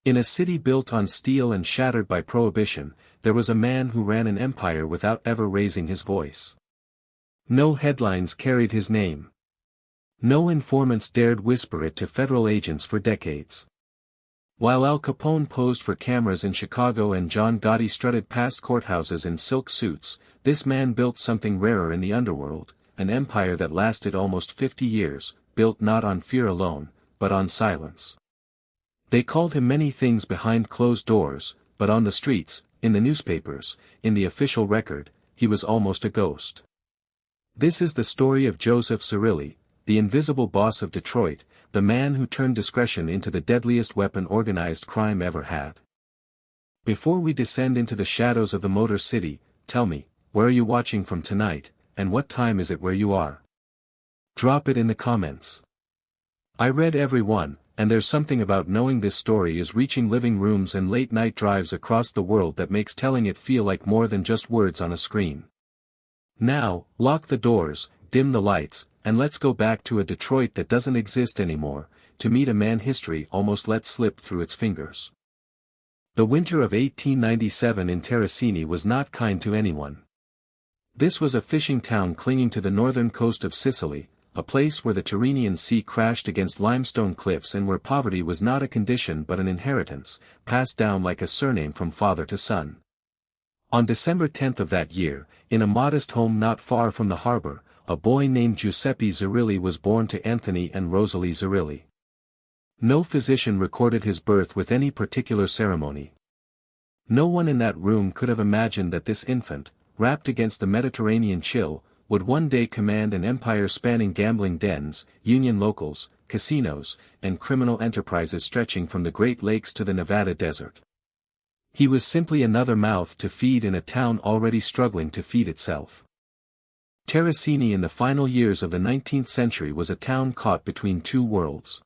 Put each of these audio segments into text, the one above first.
In a city built on steel and shattered by Prohibition, there was a man who ran an empire without ever raising his voice. No headlines carried his name. No informants dared whisper it to federal agents for decades. While Al Capone posed for cameras in Chicago and John Gotti strutted past courthouses in silk suits, this man built something rarer in the underworld, an empire that lasted almost 50 years, built not on fear alone, but on silence. They called him many things behind closed doors, but on the streets, in the newspapers, in the official record, he was almost a ghost. This is the story of Joseph Zerilli, the invisible boss of Detroit, the man who turned discretion into the deadliest weapon organized crime ever had. Before we descend into the shadows of the Motor City, tell me, where are you watching from tonight, and what time is it where you are? Drop it in the comments. I read every one, and there's something about knowing this story is reaching living rooms and late-night drives across the world that makes telling it feel like more than just words on a screen. Now, lock the doors, dim the lights, and let's go back to a Detroit that doesn't exist anymore, to meet a man history almost let slip through its fingers. The winter of 1897 in Terracini was not kind to anyone. This was a fishing town clinging to the northern coast of Sicily, a place where the Tyrrhenian Sea crashed against limestone cliffs and where poverty was not a condition but an inheritance, passed down like a surname from father to son. On December 10th of that year, in a modest home not far from the harbor, a boy named Giuseppe Zerilli was born to Anthony and Rosalie Zerilli. No physician recorded his birth with any particular ceremony. No one in that room could have imagined that this infant, wrapped against the Mediterranean chill, would one day command an empire spanning gambling dens, union locals, casinos, and criminal enterprises stretching from the Great Lakes to the Nevada desert. He was simply another mouth to feed in a town already struggling to feed itself. Terracini in the final years of the 19th century was a town caught between two worlds.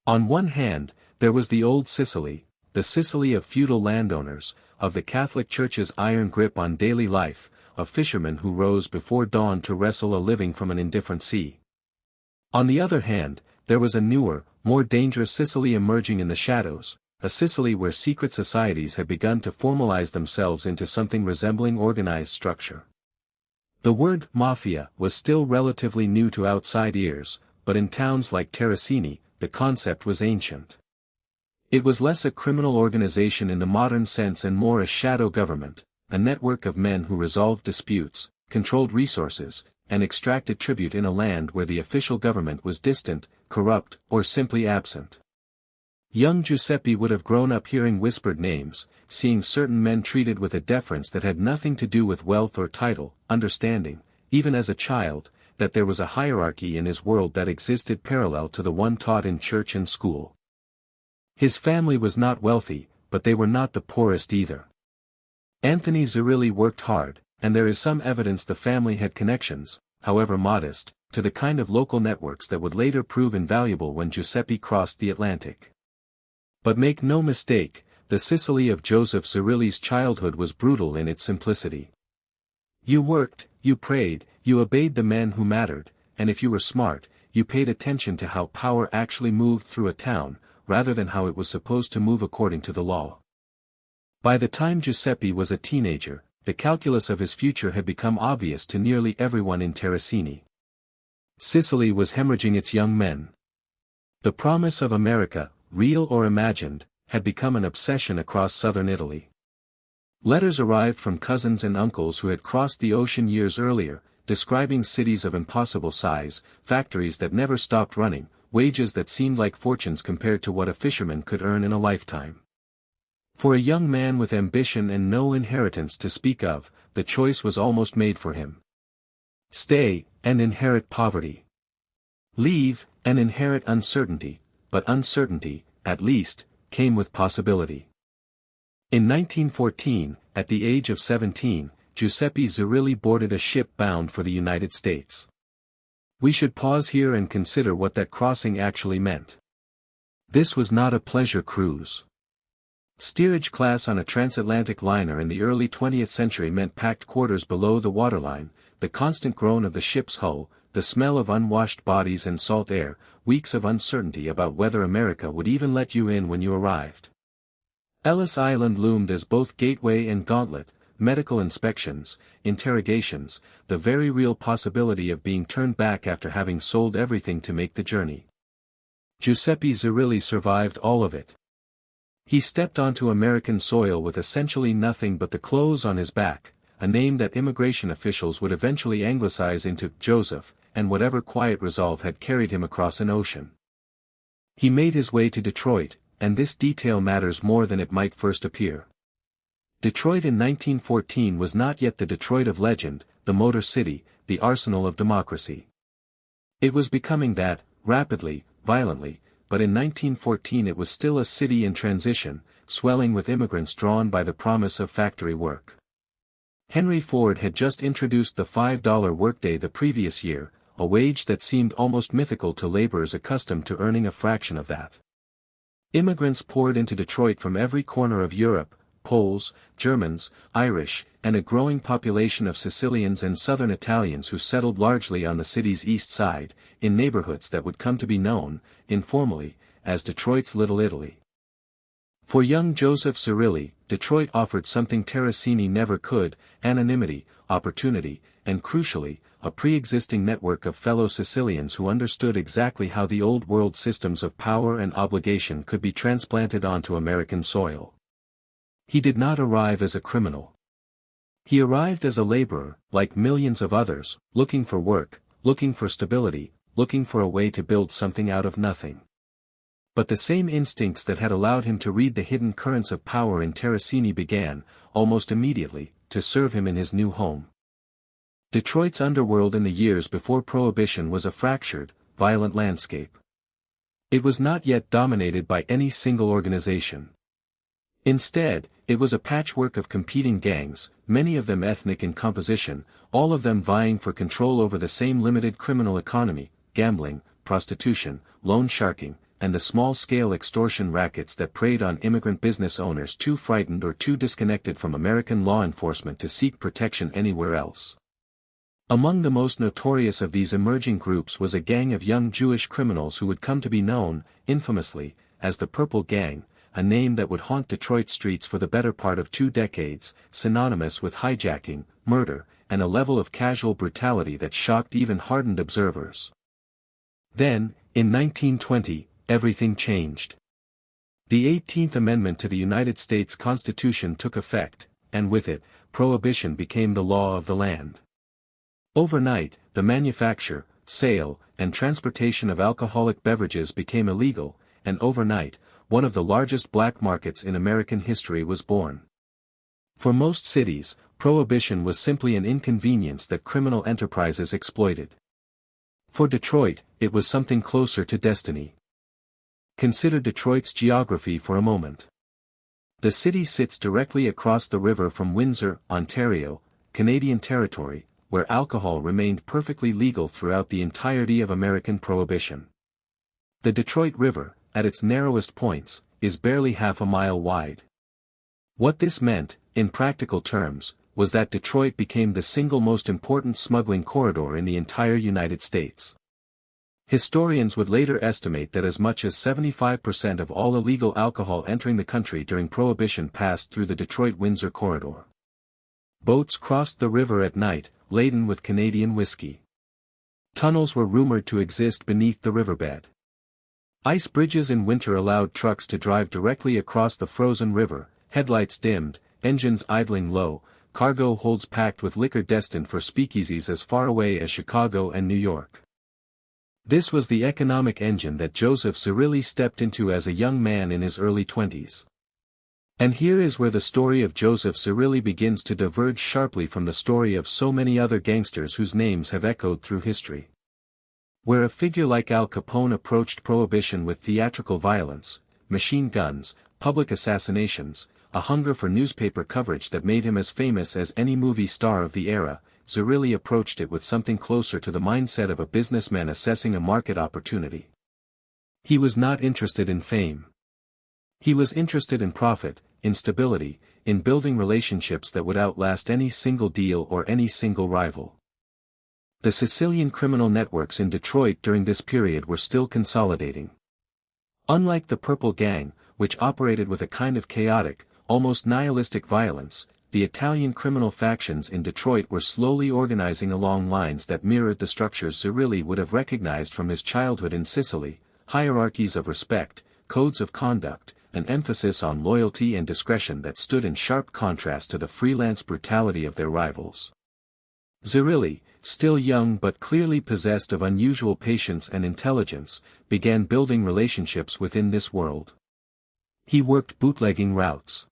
On one hand, there was the old Sicily, the Sicily of feudal landowners, of the Catholic Church's iron grip on daily life, of fishermen who rose before dawn to wrestle a living from an indifferent sea. On the other hand, there was a newer, more dangerous Sicily emerging in the shadows, a Sicily where secret societies had begun to formalize themselves into something resembling organized structure. The word mafia was still relatively new to outside ears, but in towns like Terracini, the concept was ancient. It was less a criminal organization in the modern sense and more a shadow government, a network of men who resolved disputes, controlled resources, and extracted tribute in a land where the official government was distant, corrupt, or simply absent. Young Giuseppe would have grown up hearing whispered names, seeing certain men treated with a deference that had nothing to do with wealth or title, understanding, even as a child, that there was a hierarchy in his world that existed parallel to the one taught in church and school. His family was not wealthy, but they were not the poorest either. Anthony Zerilli worked hard, and there is some evidence the family had connections, however modest, to the kind of local networks that would later prove invaluable when Giuseppe crossed the Atlantic. But make no mistake, the Sicily of Joseph Zerilli's childhood was brutal in its simplicity. You worked, you prayed, you obeyed the men who mattered, and if you were smart, you paid attention to how power actually moved through a town, rather than how it was supposed to move according to the law. By the time Giuseppe was a teenager, the calculus of his future had become obvious to nearly everyone in Terracini. Sicily was hemorrhaging its young men. The promise of America, real or imagined, had become an obsession across southern Italy. Letters arrived from cousins and uncles who had crossed the ocean years earlier, describing cities of impossible size, factories that never stopped running, wages that seemed like fortunes compared to what a fisherman could earn in a lifetime. For a young man with ambition and no inheritance to speak of, the choice was almost made for him. Stay, and inherit poverty. Leave, and inherit uncertainty, but uncertainty, at least, came with possibility. In 1914, at the age of 17, Giuseppe Zerilli boarded a ship bound for the United States. We should pause here and consider what that crossing actually meant. This was not a pleasure cruise. Steerage class on a transatlantic liner in the early 20th century meant packed quarters below the waterline, the constant groan of the ship's hull, the smell of unwashed bodies and salt air, weeks of uncertainty about whether America would even let you in when you arrived. Ellis Island loomed as both gateway and gauntlet, medical inspections, interrogations, the very real possibility of being turned back after having sold everything to make the journey. Giuseppe Zerilli survived all of it. He stepped onto American soil with essentially nothing but the clothes on his back, a name that immigration officials would eventually anglicize into Joseph, and whatever quiet resolve had carried him across an ocean. He made his way to Detroit, and this detail matters more than it might first appear. Detroit in 1914 was not yet the Detroit of legend, the Motor City, the arsenal of democracy. It was becoming that, rapidly, violently, but in 1914 it was still a city in transition, swelling with immigrants drawn by the promise of factory work. Henry Ford had just introduced the $5 workday the previous year, a wage that seemed almost mythical to laborers accustomed to earning a fraction of that. Immigrants poured into Detroit from every corner of Europe, Poles, Germans, Irish, and a growing population of Sicilians and Southern Italians who settled largely on the city's east side, in neighborhoods that would come to be known, informally, as Detroit's Little Italy. For young Joseph Zerilli, Detroit offered something Terracini never could: anonymity, opportunity, and crucially, a pre-existing network of fellow Sicilians who understood exactly how the old-world systems of power and obligation could be transplanted onto American soil. He did not arrive as a criminal. He arrived as a laborer, like millions of others, looking for work, looking for stability, looking for a way to build something out of nothing. But the same instincts that had allowed him to read the hidden currents of power in Terracini began, almost immediately, to serve him in his new home. Detroit's underworld in the years before Prohibition was a fractured, violent landscape. It was not yet dominated by any single organization. Instead, it was a patchwork of competing gangs, many of them ethnic in composition, all of them vying for control over the same limited criminal economy: gambling, prostitution, loan sharking, and the small-scale extortion rackets that preyed on immigrant business owners too frightened or too disconnected from American law enforcement to seek protection anywhere else. Among the most notorious of these emerging groups was a gang of young Jewish criminals who would come to be known, infamously, as the Purple Gang, a name that would haunt Detroit streets for the better part of 2 decades, synonymous with hijacking, murder, and a level of casual brutality that shocked even hardened observers. Then, in 1920, everything changed. The 18th Amendment to the United States Constitution took effect, and with it, Prohibition became the law of the land. Overnight, the manufacture, sale, and transportation of alcoholic beverages became illegal, and overnight, one of the largest black markets in American history was born. For most cities, Prohibition was simply an inconvenience that criminal enterprises exploited. For Detroit, it was something closer to destiny. Consider Detroit's geography for a moment. The city sits directly across the river from Windsor, Ontario, Canadian territory, where alcohol remained perfectly legal throughout the entirety of American Prohibition. The Detroit River, at its narrowest points, is barely half a mile wide. What this meant, in practical terms, was that Detroit became the single most important smuggling corridor in the entire United States. Historians would later estimate that as much as 75% of all illegal alcohol entering the country during Prohibition passed through the Detroit-Windsor corridor. Boats crossed the river at night, laden with Canadian whiskey. Tunnels were rumored to exist beneath the riverbed. Ice bridges in winter allowed trucks to drive directly across the frozen river, headlights dimmed, engines idling low, cargo holds packed with liquor destined for speakeasies as far away as Chicago and New York. This was the economic engine that Joseph Zerilli stepped into as a young man in his early 20s. And here is where the story of Joseph Zerilli begins to diverge sharply from the story of so many other gangsters whose names have echoed through history. Where a figure like Al Capone approached Prohibition with theatrical violence, machine guns, public assassinations, a hunger for newspaper coverage that made him as famous as any movie star of the era, Zerilli approached it with something closer to the mindset of a businessman assessing a market opportunity. He was not interested in fame. He was interested in profit, in stability, in building relationships that would outlast any single deal or any single rival. The Sicilian criminal networks in Detroit during this period were still consolidating. Unlike the Purple Gang, which operated with a kind of chaotic, almost nihilistic violence, the Italian criminal factions in Detroit were slowly organizing along lines that mirrored the structures Zerilli would have recognized from his childhood in Sicily: hierarchies of respect, codes of conduct, an emphasis on loyalty and discretion that stood in sharp contrast to the freelance brutality of their rivals. Zerilli, still young but clearly possessed of unusual patience and intelligence, began building relationships within this world. He worked bootlegging routes.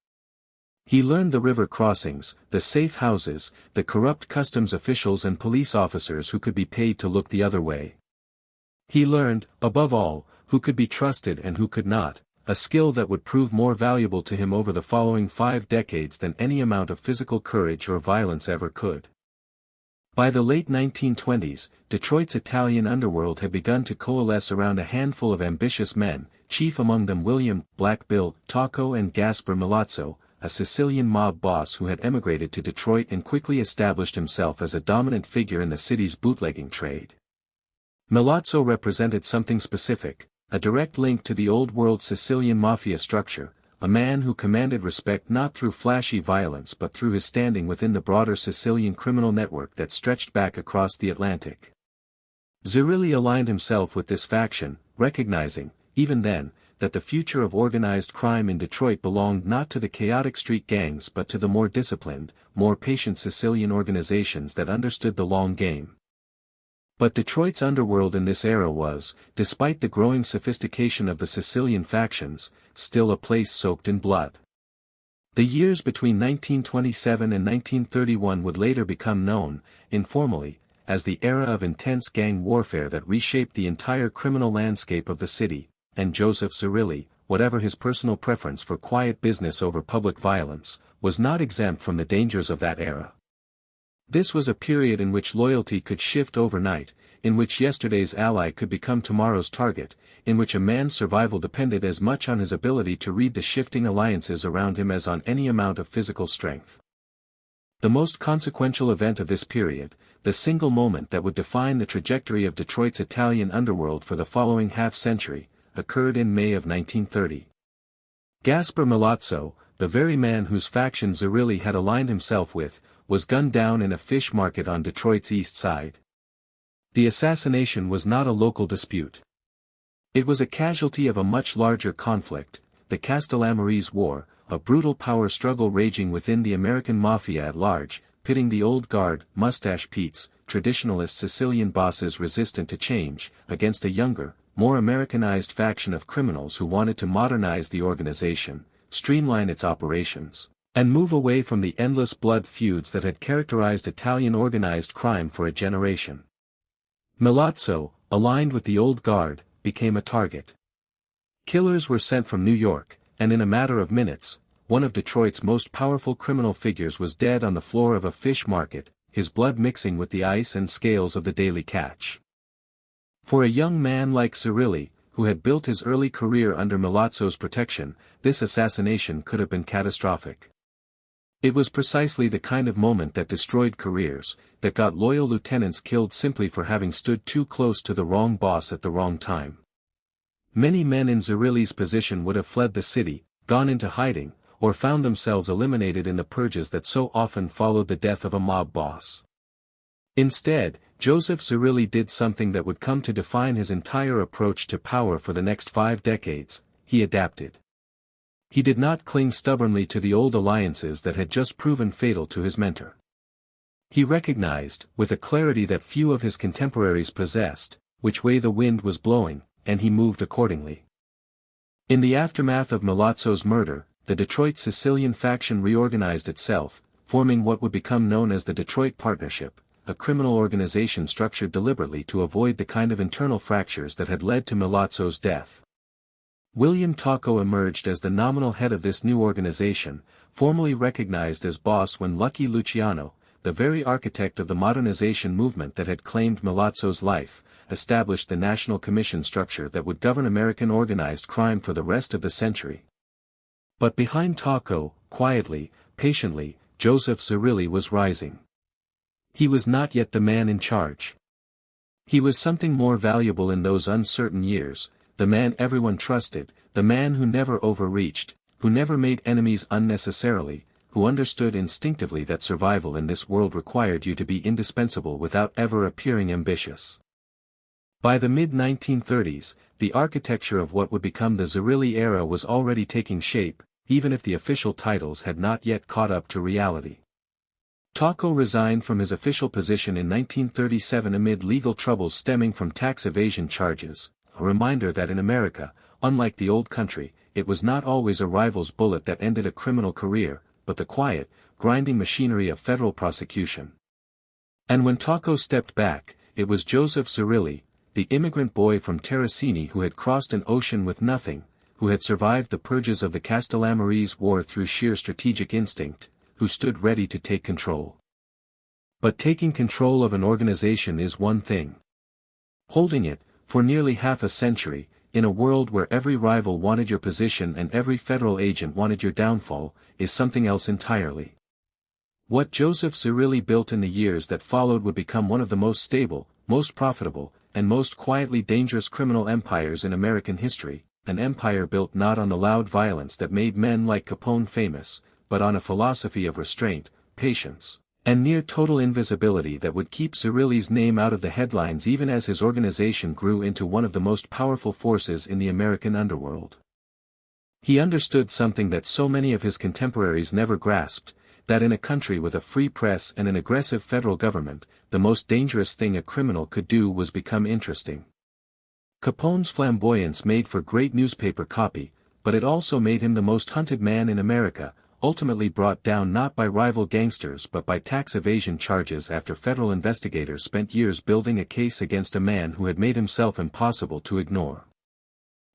He learned the river crossings, the safe houses, the corrupt customs officials and police officers who could be paid to look the other way. He learned, above all, who could be trusted and who could not, a skill that would prove more valuable to him over the following 5 decades than any amount of physical courage or violence ever could. By the late 1920s, Detroit's Italian underworld had begun to coalesce around a handful of ambitious men, chief among them William "Black Bill" Tocco and Gaspar Milazzo, a Sicilian mob boss who had emigrated to Detroit and quickly established himself as a dominant figure in the city's bootlegging trade. Milazzo represented something specific, a direct link to the old-world Sicilian Mafia structure, a man who commanded respect not through flashy violence but through his standing within the broader Sicilian criminal network that stretched back across the Atlantic. Zerilli aligned himself with this faction, recognizing, even then, that the future of organized crime in Detroit belonged not to the chaotic street gangs but to the more disciplined, more patient Sicilian organizations that understood the long game. But Detroit's underworld in this era was, despite the growing sophistication of the Sicilian factions, still a place soaked in blood. The years between 1927 and 1931 would later become known, informally, as the era of intense gang warfare that reshaped the entire criminal landscape of the city, and Joseph Zerilli, whatever his personal preference for quiet business over public violence, was not exempt from the dangers of that era. This was a period in which loyalty could shift overnight, in which yesterday's ally could become tomorrow's target, in which a man's survival depended as much on his ability to read the shifting alliances around him as on any amount of physical strength. The most consequential event of this period, the single moment that would define the trajectory of Detroit's Italian underworld for the following half-century, occurred in May of 1930. Gaspar Milazzo, the very man whose faction Zerilli had aligned himself with, was gunned down in a fish market on Detroit's east side. The assassination was not a local dispute. It was a casualty of a much larger conflict, the Castellammarese War, a brutal power struggle raging within the American Mafia at large, pitting the old guard, Mustache Pete's, traditionalist Sicilian bosses resistant to change, against a younger, more Americanized faction of criminals who wanted to modernize the organization, streamline its operations, and move away from the endless blood feuds that had characterized Italian organized crime for a generation. Milazzo, aligned with the old guard, became a target. Killers were sent from New York, and in a matter of minutes, one of Detroit's most powerful criminal figures was dead on the floor of a fish market, his blood mixing with the ice and scales of the daily catch. For a young man like Zerilli, who had built his early career under Milazzo's protection, this assassination could have been catastrophic. It was precisely the kind of moment that destroyed careers, that got loyal lieutenants killed simply for having stood too close to the wrong boss at the wrong time. Many men in Zerilli's position would have fled the city, gone into hiding, or found themselves eliminated in the purges that so often followed the death of a mob boss. Instead, Joseph Zerilli did something that would come to define his entire approach to power for the next 5 decades: he adapted. He did not cling stubbornly to the old alliances that had just proven fatal to his mentor. He recognized, with a clarity that few of his contemporaries possessed, which way the wind was blowing, and he moved accordingly. In the aftermath of Milazzo's murder, the Detroit Sicilian faction reorganized itself, forming what would become known as the Detroit Partnership, a criminal organization structured deliberately to avoid the kind of internal fractures that had led to Milazzo's death. William Tocco emerged as the nominal head of this new organization, formally recognized as boss when Lucky Luciano, the very architect of the modernization movement that had claimed Milazzo's life, established the National Commission structure that would govern American organized crime for the rest of the century. But behind Tocco, quietly, patiently, Joseph Zerilli was rising. He was not yet the man in charge. He was something more valuable in those uncertain years, the man everyone trusted, the man who never overreached, who never made enemies unnecessarily, who understood instinctively that survival in this world required you to be indispensable without ever appearing ambitious. By the mid-1930s, the architecture of what would become the Zerilli era was already taking shape, even if the official titles had not yet caught up to reality. Tocco resigned from his official position in 1937 amid legal troubles stemming from tax evasion charges, a reminder that in America, unlike the old country, it was not always a rival's bullet that ended a criminal career, but the quiet, grinding machinery of federal prosecution. And when Tocco stepped back, it was Joseph Zerilli, the immigrant boy from Terracini who had crossed an ocean with nothing, who had survived the purges of the Castellammarese War through sheer strategic instinct, who stood ready to take control. But taking control of an organization is one thing. Holding it, for nearly half a century, in a world where every rival wanted your position and every federal agent wanted your downfall, is something else entirely. What Joseph Zerilli built in the years that followed would become one of the most stable, most profitable, and most quietly dangerous criminal empires in American history, an empire built not on the loud violence that made men like Capone famous, but on a philosophy of restraint, patience, and near total invisibility that would keep Zerilli's name out of the headlines even as his organization grew into one of the most powerful forces in the American underworld. He understood something that so many of his contemporaries never grasped, that in a country with a free press and an aggressive federal government, the most dangerous thing a criminal could do was become interesting. Capone's flamboyance made for great newspaper copy, but it also made him the most hunted man in America, ultimately brought down not by rival gangsters but by tax evasion charges after federal investigators spent years building a case against a man who had made himself impossible to ignore.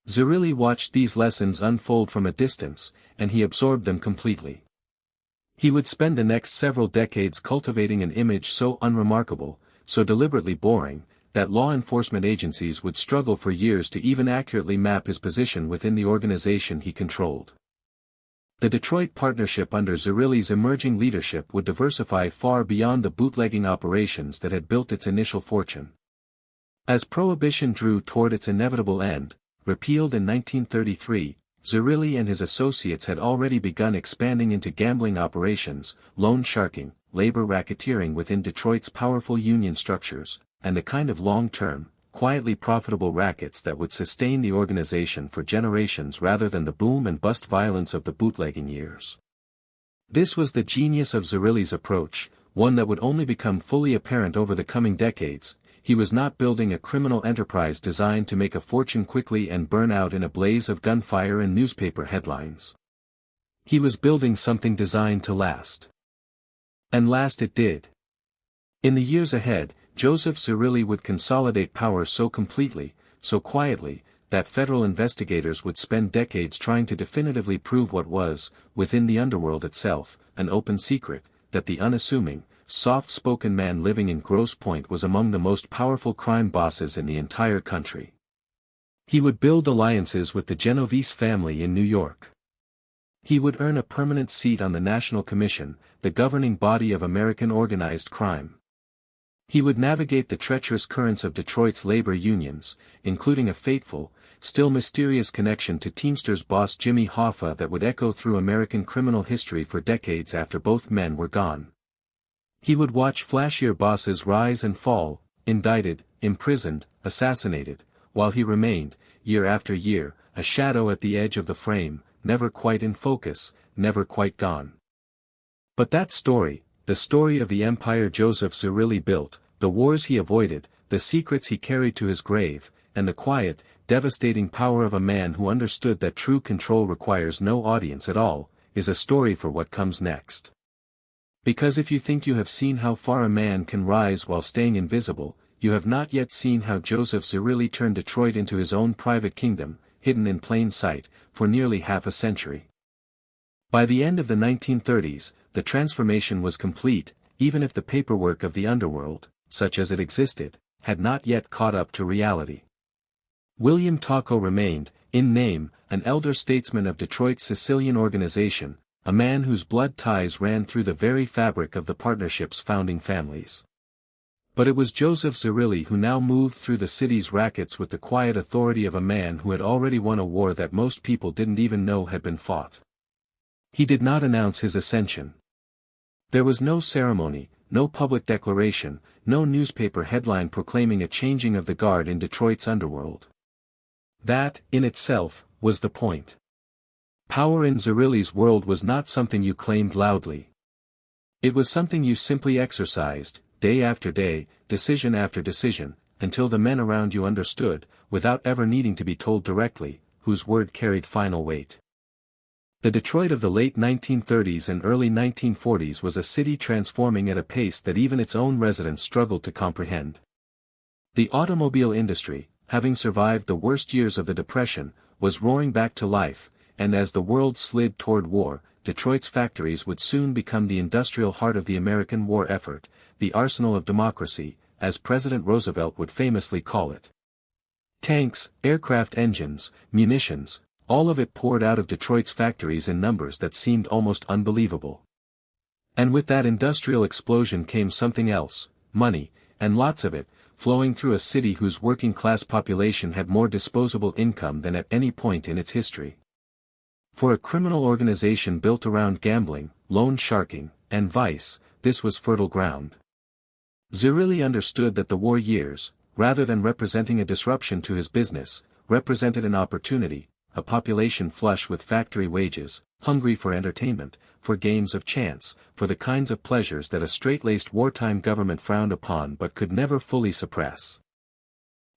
Zerilli watched these lessons unfold from a distance, and he absorbed them completely. He would spend the next several decades cultivating an image so unremarkable, so deliberately boring, that law enforcement agencies would struggle for years to even accurately map his position within the organization he controlled. The Detroit partnership under Zerilli's emerging leadership would diversify far beyond the bootlegging operations that had built its initial fortune. As Prohibition drew toward its inevitable end, repealed in 1933, Zerilli and his associates had already begun expanding into gambling operations, loan sharking, labor racketeering within Detroit's powerful union structures, and the kind of long-term, quietly profitable rackets that would sustain the organization for generations rather than the boom-and-bust violence of the bootlegging years. This was the genius of Zerilli's approach, one that would only become fully apparent over the coming decades. He was not building a criminal enterprise designed to make a fortune quickly and burn out in a blaze of gunfire and newspaper headlines. He was building something designed to last. And last it did. In the years ahead, Joseph Zerilli would consolidate power so completely, so quietly, that federal investigators would spend decades trying to definitively prove what was, within the underworld itself, an open secret, that the unassuming, soft-spoken man living in Grosse Pointe was among the most powerful crime bosses in the entire country. He would build alliances with the Genovese family in New York. He would earn a permanent seat on the National Commission, the governing body of American organized crime. He would navigate the treacherous currents of Detroit's labor unions, including a fateful, still mysterious connection to Teamsters boss Jimmy Hoffa that would echo through American criminal history for decades after both men were gone. He would watch flashier bosses rise and fall, indicted, imprisoned, assassinated, while he remained, year after year, a shadow at the edge of the frame, never quite in focus, never quite gone. But that story, the story of the empire Joseph Zerilli built, the wars he avoided, the secrets he carried to his grave, and the quiet, devastating power of a man who understood that true control requires no audience at all, is a story for what comes next. Because if you think you have seen how far a man can rise while staying invisible, you have not yet seen how Joseph Zerilli turned Detroit into his own private kingdom, hidden in plain sight, for nearly half a century. By the end of the 1930s, the transformation was complete, even if the paperwork of the underworld, such as it existed, had not yet caught up to reality. William Tocco remained, in name, an elder statesman of Detroit's Sicilian organization, a man whose blood ties ran through the very fabric of the partnership's founding families. But it was Joseph Zerilli who now moved through the city's rackets with the quiet authority of a man who had already won a war that most people didn't even know had been fought. He did not announce his ascension. There was no ceremony, no public declaration, no newspaper headline proclaiming a changing of the guard in Detroit's underworld. That, in itself, was the point. Power in Zerilli's world was not something you claimed loudly. It was something you simply exercised, day after day, decision after decision, until the men around you understood, without ever needing to be told directly, whose word carried final weight. The Detroit of the late 1930s and early 1940s was a city transforming at a pace that even its own residents struggled to comprehend. The automobile industry, having survived the worst years of the Depression, was roaring back to life, and as the world slid toward war, Detroit's factories would soon become the industrial heart of the American war effort, the arsenal of democracy, as President Roosevelt would famously call it. Tanks, aircraft engines, munitions, all of it poured out of Detroit's factories in numbers that seemed almost unbelievable. And with that industrial explosion came something else, money, and lots of it, flowing through a city whose working-class population had more disposable income than at any point in its history. For a criminal organization built around gambling, loan sharking, and vice, this was fertile ground. Zerilli understood that the war years, rather than representing a disruption to his business, represented an opportunity, a population flush with factory wages, hungry for entertainment, for games of chance, for the kinds of pleasures that a straight-laced wartime government frowned upon but could never fully suppress.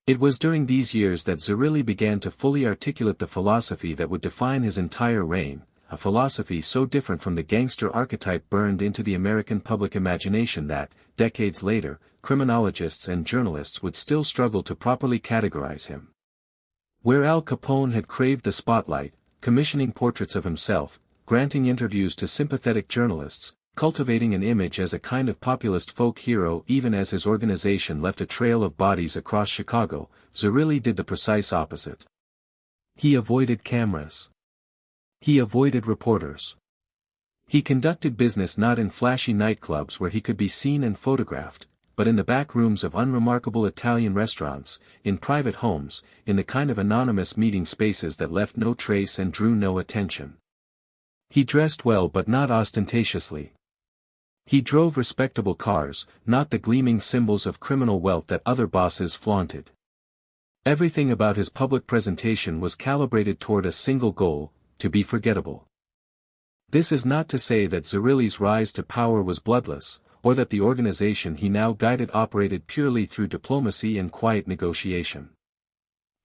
It was during these years that Zerilli began to fully articulate the philosophy that would define his entire reign, a philosophy so different from the gangster archetype burned into the American public imagination that, decades later, criminologists and journalists would still struggle to properly categorize him. Where Al Capone had craved the spotlight, commissioning portraits of himself, granting interviews to sympathetic journalists, cultivating an image as a kind of populist folk hero even as his organization left a trail of bodies across Chicago, Zerilli did the precise opposite. He avoided cameras. He avoided reporters. He conducted business not in flashy nightclubs where he could be seen and photographed, but in the back rooms of unremarkable Italian restaurants, in private homes, in the kind of anonymous meeting spaces that left no trace and drew no attention. He dressed well but not ostentatiously. He drove respectable cars, not the gleaming symbols of criminal wealth that other bosses flaunted. Everything about his public presentation was calibrated toward a single goal, to be forgettable. This is not to say that Zerilli's rise to power was bloodless, or that the organization he now guided operated purely through diplomacy and quiet negotiation.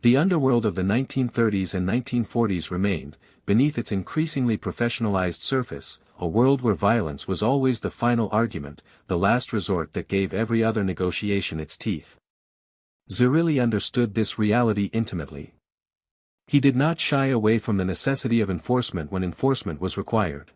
The underworld of the 1930s and 1940s remained, beneath its increasingly professionalized surface, a world where violence was always the final argument, the last resort that gave every other negotiation its teeth. Zerilli understood this reality intimately. He did not shy away from the necessity of enforcement when enforcement was required.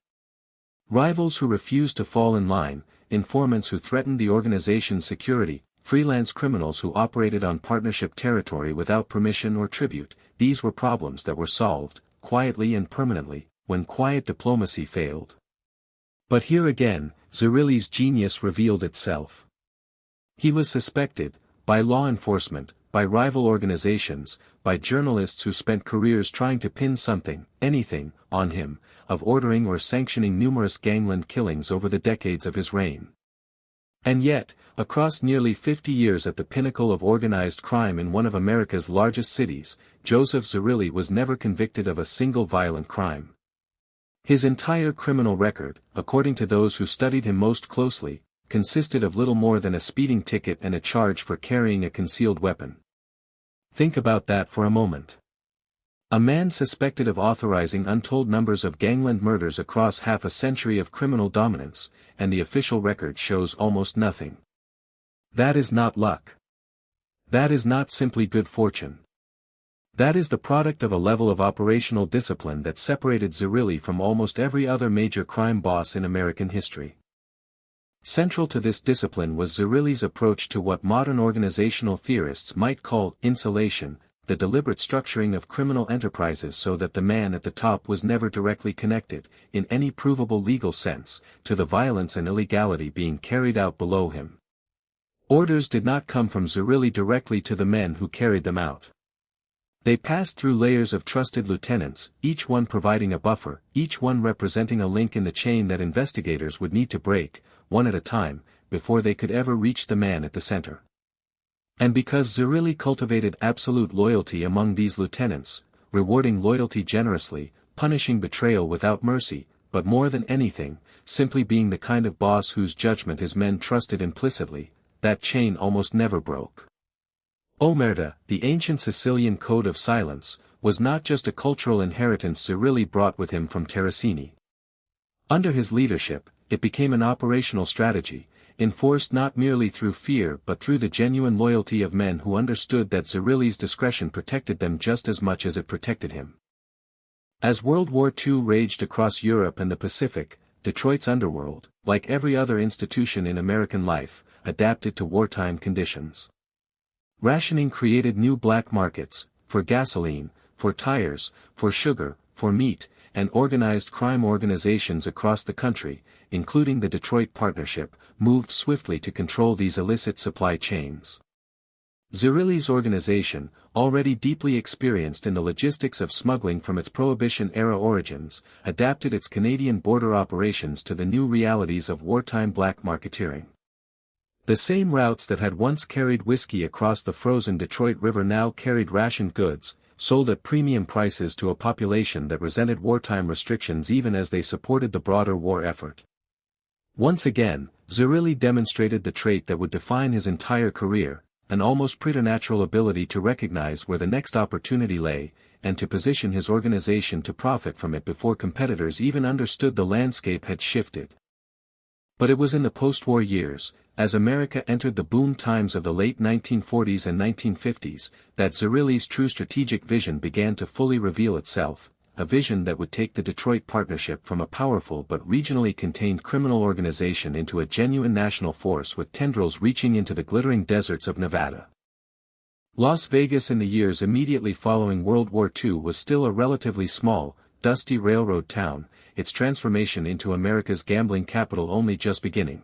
Rivals who refused to fall in line, informants who threatened the organization's security, freelance criminals who operated on partnership territory without permission or tribute, these were problems that were solved, quietly and permanently, when quiet diplomacy failed. But here again, Zerilli's genius revealed itself. He was suspected, by law enforcement, by rival organizations, by journalists who spent careers trying to pin something, anything, on him, of ordering or sanctioning numerous gangland killings over the decades of his reign. And yet, across nearly 50 years at the pinnacle of organized crime in one of America's largest cities, Joseph Zerilli was never convicted of a single violent crime. His entire criminal record, according to those who studied him most closely, consisted of little more than a speeding ticket and a charge for carrying a concealed weapon. Think about that for a moment. A man suspected of authorizing untold numbers of gangland murders across half a century of criminal dominance, and the official record shows almost nothing. That is not luck. That is not simply good fortune. That is the product of a level of operational discipline that separated Zerilli from almost every other major crime boss in American history. Central to this discipline was Zerilli's approach to what modern organizational theorists might call insulation, the deliberate structuring of criminal enterprises so that the man at the top was never directly connected, in any provable legal sense, to the violence and illegality being carried out below him. Orders did not come from Zerilli directly to the men who carried them out. They passed through layers of trusted lieutenants, each one providing a buffer, each one representing a link in the chain that investigators would need to break, one at a time, before they could ever reach the man at the center. And because Zerilli cultivated absolute loyalty among these lieutenants, rewarding loyalty generously, punishing betrayal without mercy, but more than anything, simply being the kind of boss whose judgment his men trusted implicitly, that chain almost never broke. Omerta, the ancient Sicilian code of silence, was not just a cultural inheritance Zerilli brought with him from Terracini. Under his leadership, it became an operational strategy, enforced not merely through fear but through the genuine loyalty of men who understood that Zerilli's discretion protected them just as much as it protected him. As World War II raged across Europe and the Pacific, Detroit's underworld, like every other institution in American life, adapted to wartime conditions. Rationing created new black markets, for gasoline, for tires, for sugar, for meat, and organized crime organizations across the country, including the Detroit Partnership, moved swiftly to control these illicit supply chains. Zerilli's organization, already deeply experienced in the logistics of smuggling from its Prohibition-era origins, adapted its Canadian border operations to the new realities of wartime black marketeering. The same routes that had once carried whiskey across the frozen Detroit River now carried rationed goods, sold at premium prices to a population that resented wartime restrictions even as they supported the broader war effort. Once again, Zerilli demonstrated the trait that would define his entire career, an almost preternatural ability to recognize where the next opportunity lay, and to position his organization to profit from it before competitors even understood the landscape had shifted. But it was in the post-war years, as America entered the boom times of the late 1940s and 1950s, that Zerilli's true strategic vision began to fully reveal itself, a vision that would take the Detroit Partnership from a powerful but regionally contained criminal organization into a genuine national force with tendrils reaching into the glittering deserts of Nevada. Las Vegas in the years immediately following World War II was still a relatively small, dusty railroad town, its transformation into America's gambling capital only just beginning.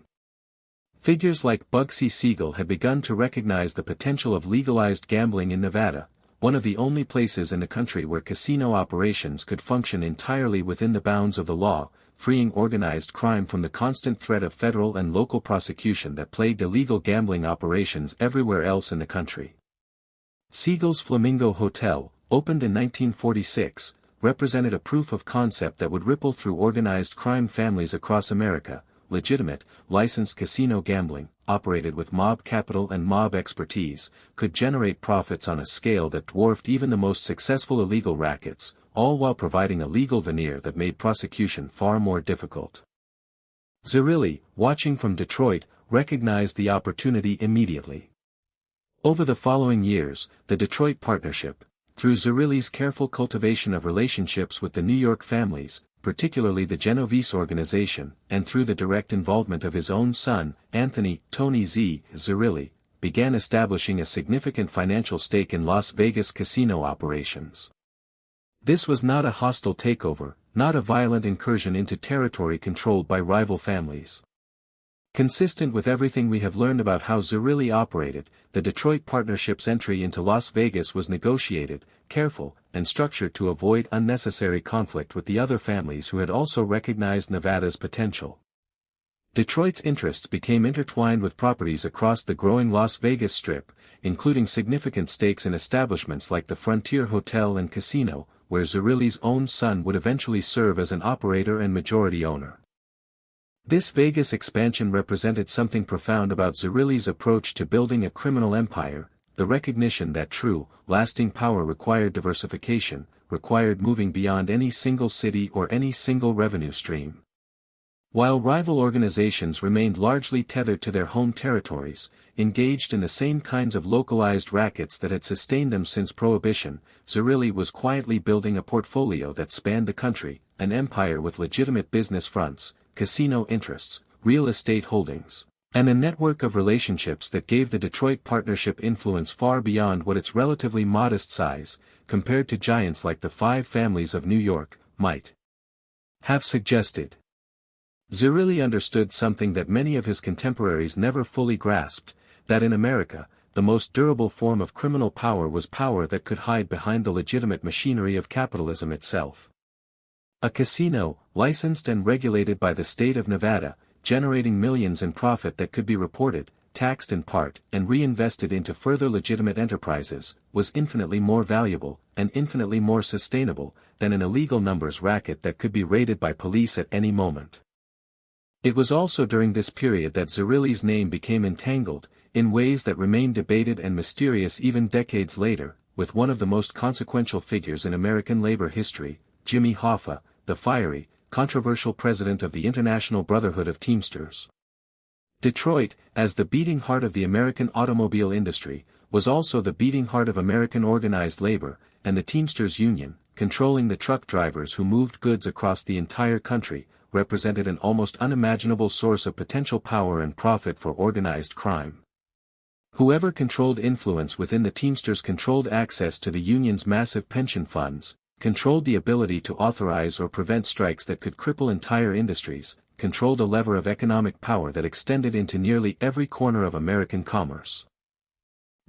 Figures like Bugsy Siegel had begun to recognize the potential of legalized gambling in Nevada, one of the only places in the country where casino operations could function entirely within the bounds of the law, freeing organized crime from the constant threat of federal and local prosecution that plagued illegal gambling operations everywhere else in the country. Siegel's Flamingo Hotel, opened in 1946, represented a proof of concept that would ripple through organized crime families across America. Legitimate, licensed casino gambling, operated with mob capital and mob expertise, could generate profits on a scale that dwarfed even the most successful illegal rackets, all while providing a legal veneer that made prosecution far more difficult. Zerilli, watching from Detroit, recognized the opportunity immediately. Over the following years, the Detroit Partnership, through Zerilli's careful cultivation of relationships with the New York families, particularly the Genovese organization, and through the direct involvement of his own son, Anthony "Tony Z" Zerilli, began establishing a significant financial stake in Las Vegas casino operations. This was not a hostile takeover, not a violent incursion into territory controlled by rival families. Consistent with everything we have learned about how Zerilli operated, the Detroit Partnership's entry into Las Vegas was negotiated, careful, and structured to avoid unnecessary conflict with the other families who had also recognized Nevada's potential. Detroit's interests became intertwined with properties across the growing Las Vegas Strip, including significant stakes in establishments like the Frontier Hotel and Casino, where Zerilli's own son would eventually serve as an operator and majority owner. This Vegas expansion represented something profound about Zerilli's approach to building a criminal empire, the recognition that true, lasting power required diversification, required moving beyond any single city or any single revenue stream. While rival organizations remained largely tethered to their home territories, engaged in the same kinds of localized rackets that had sustained them since Prohibition, Zerilli was quietly building a portfolio that spanned the country, an empire with legitimate business fronts, casino interests, real estate holdings, and a network of relationships that gave the Detroit Partnership influence far beyond what its relatively modest size, compared to giants like the Five Families of New York, might have suggested. Zerilli understood something that many of his contemporaries never fully grasped, that in America, the most durable form of criminal power was power that could hide behind the legitimate machinery of capitalism itself. A casino, licensed and regulated by the state of Nevada, generating millions in profit that could be reported, taxed in part, and reinvested into further legitimate enterprises, was infinitely more valuable, and infinitely more sustainable, than an illegal numbers racket that could be raided by police at any moment. It was also during this period that Zerilli's name became entangled, in ways that remain debated and mysterious even decades later, with one of the most consequential figures in American labor history, Jimmy Hoffa, the fiery, controversial president of the International Brotherhood of Teamsters. Detroit, as the beating heart of the American automobile industry, was also the beating heart of American organized labor, and the Teamsters Union, controlling the truck drivers who moved goods across the entire country, represented an almost unimaginable source of potential power and profit for organized crime. Whoever controlled influence within the Teamsters controlled access to the union's massive pension funds, controlled the ability to authorize or prevent strikes that could cripple entire industries, controlled a lever of economic power that extended into nearly every corner of American commerce.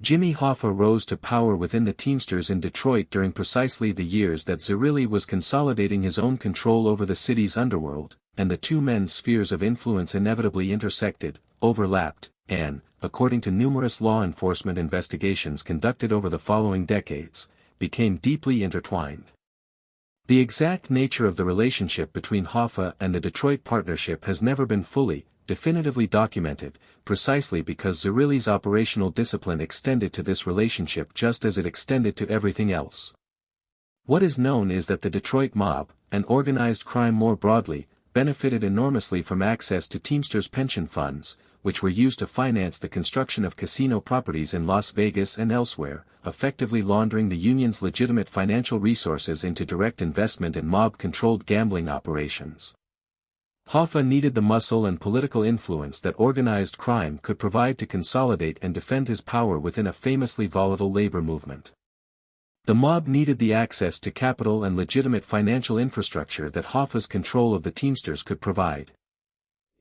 Jimmy Hoffa rose to power within the Teamsters in Detroit during precisely the years that Zerilli was consolidating his own control over the city's underworld, and the two men's spheres of influence inevitably intersected, overlapped, and, according to numerous law enforcement investigations conducted over the following decades, became deeply intertwined. The exact nature of the relationship between Hoffa and the Detroit Partnership has never been fully, definitively documented, precisely because Zerilli's operational discipline extended to this relationship just as it extended to everything else. What is known is that the Detroit mob, and organized crime more broadly, benefited enormously from access to Teamsters pension funds, which were used to finance the construction of casino properties in Las Vegas and elsewhere, effectively laundering the union's legitimate financial resources into direct investment in mob-controlled gambling operations. Hoffa needed the muscle and political influence that organized crime could provide to consolidate and defend his power within a famously volatile labor movement. The mob needed the access to capital and legitimate financial infrastructure that Hoffa's control of the Teamsters could provide.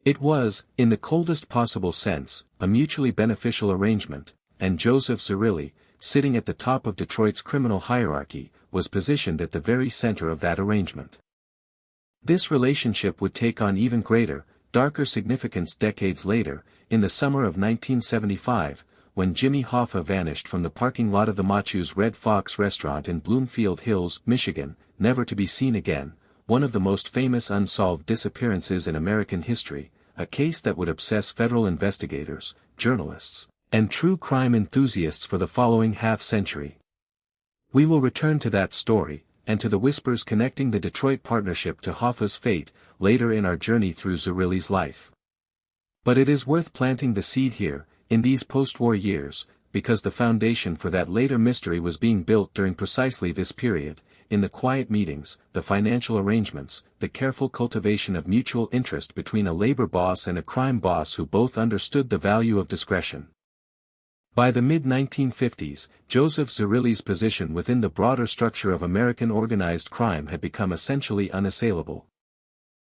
It was, in the coldest possible sense, a mutually beneficial arrangement, and Joseph Zerilli, sitting at the top of Detroit's criminal hierarchy, was positioned at the very center of that arrangement. This relationship would take on even greater, darker significance decades later, in the summer of 1975, when Jimmy Hoffa vanished from the parking lot of the Machu's Red Fox restaurant in Bloomfield Hills, Michigan, never to be seen again, one of the most famous unsolved disappearances in American history, a case that would obsess federal investigators, journalists, and true crime enthusiasts for the following half-century. We will return to that story, and to the whispers connecting the Detroit Partnership to Hoffa's fate, later in our journey through Zerilli's life. But it is worth planting the seed here, in these post-war years, because the foundation for that later mystery was being built during precisely this period, in the quiet meetings, the financial arrangements, the careful cultivation of mutual interest between a labor boss and a crime boss who both understood the value of discretion. By the mid-1950s, Joseph Zerilli's position within the broader structure of American organized crime had become essentially unassailable.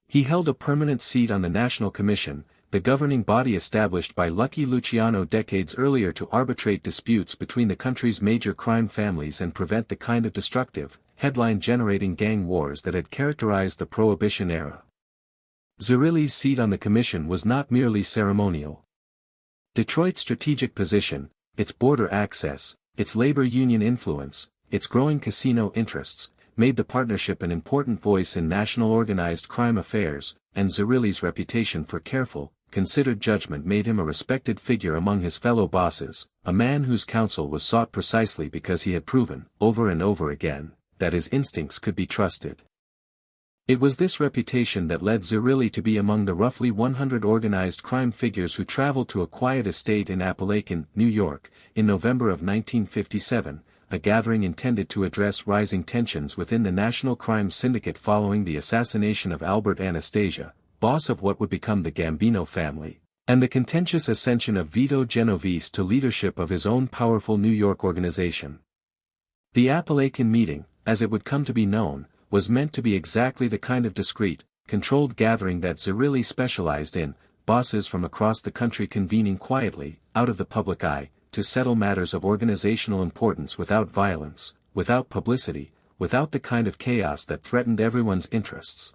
He held a permanent seat on the National Commission, the governing body established by Lucky Luciano decades earlier to arbitrate disputes between the country's major crime families and prevent the kind of destructive, headline-generating gang wars that had characterized the Prohibition era. Zerilli's seat on the commission was not merely ceremonial. Detroit's strategic position, its border access, its labor union influence, its growing casino interests, made the partnership an important voice in national organized crime affairs, and Zerilli's reputation for careful, considered judgment made him a respected figure among his fellow bosses, a man whose counsel was sought precisely because he had proven, over and over again, that his instincts could be trusted. It was this reputation that led Zerilli to be among the roughly 100 organized crime figures who traveled to a quiet estate in Appalachian, New York, in November of 1957, a gathering intended to address rising tensions within the national crime syndicate following the assassination of Albert Anastasia, boss of what would become the Gambino family, and the contentious ascension of Vito Genovese to leadership of his own powerful New York organization. The Appalachian meeting, as it would come to be known, was meant to be exactly the kind of discreet, controlled gathering that Zerilli specialized in, bosses from across the country convening quietly, out of the public eye, to settle matters of organizational importance without violence, without publicity, without the kind of chaos that threatened everyone's interests.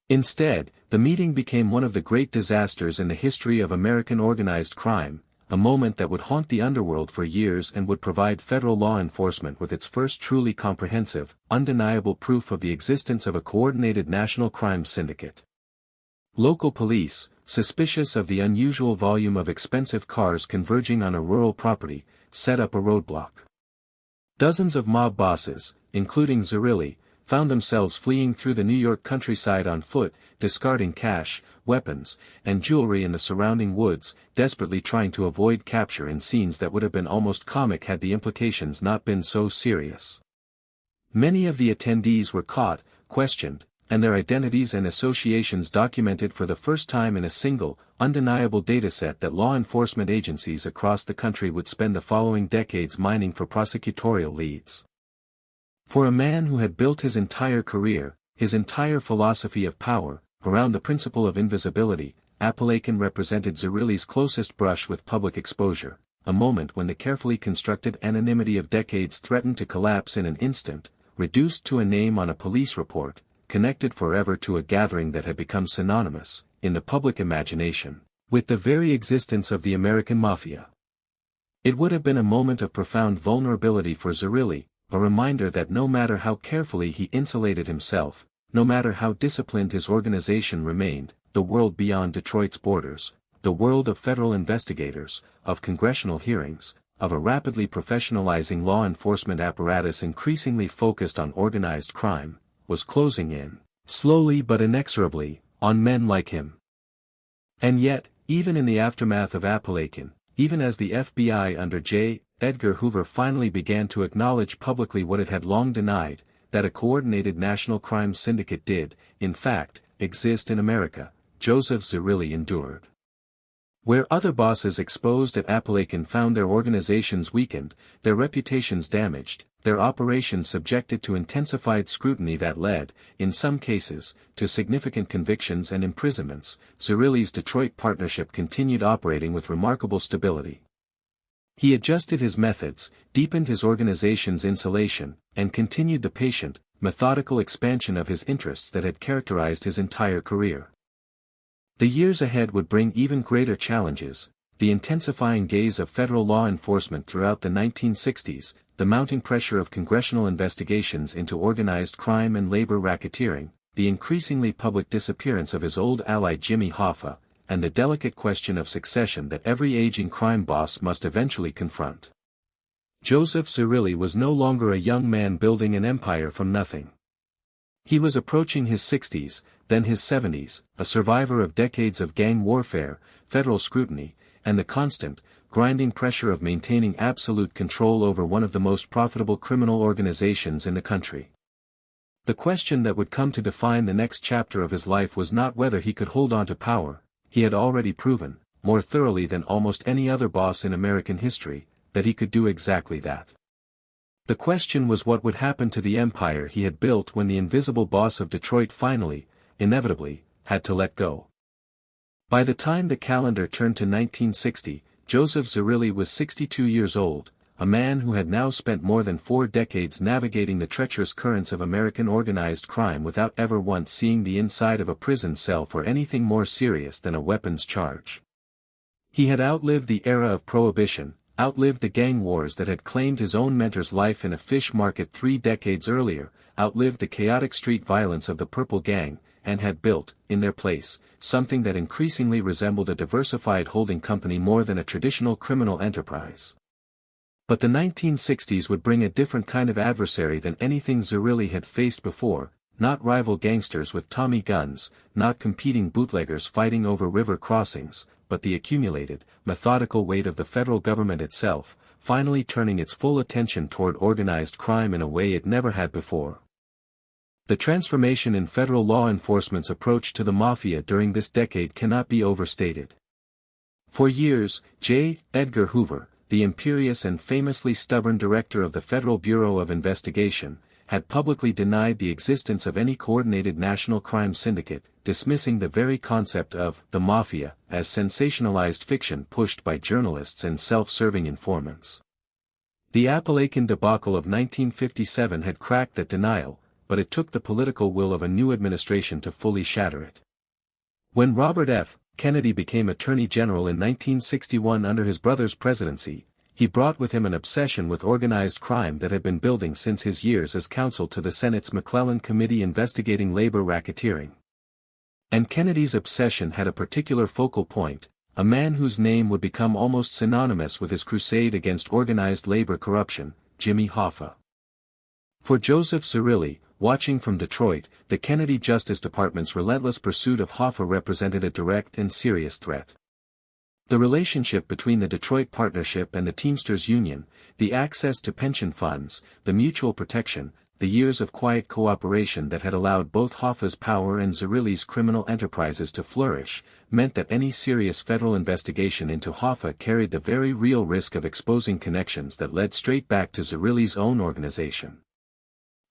Instead, the meeting became one of the great disasters in the history of American organized crime, a moment that would haunt the underworld for years and would provide federal law enforcement with its first truly comprehensive, undeniable proof of the existence of a coordinated national crime syndicate. Local police, suspicious of the unusual volume of expensive cars converging on a rural property, set up a roadblock. Dozens of mob bosses, including Zerilli, found themselves fleeing through the New York countryside on foot, discarding cash, weapons, and jewelry in the surrounding woods, desperately trying to avoid capture in scenes that would have been almost comic had the implications not been so serious. Many of the attendees were caught, questioned, and their identities and associations documented for the first time in a single, undeniable dataset that law enforcement agencies across the country would spend the following decades mining for prosecutorial leads. For a man who had built his entire career, his entire philosophy of power, around the principle of invisibility, Apalachin represented Zerilli's closest brush with public exposure, a moment when the carefully constructed anonymity of decades threatened to collapse in an instant, reduced to a name on a police report, connected forever to a gathering that had become synonymous, in the public imagination, with the very existence of the American Mafia. It would have been a moment of profound vulnerability for Zerilli, a reminder that no matter how carefully he insulated himself, no matter how disciplined his organization remained, the world beyond Detroit's borders, the world of federal investigators, of congressional hearings, of a rapidly professionalizing law enforcement apparatus increasingly focused on organized crime, was closing in, slowly but inexorably, on men like him. And yet, even in the aftermath of Apalachin, even as the FBI under J. Edgar Hoover finally began to acknowledge publicly what it had long denied, that a coordinated national crime syndicate did, in fact, exist in America, Joseph Zerilli endured. Where other bosses exposed at Apalachin found their organizations weakened, their reputations damaged, their operations subjected to intensified scrutiny that led, in some cases, to significant convictions and imprisonments, Zerilli's Detroit partnership continued operating with remarkable stability. He adjusted his methods, deepened his organization's insulation, and continued the patient, methodical expansion of his interests that had characterized his entire career. The years ahead would bring even greater challenges: the intensifying gaze of federal law enforcement throughout the 1960s, the mounting pressure of congressional investigations into organized crime and labor racketeering, the increasingly public disappearance of his old ally Jimmy Hoffa, and the delicate question of succession that every aging crime boss must eventually confront. Joseph Zerilli was no longer a young man building an empire from nothing. He was approaching his 60s, then his 70s, a survivor of decades of gang warfare, federal scrutiny, and the constant, grinding pressure of maintaining absolute control over one of the most profitable criminal organizations in the country. The question that would come to define the next chapter of his life was not whether he could hold on to power. He had already proven, more thoroughly than almost any other boss in American history, that he could do exactly that. The question was what would happen to the empire he had built when the invisible boss of Detroit finally, inevitably, had to let go. By the time the calendar turned to 1960, Joseph Zerilli was 62 years old, a man who had now spent more than 4 decades navigating the treacherous currents of American organized crime without ever once seeing the inside of a prison cell for anything more serious than a weapons charge. He had outlived the era of Prohibition, outlived the gang wars that had claimed his own mentor's life in a fish market 3 decades earlier, outlived the chaotic street violence of the Purple Gang, and had built, in their place, something that increasingly resembled a diversified holding company more than a traditional criminal enterprise. But the 1960s would bring a different kind of adversary than anything Zerilli had faced before, not rival gangsters with Tommy guns, not competing bootleggers fighting over river crossings, but the accumulated, methodical weight of the federal government itself, finally turning its full attention toward organized crime in a way it never had before. The transformation in federal law enforcement's approach to the Mafia during this decade cannot be overstated. For years, J. Edgar Hoover, the imperious and famously stubborn director of the Federal Bureau of Investigation, had publicly denied the existence of any coordinated national crime syndicate, dismissing the very concept of the Mafia as sensationalized fiction pushed by journalists and self-serving informants. The Appalachian debacle of 1957 had cracked that denial, but it took the political will of a new administration to fully shatter it. When Robert F. Kennedy became Attorney General in 1961 under his brother's presidency, he brought with him an obsession with organized crime that had been building since his years as counsel to the Senate's McClellan Committee investigating labor racketeering. And Kennedy's obsession had a particular focal point, a man whose name would become almost synonymous with his crusade against organized labor corruption, Jimmy Hoffa. For Joseph Zerilli, watching from Detroit, the Kennedy Justice Department's relentless pursuit of Hoffa represented a direct and serious threat. The relationship between the Detroit Partnership and the Teamsters Union, the access to pension funds, the mutual protection, the years of quiet cooperation that had allowed both Hoffa's power and Zerilli's criminal enterprises to flourish, meant that any serious federal investigation into Hoffa carried the very real risk of exposing connections that led straight back to Zerilli's own organization.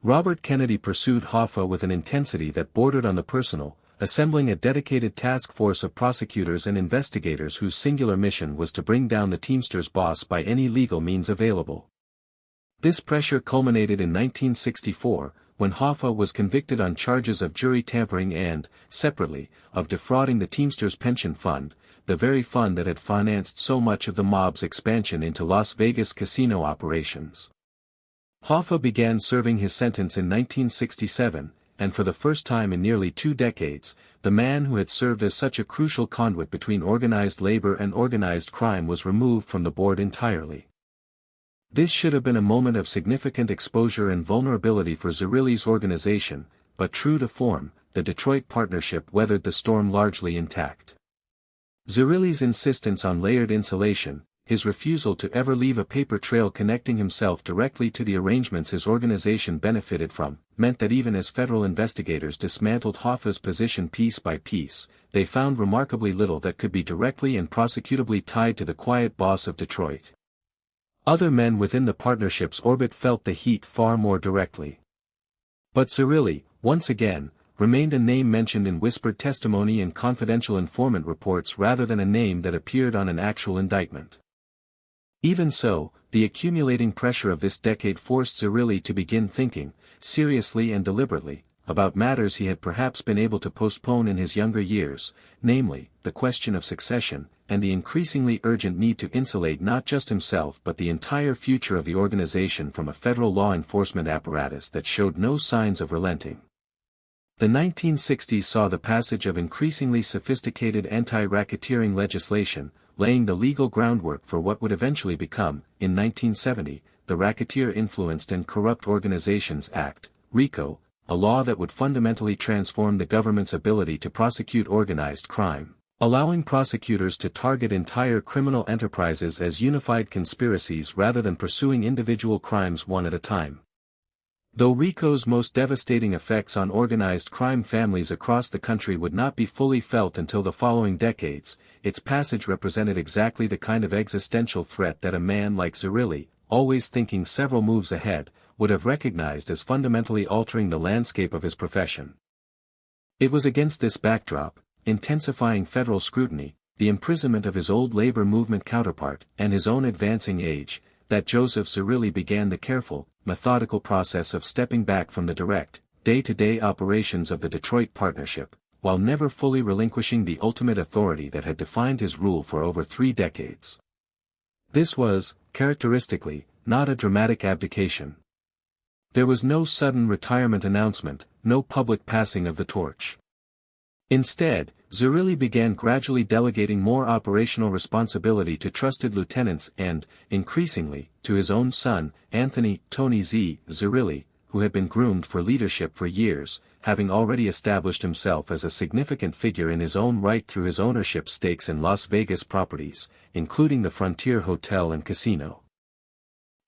Robert Kennedy pursued Hoffa with an intensity that bordered on the personal, assembling a dedicated task force of prosecutors and investigators whose singular mission was to bring down the Teamsters boss by any legal means available. This pressure culminated in 1964, when Hoffa was convicted on charges of jury tampering and, separately, of defrauding the Teamsters Pension Fund, the very fund that had financed so much of the mob's expansion into Las Vegas casino operations. Hoffa began serving his sentence in 1967, and for the first time in nearly 2 decades, the man who had served as such a crucial conduit between organized labor and organized crime was removed from the board entirely. This should have been a moment of significant exposure and vulnerability for Zerilli's organization, but true to form, the Detroit Partnership weathered the storm largely intact. Zerilli's insistence on layered insulation, his refusal to ever leave a paper trail connecting himself directly to the arrangements his organization benefited from, meant that even as federal investigators dismantled Hoffa's position piece by piece, they found remarkably little that could be directly and prosecutably tied to the quiet boss of Detroit. Other men within the partnership's orbit felt the heat far more directly. But Zerilli, once again, remained a name mentioned in whispered testimony and confidential informant reports rather than a name that appeared on an actual indictment. Even so, the accumulating pressure of this decade forced Zerilli to begin thinking, seriously and deliberately, about matters he had perhaps been able to postpone in his younger years, namely, the question of succession, and the increasingly urgent need to insulate not just himself but the entire future of the organization from a federal law enforcement apparatus that showed no signs of relenting. The 1960s saw the passage of increasingly sophisticated anti-racketeering legislation, laying the legal groundwork for what would eventually become, in 1970, the Racketeer-Influenced and Corrupt Organizations Act, RICO, a law that would fundamentally transform the government's ability to prosecute organized crime, allowing prosecutors to target entire criminal enterprises as unified conspiracies rather than pursuing individual crimes one at a time. Though RICO's most devastating effects on organized crime families across the country would not be fully felt until the following decades, its passage represented exactly the kind of existential threat that a man like Zerilli, always thinking several moves ahead, would have recognized as fundamentally altering the landscape of his profession. It was against this backdrop, intensifying federal scrutiny, the imprisonment of his old labor movement counterpart, and his own advancing age, that Joseph Zerilli began the careful, methodical process of stepping back from the direct, day-to-day operations of the Detroit Partnership, while never fully relinquishing the ultimate authority that had defined his rule for over 3 decades. This was, characteristically, not a dramatic abdication. There was no sudden retirement announcement, no public passing of the torch. Instead, Zerilli began gradually delegating more operational responsibility to trusted lieutenants and, increasingly, to his own son, Anthony "Tony Z" Zerilli, who had been groomed for leadership for years, having already established himself as a significant figure in his own right through his ownership stakes in Las Vegas properties, including the Frontier Hotel and Casino.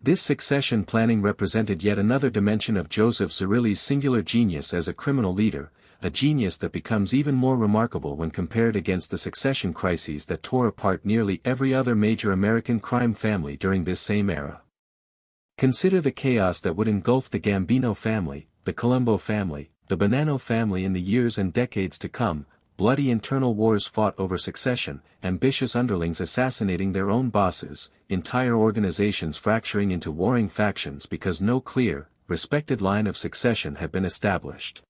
This succession planning represented yet another dimension of Joseph Zerilli's singular genius as a criminal leader, a genius that becomes even more remarkable when compared against the succession crises that tore apart nearly every other major American crime family during this same era. Consider the chaos that would engulf the Gambino family, the Colombo family, the Bonanno family in the years and decades to come, bloody internal wars fought over succession, ambitious underlings assassinating their own bosses, entire organizations fracturing into warring factions because no clear, respected line of succession had been established.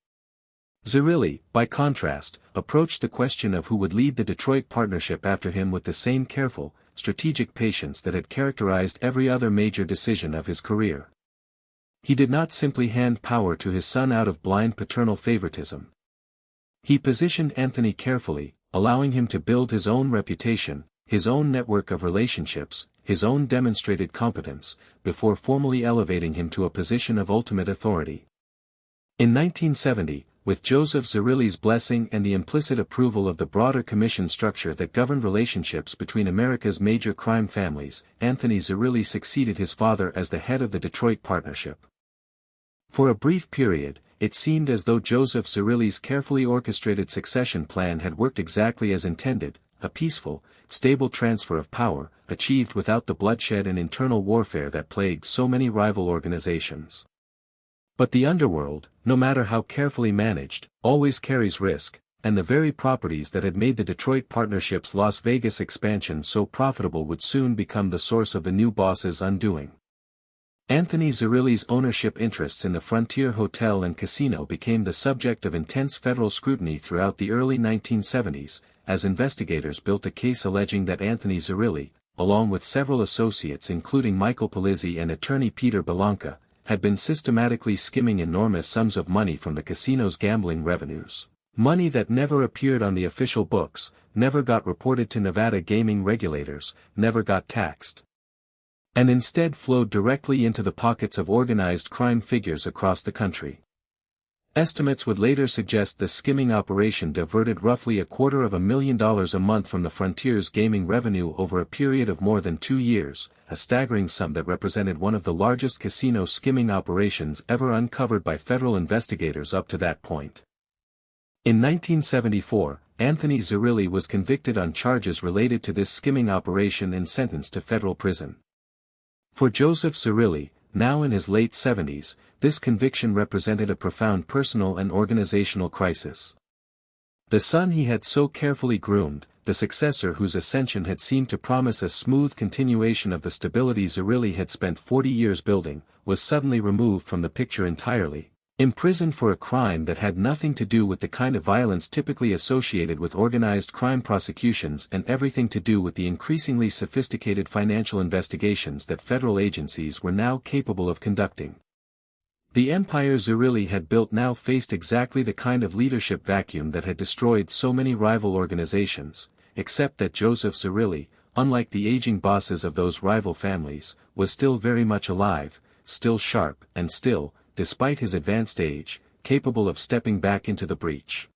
Zerilli, by contrast, approached the question of who would lead the Detroit partnership after him with the same careful, strategic patience that had characterized every other major decision of his career. He did not simply hand power to his son out of blind paternal favoritism. He positioned Anthony carefully, allowing him to build his own reputation, his own network of relationships, his own demonstrated competence, before formally elevating him to a position of ultimate authority. In 1970, with Joseph Zerilli's blessing and the implicit approval of the broader commission structure that governed relationships between America's major crime families, Anthony Zerilli succeeded his father as the head of the Detroit partnership. For a brief period, it seemed as though Joseph Zerilli's carefully orchestrated succession plan had worked exactly as intended, a peaceful, stable transfer of power, achieved without the bloodshed and internal warfare that plagued so many rival organizations. But the underworld, no matter how carefully managed, always carries risk, and the very properties that had made the Detroit partnership's Las Vegas expansion so profitable would soon become the source of the new boss's undoing. Anthony Zerilli's ownership interests in the Frontier Hotel and Casino became the subject of intense federal scrutiny throughout the early 1970s, as investigators built a case alleging that Anthony Zerilli, along with several associates including Michael Polizzi and attorney Peter Belanca, had been systematically skimming enormous sums of money from the casino's gambling revenues. Money that never appeared on the official books, never got reported to Nevada gaming regulators, never got taxed, and instead flowed directly into the pockets of organized crime figures across the country. Estimates would later suggest the skimming operation diverted roughly $250,000 a month from the Frontier's gaming revenue over a period of more than 2 years, a staggering sum that represented one of the largest casino skimming operations ever uncovered by federal investigators up to that point. In 1974, Anthony Zerilli was convicted on charges related to this skimming operation and sentenced to federal prison. For Joseph Zerilli, now in his late 70s, this conviction represented a profound personal and organizational crisis. The son he had so carefully groomed, the successor whose ascension had seemed to promise a smooth continuation of the stability Zerilli had spent 40 years building, was suddenly removed from the picture entirely, imprisoned for a crime that had nothing to do with the kind of violence typically associated with organized crime prosecutions and everything to do with the increasingly sophisticated financial investigations that federal agencies were now capable of conducting. The empire Zerilli had built now faced exactly the kind of leadership vacuum that had destroyed so many rival organizations, except that Joseph Zerilli, unlike the aging bosses of those rival families, was still very much alive, still sharp, and still, despite his advanced age, capable of stepping back into the breach.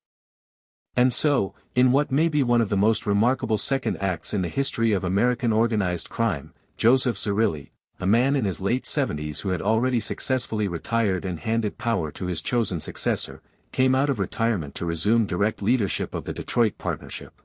And so, in what may be one of the most remarkable second acts in the history of American organized crime, Joseph Zerilli, a man in his late 70s who had already successfully retired and handed power to his chosen successor, came out of retirement to resume direct leadership of the Detroit partnership.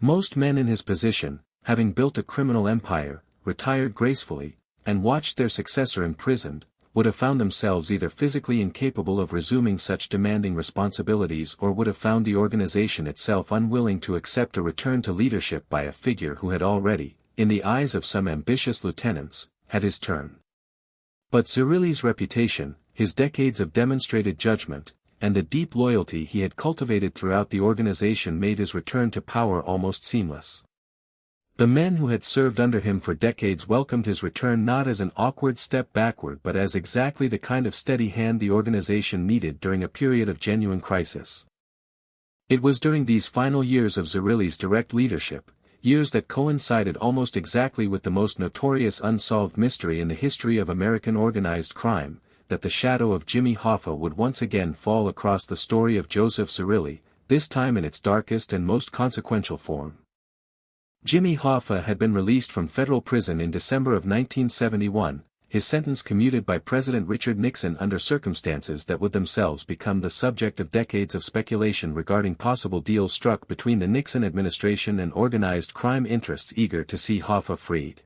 Most men in his position, having built a criminal empire, retired gracefully, and watched their successor imprisoned, would have found themselves either physically incapable of resuming such demanding responsibilities or would have found the organization itself unwilling to accept a return to leadership by a figure who had already, in the eyes of some ambitious lieutenants, had his turn. But Zerilli's reputation, his decades of demonstrated judgment, and the deep loyalty he had cultivated throughout the organization made his return to power almost seamless. The men who had served under him for decades welcomed his return not as an awkward step backward but as exactly the kind of steady hand the organization needed during a period of genuine crisis. It was during these final years of Zerilli's direct leadership, years that coincided almost exactly with the most notorious unsolved mystery in the history of American organized crime, that the shadow of Jimmy Hoffa would once again fall across the story of Joseph Zerilli, this time in its darkest and most consequential form. Jimmy Hoffa had been released from federal prison in December of 1971, his sentence commuted by President Richard Nixon under circumstances that would themselves become the subject of decades of speculation regarding possible deals struck between the Nixon administration and organized crime interests eager to see Hoffa freed.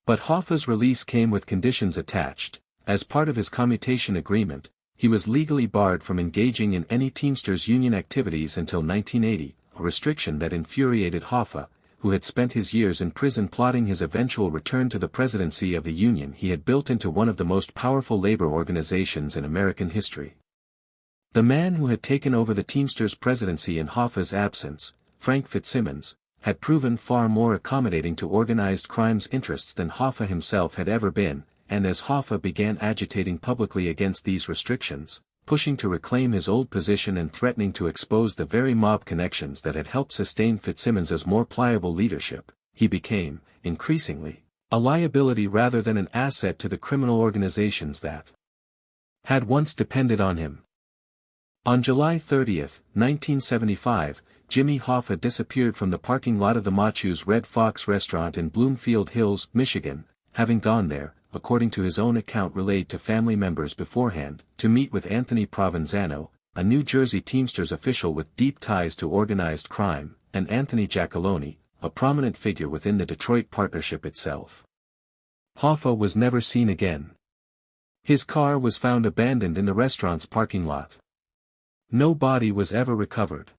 But Hoffa's release came with conditions attached. As part of his commutation agreement, he was legally barred from engaging in any Teamsters union activities until 1980, a restriction that infuriated Hoffa, who had spent his years in prison plotting his eventual return to the presidency of the union he had built into one of the most powerful labor organizations in American history. The man who had taken over the Teamsters presidency in Hoffa's absence, Frank Fitzsimmons, had proven far more accommodating to organized crime's interests than Hoffa himself had ever been, and as Hoffa began agitating publicly against these restrictions, pushing to reclaim his old position and threatening to expose the very mob connections that had helped sustain Fitzsimmons' more pliable leadership, he became, increasingly, a liability rather than an asset to the criminal organizations that had once depended on him. On July 30, 1975, Jimmy Hoffa disappeared from the parking lot of the Machu's Red Fox restaurant in Bloomfield Hills, Michigan, having gone there, according to his own account relayed to family members beforehand, to meet with Anthony Provenzano, a New Jersey Teamsters official with deep ties to organized crime, and Anthony Giacalone, a prominent figure within the Detroit partnership itself. Hoffa was never seen again. His car was found abandoned in the restaurant's parking lot. No body was ever recovered.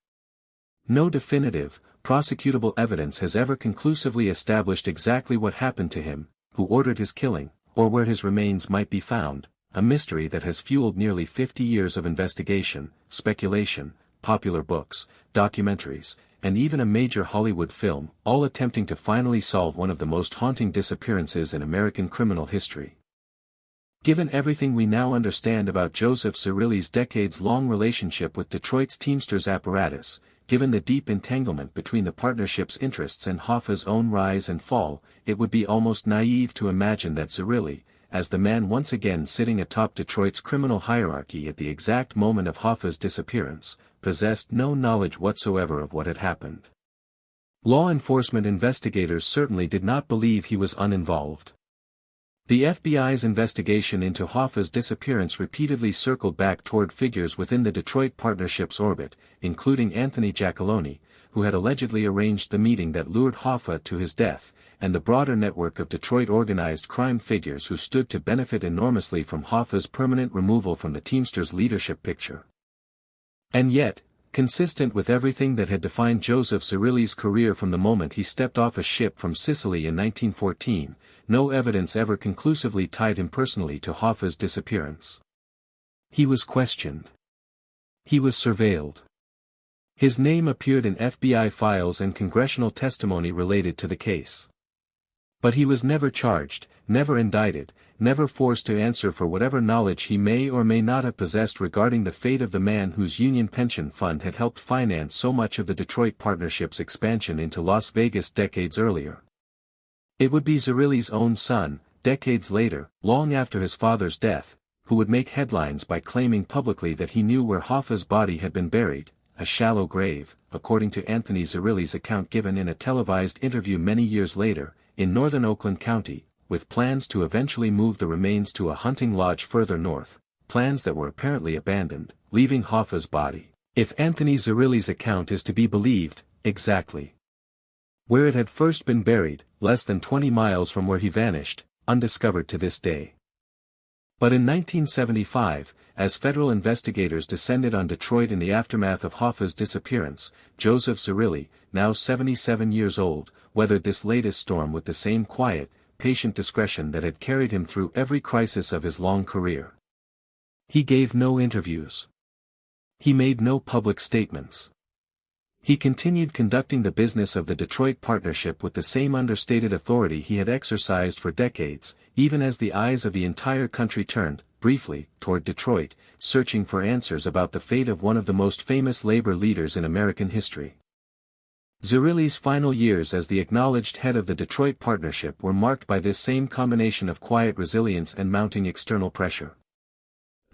No definitive, prosecutable evidence has ever conclusively established exactly what happened to him, who ordered his killing, or where his remains might be found, a mystery that has fueled nearly 50 years of investigation, speculation, popular books, documentaries, and even a major Hollywood film, all attempting to finally solve one of the most haunting disappearances in American criminal history. Given everything we now understand about Joseph Zerilli's decades-long relationship with Detroit's Teamsters apparatus, given the deep entanglement between the partnership's interests and Hoffa's own rise and fall, it would be almost naive to imagine that Zerilli, as the man once again sitting atop Detroit's criminal hierarchy at the exact moment of Hoffa's disappearance, possessed no knowledge whatsoever of what had happened. Law enforcement investigators certainly did not believe he was uninvolved. The FBI's investigation into Hoffa's disappearance repeatedly circled back toward figures within the Detroit partnership's orbit, including Anthony Giacalone, who had allegedly arranged the meeting that lured Hoffa to his death, and the broader network of Detroit organized crime figures who stood to benefit enormously from Hoffa's permanent removal from the Teamsters leadership picture. And yet, consistent with everything that had defined Joseph Zerilli's career from the moment he stepped off a ship from Sicily in 1914, no evidence ever conclusively tied him personally to Hoffa's disappearance. He was questioned. He was surveilled. His name appeared in FBI files and congressional testimony related to the case. But he was never charged, never indicted, never forced to answer for whatever knowledge he may or may not have possessed regarding the fate of the man whose union pension fund had helped finance so much of the Detroit partnership's expansion into Las Vegas decades earlier. It would be Zerilli's own son, decades later, long after his father's death, who would make headlines by claiming publicly that he knew where Hoffa's body had been buried, a shallow grave, according to Anthony Zerilli's account given in a televised interview many years later, in northern Oakland County, with plans to eventually move the remains to a hunting lodge further north, plans that were apparently abandoned, leaving Hoffa's body, if Anthony Zerilli's account is to be believed, exactly where it had first been buried, less than 20 miles from where he vanished, undiscovered to this day. But in 1975, as federal investigators descended on Detroit in the aftermath of Hoffa's disappearance, Joseph Zerilli, now 77 years old, weathered this latest storm with the same quiet, patient discretion that had carried him through every crisis of his long career. He gave no interviews. He made no public statements. He continued conducting the business of the Detroit partnership with the same understated authority he had exercised for decades, even as the eyes of the entire country turned, briefly, toward Detroit, searching for answers about the fate of one of the most famous labor leaders in American history. Zerilli's final years as the acknowledged head of the Detroit partnership were marked by this same combination of quiet resilience and mounting external pressure.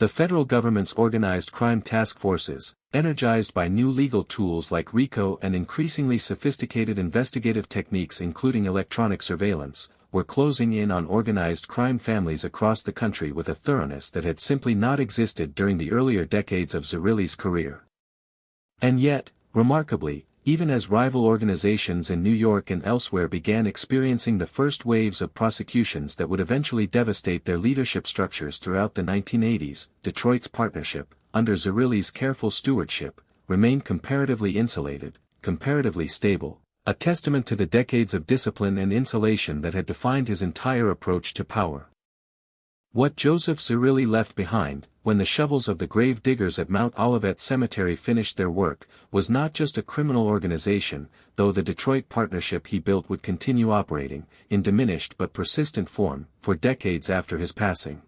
The federal government's organized crime task forces, energized by new legal tools like RICO and increasingly sophisticated investigative techniques including electronic surveillance, were closing in on organized crime families across the country with a thoroughness that had simply not existed during the earlier decades of Zerilli's career. And yet, remarkably, even as rival organizations in New York and elsewhere began experiencing the first waves of prosecutions that would eventually devastate their leadership structures throughout the 1980s, Detroit's partnership, under Zerilli's careful stewardship, remained comparatively insulated, comparatively stable, a testament to the decades of discipline and insulation that had defined his entire approach to power. What Joseph Zerilli left behind, when the shovels of the grave diggers at Mount Olivet Cemetery finished their work, was not just a criminal organization, though the Detroit partnership he built would continue operating, in diminished but persistent form, for decades after his passing.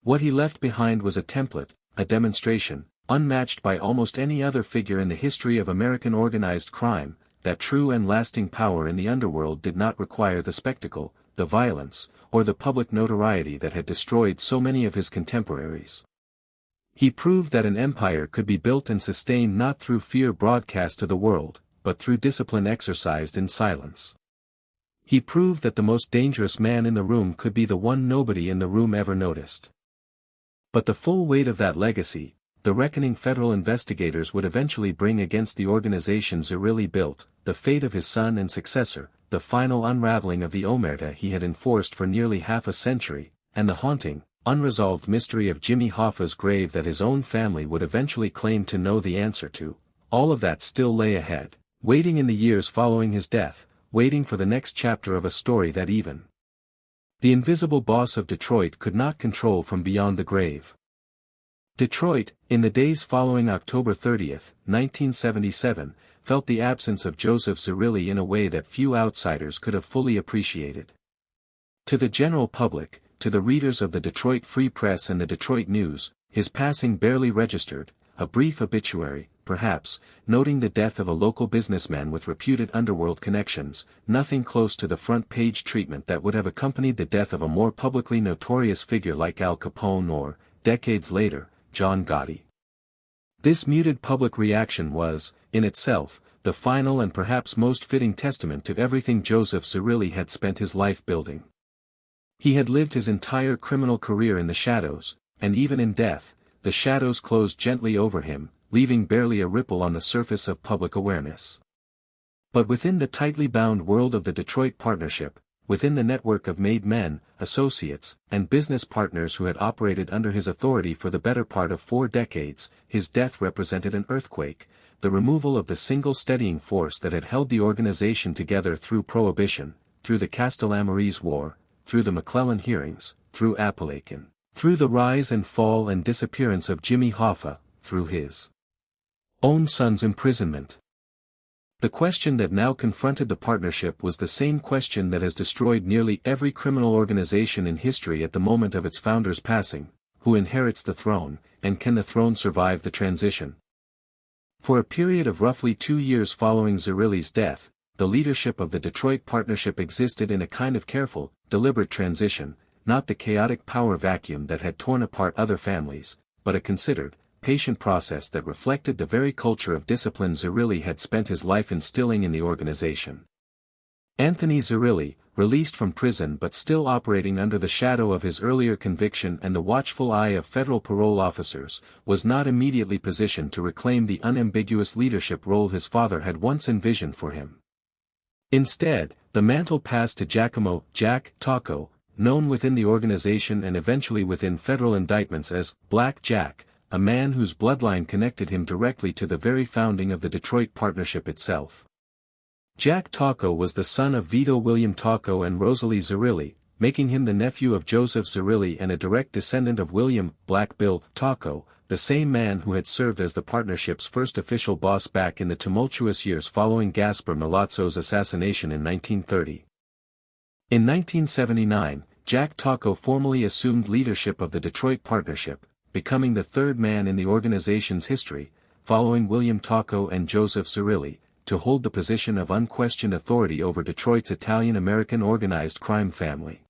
What he left behind was a template, a demonstration, unmatched by almost any other figure in the history of American organized crime, that true and lasting power in the underworld did not require the spectacle, the violence, or the public notoriety that had destroyed so many of his contemporaries. He proved that an empire could be built and sustained not through fear broadcast to the world, but through discipline exercised in silence. He proved that the most dangerous man in the room could be the one nobody in the room ever noticed. But the full weight of that legacy, the reckoning federal investigators would eventually bring against the organization Zerilli built, the fate of his son and successor, the final unraveling of the omerta he had enforced for nearly half a century, and the haunting, unresolved mystery of Jimmy Hoffa's grave that his own family would eventually claim to know the answer to, all of that still lay ahead, waiting in the years following his death, waiting for the next chapter of a story that even the invisible boss of Detroit could not control from beyond the grave. Detroit, in the days following October 30, 1977, felt the absence of Joseph Zerilli in a way that few outsiders could have fully appreciated. To the general public, to the readers of the Detroit Free Press and the Detroit News, his passing barely registered, a brief obituary, perhaps, noting the death of a local businessman with reputed underworld connections, nothing close to the front-page treatment that would have accompanied the death of a more publicly notorious figure like Al Capone or, decades later, John Gotti. This muted public reaction was, in itself, the final and perhaps most fitting testament to everything Joseph Zerilli had spent his life building. He had lived his entire criminal career in the shadows, and even in death, the shadows closed gently over him, leaving barely a ripple on the surface of public awareness. But within the tightly bound world of the Detroit partnership, within the network of made men, associates, and business partners who had operated under his authority for the better part of 4 decades, his death represented an earthquake, the removal of the single steadying force that had held the organization together through Prohibition, through the Castellammarese War, through the McClellan hearings, through Appalachian, through the rise and fall and disappearance of Jimmy Hoffa, through his own son's imprisonment. The question that now confronted the partnership was the same question that has destroyed nearly every criminal organization in history at the moment of its founder's passing: who inherits the throne, and can the throne survive the transition? For a period of roughly 2 years following Zerilli's death, the leadership of the Detroit partnership existed in a kind of careful, deliberate transition, not the chaotic power vacuum that had torn apart other families, but a considered, patient process that reflected the very culture of discipline Zerilli had spent his life instilling in the organization. Anthony Zerilli, released from prison but still operating under the shadow of his earlier conviction and the watchful eye of federal parole officers, was not immediately positioned to reclaim the unambiguous leadership role his father had once envisioned for him. Instead, the mantle passed to Giacomo "Jack" Tocco, known within the organization and eventually within federal indictments as Black Jack, a man whose bloodline connected him directly to the very founding of the Detroit partnership itself. Jack Tocco was the son of Vito William Tocco and Rosalie Zerilli, making him the nephew of Joseph Zerilli and a direct descendant of William "Black Bill" Tocco, the same man who had served as the partnership's first official boss back in the tumultuous years following Gaspar Milazzo's assassination in 1930. In 1979, Jack Tocco formally assumed leadership of the Detroit partnership, becoming the third man in the organization's history, following William Tocco and Joseph Zerilli, to hold the position of unquestioned authority over Detroit's Italian-American organized crime family.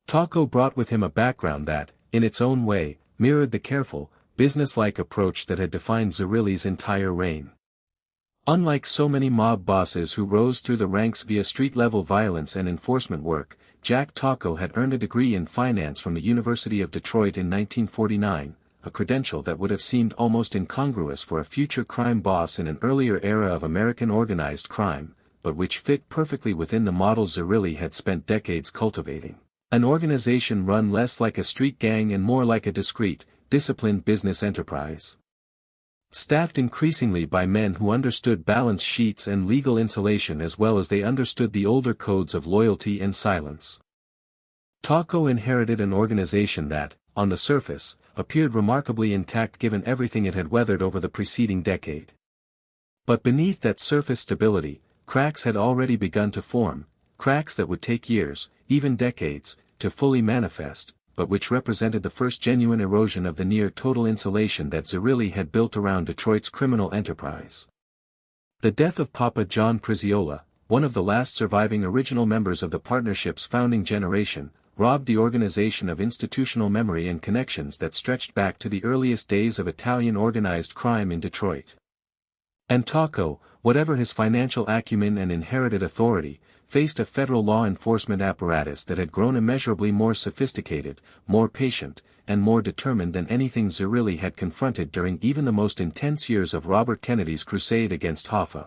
Tocco brought with him a background that, in its own way, mirrored the careful, business-like approach that had defined Zerilli's entire reign. Unlike so many mob bosses who rose through the ranks via street-level violence and enforcement work, Jack Tocco had earned a degree in finance from the University of Detroit in 1949, a credential that would have seemed almost incongruous for a future crime boss in an earlier era of American organized crime, but which fit perfectly within the model Zerilli had spent decades cultivating. An organization run less like a street gang and more like a discreet, disciplined business enterprise. Staffed increasingly by men who understood balance sheets and legal insulation as well as they understood the older codes of loyalty and silence. Taco inherited an organization that, on the surface, appeared remarkably intact given everything it had weathered over the preceding decade. But beneath that surface stability, cracks had already begun to form, cracks that would take years, even decades, to fully manifest, but which represented the first genuine erosion of the near-total insulation that Zerilli had built around Detroit's criminal enterprise. The death of Papa John Priziola, one of the last surviving original members of the partnership's founding generation, robbed the organization of institutional memory and connections that stretched back to the earliest days of Italian organized crime in Detroit. And Taco, whatever his financial acumen and inherited authority, faced a federal law enforcement apparatus that had grown immeasurably more sophisticated, more patient, and more determined than anything Zerilli had confronted during even the most intense years of Robert Kennedy's crusade against Hoffa.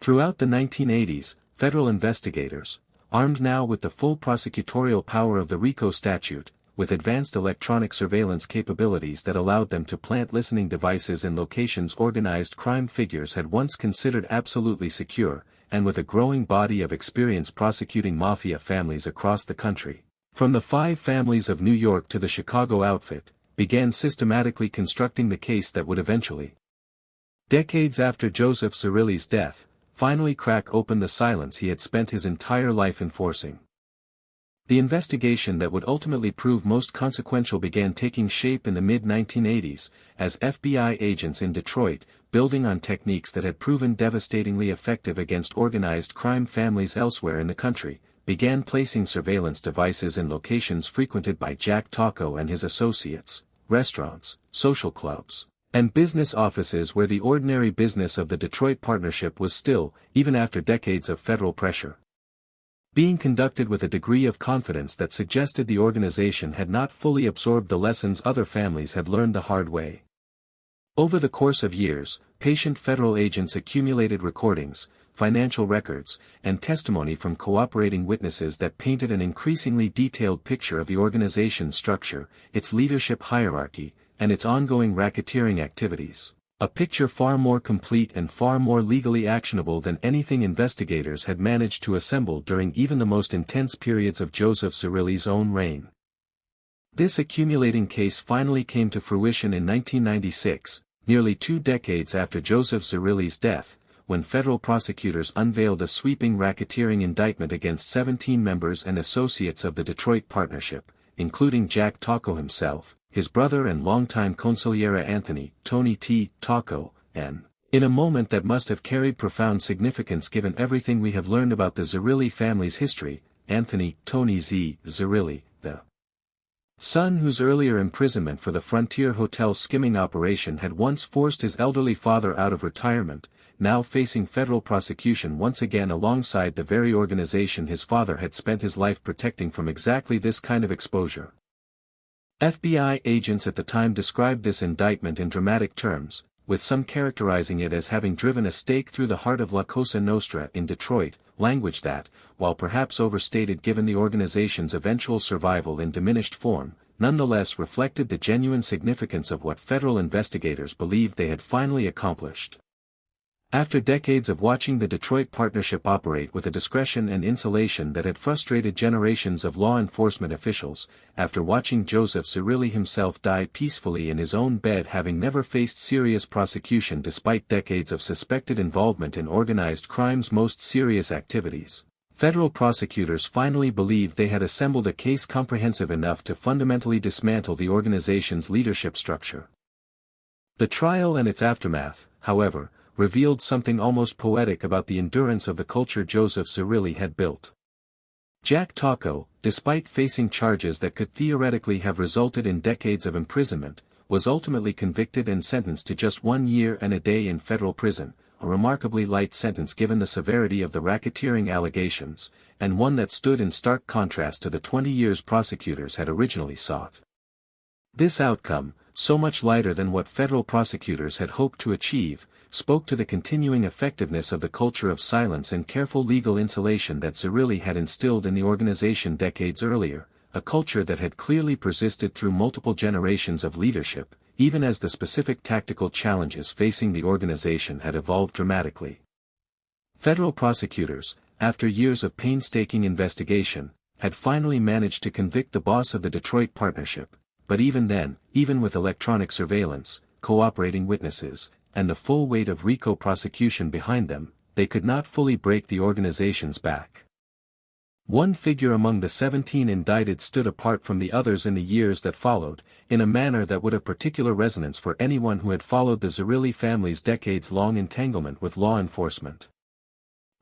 Throughout the 1980s, federal investigators, armed now with the full prosecutorial power of the RICO statute, with advanced electronic surveillance capabilities that allowed them to plant listening devices in locations organized crime figures had once considered absolutely secure, and with a growing body of experience prosecuting mafia families across the country, from the 5 families of New York to the Chicago outfit, began systematically constructing the case that would eventually, decades after Joseph Zerilli's death, finally crack open the silence he had spent his entire life enforcing. The investigation that would ultimately prove most consequential began taking shape in the mid-1980s, as FBI agents in Detroit, building on techniques that had proven devastatingly effective against organized crime families elsewhere in the country, began placing surveillance devices in locations frequented by Jack Taco and his associates, restaurants, social clubs, and business offices where the ordinary business of the Detroit partnership was still, even after decades of federal pressure, being conducted with a degree of confidence that suggested the organization had not fully absorbed the lessons other families had learned the hard way. Over the course of years, patient federal agents accumulated recordings, financial records, and testimony from cooperating witnesses that painted an increasingly detailed picture of the organization's structure, its leadership hierarchy, and its ongoing racketeering activities. A picture far more complete and far more legally actionable than anything investigators had managed to assemble during even the most intense periods of Joseph Zerilli's own reign. This accumulating case finally came to fruition in 1996, nearly 2 decades after Joseph Zerilli's death, when federal prosecutors unveiled a sweeping racketeering indictment against 17 members and associates of the Detroit partnership, including Jack Taco himself, his brother and longtime consigliere Anthony, Tony T. Taco, and, in a moment that must have carried profound significance given everything we have learned about the Zerilli family's history, Anthony, Tony Z. Zerilli, the son whose earlier imprisonment for the Frontier Hotel skimming operation had once forced his elderly father out of retirement, now facing federal prosecution once again alongside the very organization his father had spent his life protecting from exactly this kind of exposure. FBI agents at the time described this indictment in dramatic terms, with some characterizing it as having driven a stake through the heart of La Cosa Nostra in Detroit, language that, while perhaps overstated given the organization's eventual survival in diminished form, nonetheless reflected the genuine significance of what federal investigators believed they had finally accomplished. After decades of watching the Detroit partnership operate with a discretion and insulation that had frustrated generations of law enforcement officials, after watching Joseph Zerilli himself die peacefully in his own bed having never faced serious prosecution despite decades of suspected involvement in organized crime's most serious activities, federal prosecutors finally believed they had assembled a case comprehensive enough to fundamentally dismantle the organization's leadership structure. The trial and its aftermath, however, revealed something almost poetic about the endurance of the culture Joseph Zerilli had built. Jack Taco, despite facing charges that could theoretically have resulted in decades of imprisonment, was ultimately convicted and sentenced to just 1 year and a day in federal prison, a remarkably light sentence given the severity of the racketeering allegations, and one that stood in stark contrast to the 20 years prosecutors had originally sought. This outcome, so much lighter than what federal prosecutors had hoped to achieve, spoke to the continuing effectiveness of the culture of silence and careful legal insulation that Zerilli had instilled in the organization decades earlier, a culture that had clearly persisted through multiple generations of leadership, even as the specific tactical challenges facing the organization had evolved dramatically. Federal prosecutors, after years of painstaking investigation, had finally managed to convict the boss of the Detroit partnership, but even then, even with electronic surveillance, cooperating witnesses, and the full weight of RICO prosecution behind them, they could not fully break the organization's back. One figure among the 17 indicted stood apart from the others in the years that followed, in a manner that would have particular resonance for anyone who had followed the Zerilli family's decades-long entanglement with law enforcement.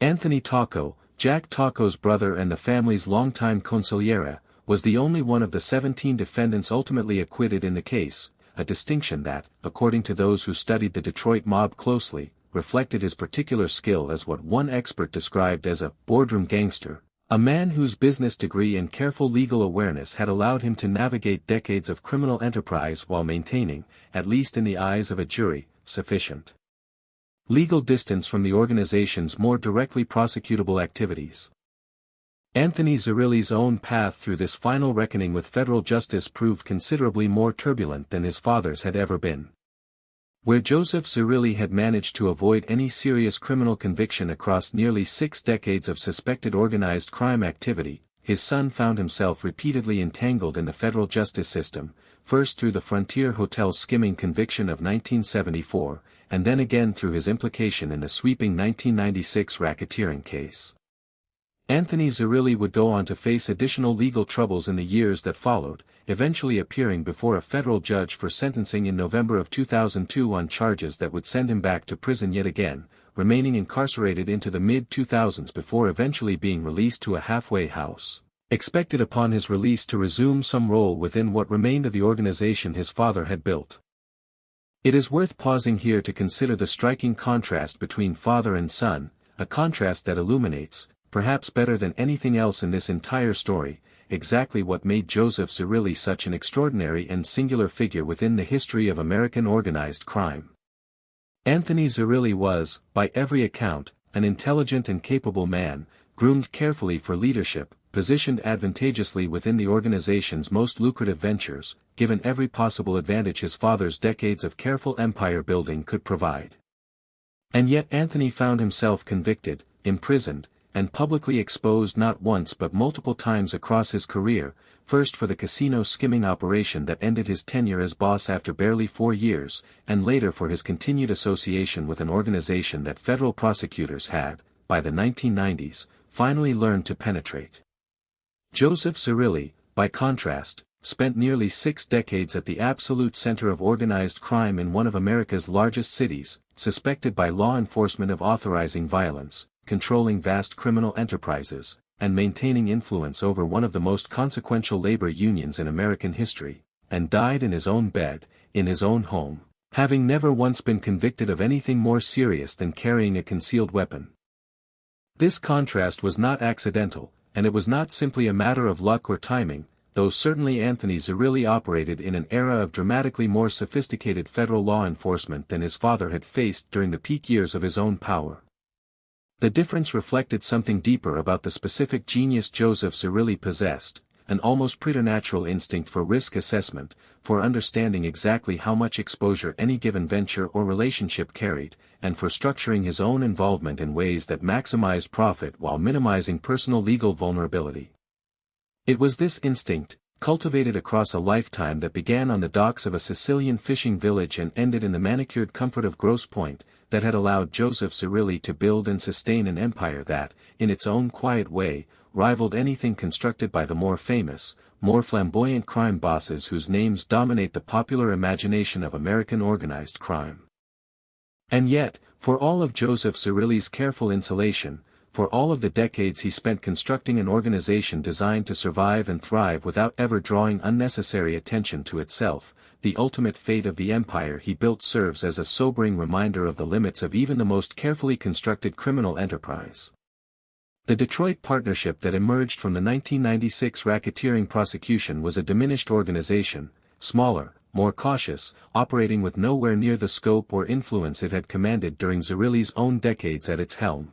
Anthony Tocco, Jack Tocco's brother and the family's longtime consigliere, was the only one of the 17 defendants ultimately acquitted in the case, a distinction that, according to those who studied the Detroit mob closely, reflected his particular skill as what one expert described as a boardroom gangster, a man whose business degree and careful legal awareness had allowed him to navigate decades of criminal enterprise while maintaining, at least in the eyes of a jury, sufficient legal distance from the organization's more directly prosecutable activities. Anthony Zerilli's own path through this final reckoning with federal justice proved considerably more turbulent than his father's had ever been. Where Joseph Zerilli had managed to avoid any serious criminal conviction across nearly 6 decades of suspected organized crime activity, his son found himself repeatedly entangled in the federal justice system, first through the Frontier Hotel skimming conviction of 1974, and then again through his implication in the sweeping 1996 racketeering case. Anthony Zerilli would go on to face additional legal troubles in the years that followed, eventually appearing before a federal judge for sentencing in November of 2002 on charges that would send him back to prison yet again, remaining incarcerated into the mid-2000s before eventually being released to a halfway house, expected upon his release to resume some role within what remained of the organization his father had built. It is worth pausing here to consider the striking contrast between father and son, a contrast that illuminates, perhaps better than anything else in this entire story, exactly what made Joseph Zerilli such an extraordinary and singular figure within the history of American organized crime. Anthony Zerilli was, by every account, an intelligent and capable man, groomed carefully for leadership, positioned advantageously within the organization's most lucrative ventures, given every possible advantage his father's decades of careful empire building could provide. And yet Anthony found himself convicted, imprisoned, and publicly exposed not once but multiple times across his career, first for the casino skimming operation that ended his tenure as boss after barely 4 years, and later for his continued association with an organization that federal prosecutors had, by the 1990s, finally learned to penetrate. Joseph Zerilli, by contrast, spent nearly 6 decades at the absolute center of organized crime in one of America's largest cities, suspected by law enforcement of authorizing violence, controlling vast criminal enterprises, and maintaining influence over one of the most consequential labor unions in American history, and died in his own bed, in his own home, having never once been convicted of anything more serious than carrying a concealed weapon. This contrast was not accidental, and it was not simply a matter of luck or timing, though certainly Anthony Zerilli operated in an era of dramatically more sophisticated federal law enforcement than his father had faced during the peak years of his own power. The difference reflected something deeper about the specific genius Joseph Zerilli possessed, an almost preternatural instinct for risk assessment, for understanding exactly how much exposure any given venture or relationship carried, and for structuring his own involvement in ways that maximized profit while minimizing personal legal vulnerability. It was this instinct, cultivated across a lifetime that began on the docks of a Sicilian fishing village and ended in the manicured comfort of Grosse Pointe, that had allowed Joseph Zerilli to build and sustain an empire that, in its own quiet way, rivaled anything constructed by the more famous, more flamboyant crime bosses whose names dominate the popular imagination of American organized crime. And yet, for all of Joseph Zerilli's careful insulation, for all of the decades he spent constructing an organization designed to survive and thrive without ever drawing unnecessary attention to itself, the ultimate fate of the empire he built serves as a sobering reminder of the limits of even the most carefully constructed criminal enterprise. The Detroit partnership that emerged from the 1996 racketeering prosecution was a diminished organization, smaller, more cautious, operating with nowhere near the scope or influence it had commanded during Zerilli's own decades at its helm.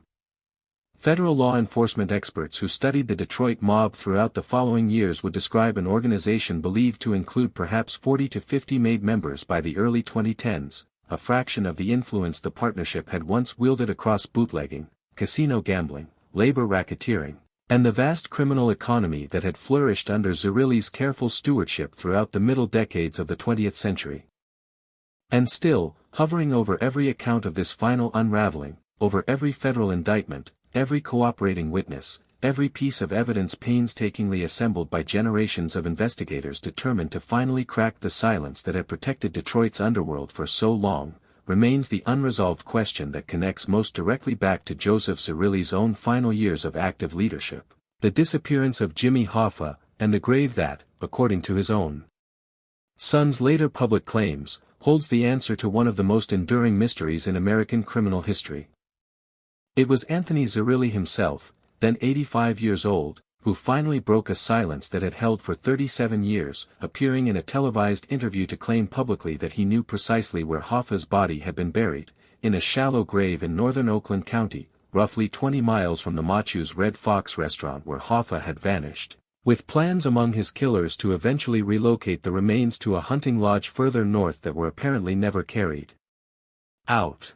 Federal law enforcement experts who studied the Detroit mob throughout the following years would describe an organization believed to include perhaps 40 to 50 made members by the early 2010s, a fraction of the influence the partnership had once wielded across bootlegging, casino gambling, labor racketeering, and the vast criminal economy that had flourished under Zerilli's careful stewardship throughout the middle decades of the 20th century. And still, hovering over every account of this final unraveling, over every federal indictment, every cooperating witness, every piece of evidence painstakingly assembled by generations of investigators determined to finally crack the silence that had protected Detroit's underworld for so long, remains the unresolved question that connects most directly back to Joseph Zerilli's own final years of active leadership, the disappearance of Jimmy Hoffa, and the grave that, according to his own son's later public claims, holds the answer to one of the most enduring mysteries in American criminal history. It was Anthony Zerilli himself, then 85 years old, who finally broke a silence that had held for 37 years, appearing in a televised interview to claim publicly that he knew precisely where Hoffa's body had been buried, in a shallow grave in northern Oakland County, roughly 20 miles from the Machu's Red Fox restaurant where Hoffa had vanished, with plans among his killers to eventually relocate the remains to a hunting lodge further north that were apparently never carried out.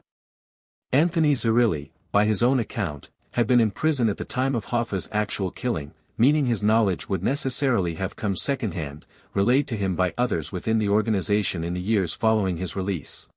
Anthony Zerilli, by his own account, had been in prison at the time of Hoffa's actual killing, meaning his knowledge would necessarily have come secondhand, relayed to him by others within the organization in the years following his release.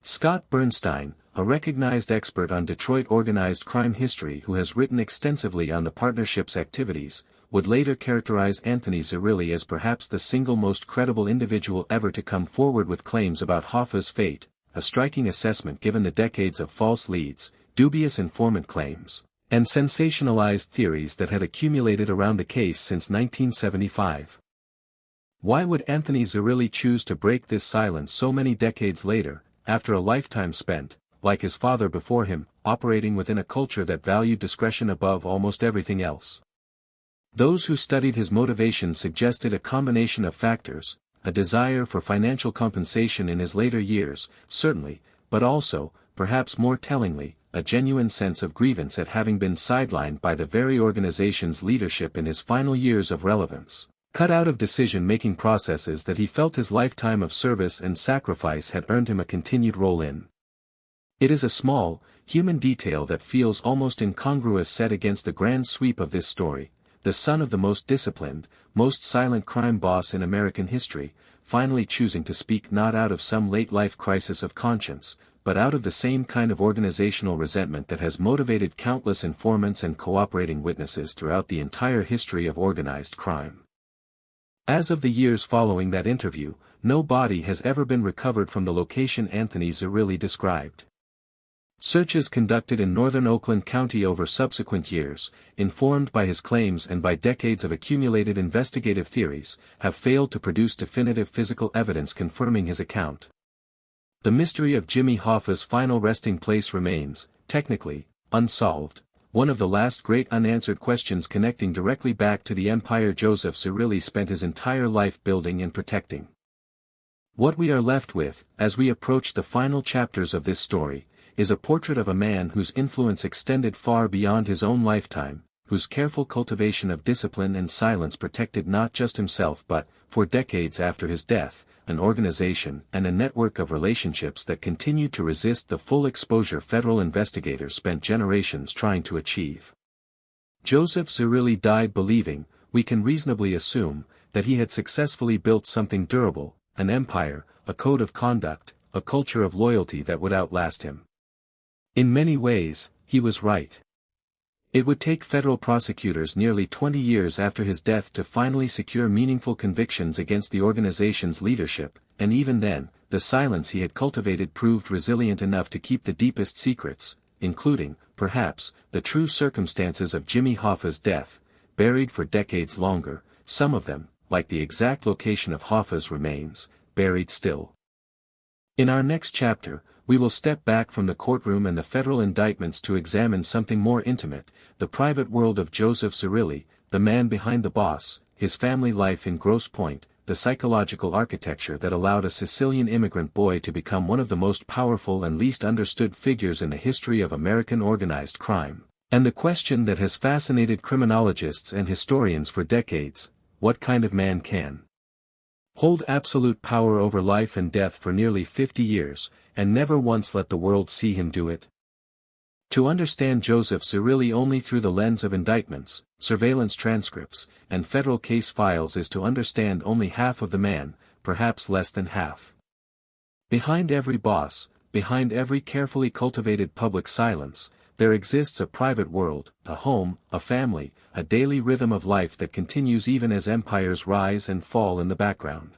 Scott Bernstein, a recognized expert on Detroit organized crime history who has written extensively on the partnership's activities, would later characterize Anthony Zerilli as perhaps the single most credible individual ever to come forward with claims about Hoffa's fate, a striking assessment given the decades of false leads, dubious informant claims, and sensationalized theories that had accumulated around the case since 1975. Why would Anthony Zerilli choose to break this silence so many decades later, after a lifetime spent, like his father before him, operating within a culture that valued discretion above almost everything else? Those who studied his motivations suggested a combination of factors, a desire for financial compensation in his later years, certainly, but also, perhaps more tellingly, a genuine sense of grievance at having been sidelined by the very organization's leadership in his final years of relevance, cut out of decision-making processes that he felt his lifetime of service and sacrifice had earned him a continued role in. It is a small, human detail that feels almost incongruous set against the grand sweep of this story, the son of the most disciplined, most silent crime boss in American history, finally choosing to speak not out of some late-life crisis of conscience, but out of the same kind of organizational resentment that has motivated countless informants and cooperating witnesses throughout the entire history of organized crime. As of the years following that interview, no body has ever been recovered from the location Anthony Zerilli described. Searches conducted in northern Oakland County over subsequent years, informed by his claims and by decades of accumulated investigative theories, have failed to produce definitive physical evidence confirming his account. The mystery of Jimmy Hoffa's final resting place remains, technically, unsolved, one of the last great unanswered questions connecting directly back to the empire Joseph Zerilli spent his entire life building and protecting. What we are left with, as we approach the final chapters of this story, is a portrait of a man whose influence extended far beyond his own lifetime, whose careful cultivation of discipline and silence protected not just himself but, for decades after his death, an organization and a network of relationships that continued to resist the full exposure federal investigators spent generations trying to achieve. Joseph Zerilli died believing, we can reasonably assume, that he had successfully built something durable, an empire, a code of conduct, a culture of loyalty that would outlast him. In many ways, he was right. It would take federal prosecutors nearly 20 years after his death to finally secure meaningful convictions against the organization's leadership, and even then, the silence he had cultivated proved resilient enough to keep the deepest secrets, including, perhaps, the true circumstances of Jimmy Hoffa's death, buried for decades longer, some of them, like the exact location of Hoffa's remains, buried still. In our next chapter, we will step back from the courtroom and the federal indictments to examine something more intimate, the private world of Joseph Zerilli, the man behind the boss, his family life in Grosse Pointe, the psychological architecture that allowed a Sicilian immigrant boy to become one of the most powerful and least understood figures in the history of American organized crime. And the question that has fascinated criminologists and historians for decades: what kind of man can hold absolute power over life and death for nearly 50 years, and never once let the world see him do it? To understand Joseph Zerilli only through the lens of indictments, surveillance transcripts, and federal case files is to understand only half of the man, perhaps less than half. Behind every boss, behind every carefully cultivated public silence, there exists a private world, a home, a family, a daily rhythm of life that continues even as empires rise and fall in the background.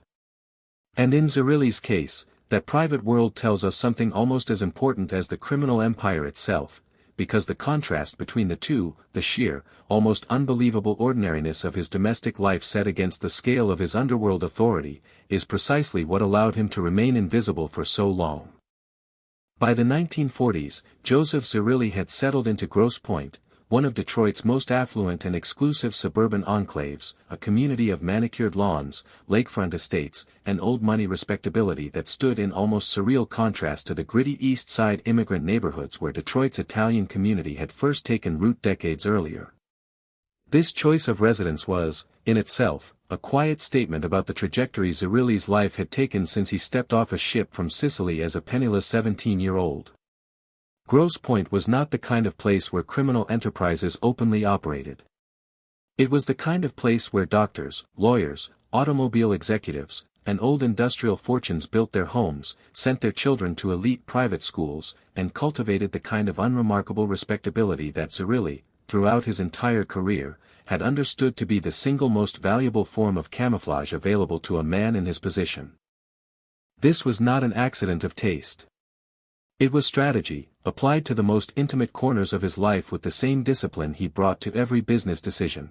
And in Zerilli's case, that private world tells us something almost as important as the criminal empire itself, because the contrast between the two, the sheer, almost unbelievable ordinariness of his domestic life set against the scale of his underworld authority, is precisely what allowed him to remain invisible for so long. By the 1940s, Joseph Zerilli had settled into Grosse Pointe, one of Detroit's most affluent and exclusive suburban enclaves, a community of manicured lawns, lakefront estates, and old-money respectability that stood in almost surreal contrast to the gritty East Side immigrant neighborhoods where Detroit's Italian community had first taken root decades earlier. This choice of residence was, in itself, a quiet statement about the trajectory Zerilli's life had taken since he stepped off a ship from Sicily as a penniless 17-year-old. Grosse Pointe was not the kind of place where criminal enterprises openly operated. It was the kind of place where doctors, lawyers, automobile executives, and old industrial fortunes built their homes, sent their children to elite private schools, and cultivated the kind of unremarkable respectability that Zerilli, throughout his entire career, had understood to be the single most valuable form of camouflage available to a man in his position. This was not an accident of taste. It was strategy, applied to the most intimate corners of his life with the same discipline he brought to every business decision.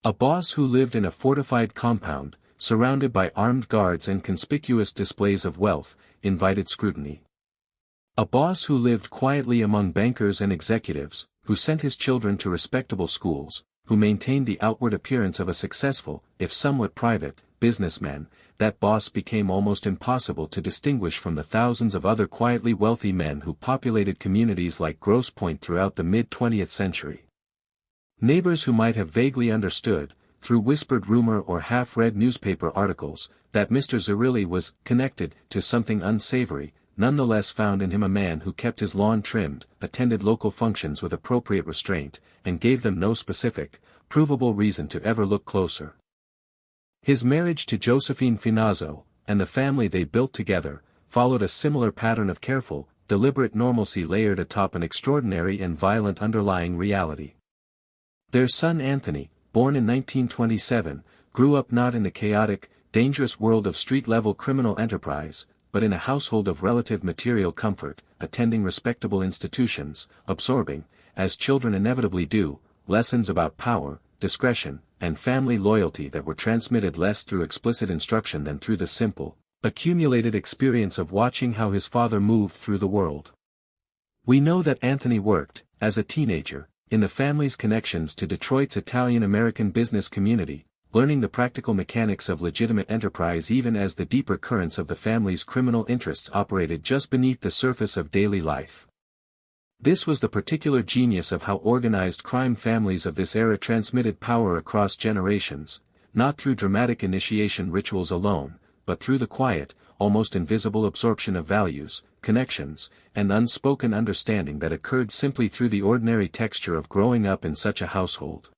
A boss who lived in a fortified compound, surrounded by armed guards and conspicuous displays of wealth, invited scrutiny. A boss who lived quietly among bankers and executives, who sent his children to respectable schools, who maintained the outward appearance of a successful, if somewhat private, businessman. That boss became almost impossible to distinguish from the thousands of other quietly wealthy men who populated communities like Grosse Pointe throughout the mid-20th century. Neighbors who might have vaguely understood, through whispered rumor or half-read newspaper articles, that Mr. Zerilli was connected to something unsavory, nonetheless found in him a man who kept his lawn trimmed, attended local functions with appropriate restraint, and gave them no specific, provable reason to ever look closer. His marriage to Josephine Finazzo, and the family they built together, followed a similar pattern of careful, deliberate normalcy layered atop an extraordinary and violent underlying reality. Their son Anthony, born in 1927, grew up not in the chaotic, dangerous world of street-level criminal enterprise, but in a household of relative material comfort, attending respectable institutions, absorbing, as children inevitably do, lessons about power, discretion, and family loyalty that were transmitted less through explicit instruction than through the simple, accumulated experience of watching how his father moved through the world. We know that Anthony worked, as a teenager, in the family's connections to Detroit's Italian-American business community, learning the practical mechanics of legitimate enterprise even as the deeper currents of the family's criminal interests operated just beneath the surface of daily life. This was the particular genius of how organized crime families of this era transmitted power across generations, not through dramatic initiation rituals alone, but through the quiet, almost invisible absorption of values, connections, and unspoken understanding that occurred simply through the ordinary texture of growing up in such a household.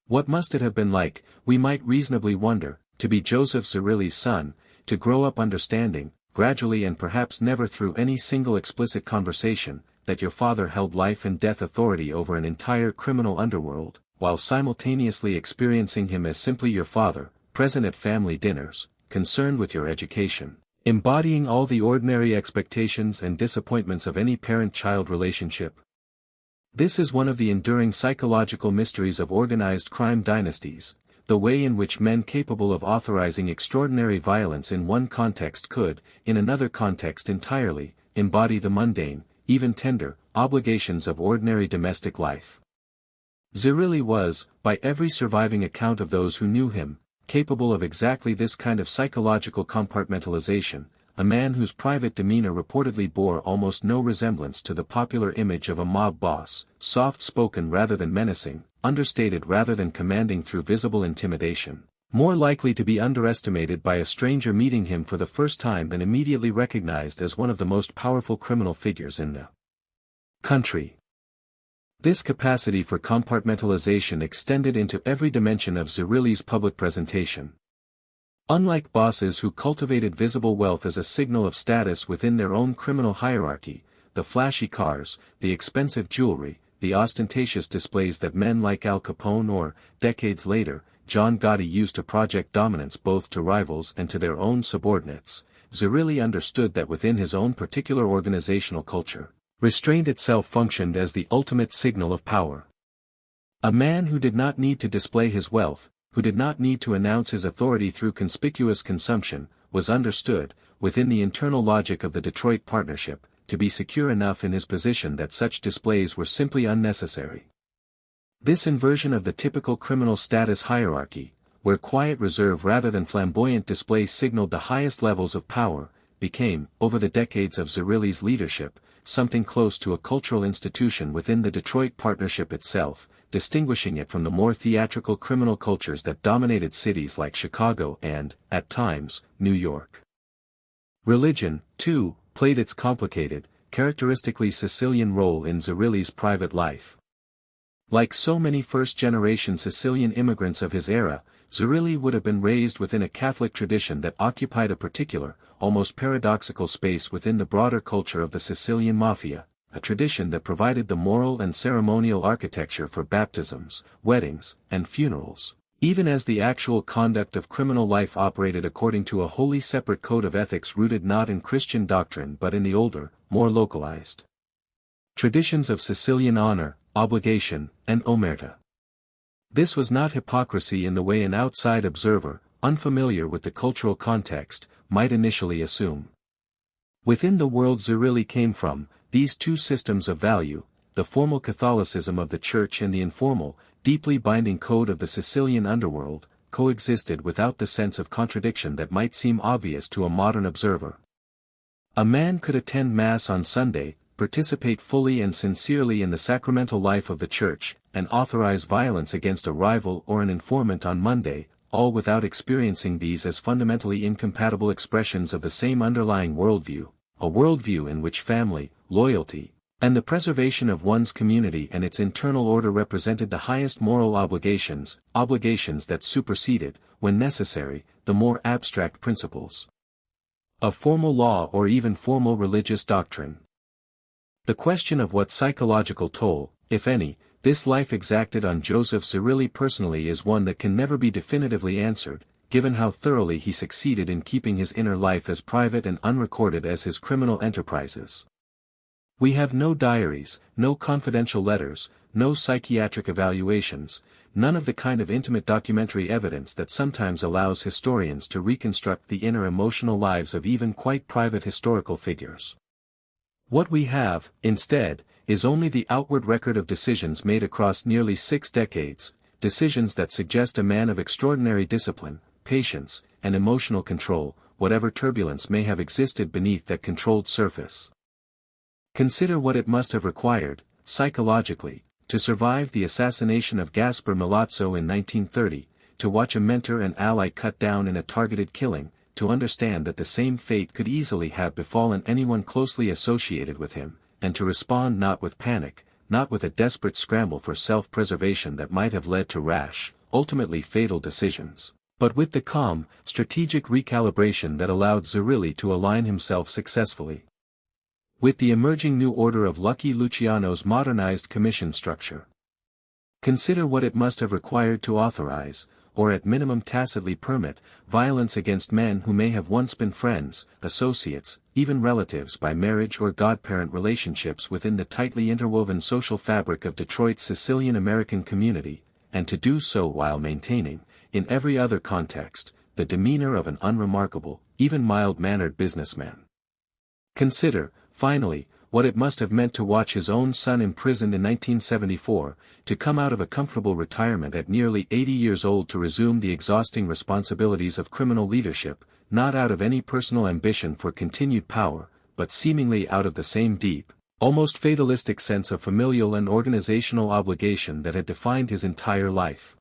What must it have been like, we might reasonably wonder, to be Joseph Zerilli's son, to grow up understanding, gradually and perhaps never through any single explicit conversation, that your father held life and death authority over an entire criminal underworld, while simultaneously experiencing him as simply your father, present at family dinners, concerned with your education, embodying all the ordinary expectations and disappointments of any parent-child relationship. This is one of the enduring psychological mysteries of organized crime dynasties, the way in which men capable of authorizing extraordinary violence in one context could, in another context entirely, embody the mundane, even tender, obligations of ordinary domestic life. Zerilli was, by every surviving account of those who knew him, capable of exactly this kind of psychological compartmentalization, a man whose private demeanor reportedly bore almost no resemblance to the popular image of a mob boss, soft-spoken rather than menacing, understated rather than commanding through visible intimidation, more likely to be underestimated by a stranger meeting him for the first time than immediately recognized as one of the most powerful criminal figures in the country. This capacity for compartmentalization extended into every dimension of Zerilli's public presentation. Unlike bosses who cultivated visible wealth as a signal of status within their own criminal hierarchy, the flashy cars, the expensive jewelry, the ostentatious displays that men like Al Capone or, decades later, John Gotti used to project dominance both to rivals and to their own subordinates, Zerilli understood that within his own particular organizational culture, restraint itself functioned as the ultimate signal of power. A man who did not need to display his wealth, who did not need to announce his authority through conspicuous consumption, was understood, within the internal logic of the Detroit partnership, to be secure enough in his position that such displays were simply unnecessary. This inversion of the typical criminal status hierarchy, where quiet reserve rather than flamboyant display signaled the highest levels of power, became, over the decades of Zerilli's leadership, something close to a cultural institution within the Detroit partnership itself, distinguishing it from the more theatrical criminal cultures that dominated cities like Chicago and, at times, New York. Religion, too, played its complicated, characteristically Sicilian role in Zerilli's private life. Like so many first-generation Sicilian immigrants of his era, Zerilli would have been raised within a Catholic tradition that occupied a particular, almost paradoxical space within the broader culture of the Sicilian Mafia, a tradition that provided the moral and ceremonial architecture for baptisms, weddings, and funerals, even as the actual conduct of criminal life operated according to a wholly separate code of ethics rooted not in Christian doctrine but in the older, more localized traditions of Sicilian honor, obligation, and omerta. This was not hypocrisy in the way an outside observer, unfamiliar with the cultural context, might initially assume. Within the world Zerilli came from, these two systems of value, the formal Catholicism of the Church and the informal, deeply binding code of the Sicilian underworld, coexisted without the sense of contradiction that might seem obvious to a modern observer. A man could attend Mass on Sunday, participate fully and sincerely in the sacramental life of the Church, and authorize violence against a rival or an informant on Monday, all without experiencing these as fundamentally incompatible expressions of the same underlying worldview, a worldview in which family, loyalty, and the preservation of one's community and its internal order represented the highest moral obligations that superseded, when necessary, the more abstract principles of formal law or even formal religious doctrine. The question of what psychological toll, if any, this life exacted on Joseph Zerilli personally is one that can never be definitively answered, given how thoroughly he succeeded in keeping his inner life as private and unrecorded as his criminal enterprises. We have no diaries, no confidential letters, no psychiatric evaluations, none of the kind of intimate documentary evidence that sometimes allows historians to reconstruct the inner emotional lives of even quite private historical figures. What we have, instead, is only the outward record of decisions made across nearly 6 decades, decisions that suggest a man of extraordinary discipline, patience, and emotional control, whatever turbulence may have existed beneath that controlled surface. Consider what it must have required, psychologically, to survive the assassination of Gaspar Milazzo in 1930, to watch a mentor and ally cut down in a targeted killing, to understand that the same fate could easily have befallen anyone closely associated with him, and to respond not with panic, not with a desperate scramble for self-preservation that might have led to rash, ultimately fatal decisions, but with the calm, strategic recalibration that allowed Zerilli to align himself successfully with the emerging new order of Lucky Luciano's modernized commission structure. Consider what it must have required to authorize, or at minimum tacitly permit, violence against men who may have once been friends, associates, even relatives by marriage or godparent relationships within the tightly interwoven social fabric of Detroit's Sicilian American community, and to do so while maintaining, in every other context, the demeanor of an unremarkable, even mild-mannered businessman. Consider, finally, what it must have meant to watch his own son imprisoned in 1974, to come out of a comfortable retirement at nearly 80 years old to resume the exhausting responsibilities of criminal leadership, not out of any personal ambition for continued power, but seemingly out of the same deep, almost fatalistic sense of familial and organizational obligation that had defined his entire life.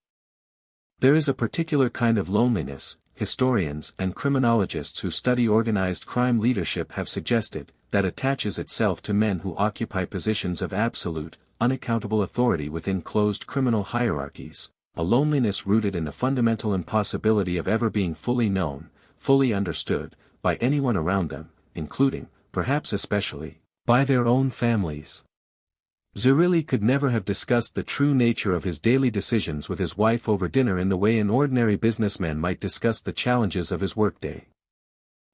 There is a particular kind of loneliness, historians and criminologists who study organized crime leadership have suggested, that attaches itself to men who occupy positions of absolute, unaccountable authority within closed criminal hierarchies, a loneliness rooted in the fundamental impossibility of ever being fully known, fully understood, by anyone around them, including, perhaps especially, by their own families. Zerilli could never have discussed the true nature of his daily decisions with his wife over dinner in the way an ordinary businessman might discuss the challenges of his workday.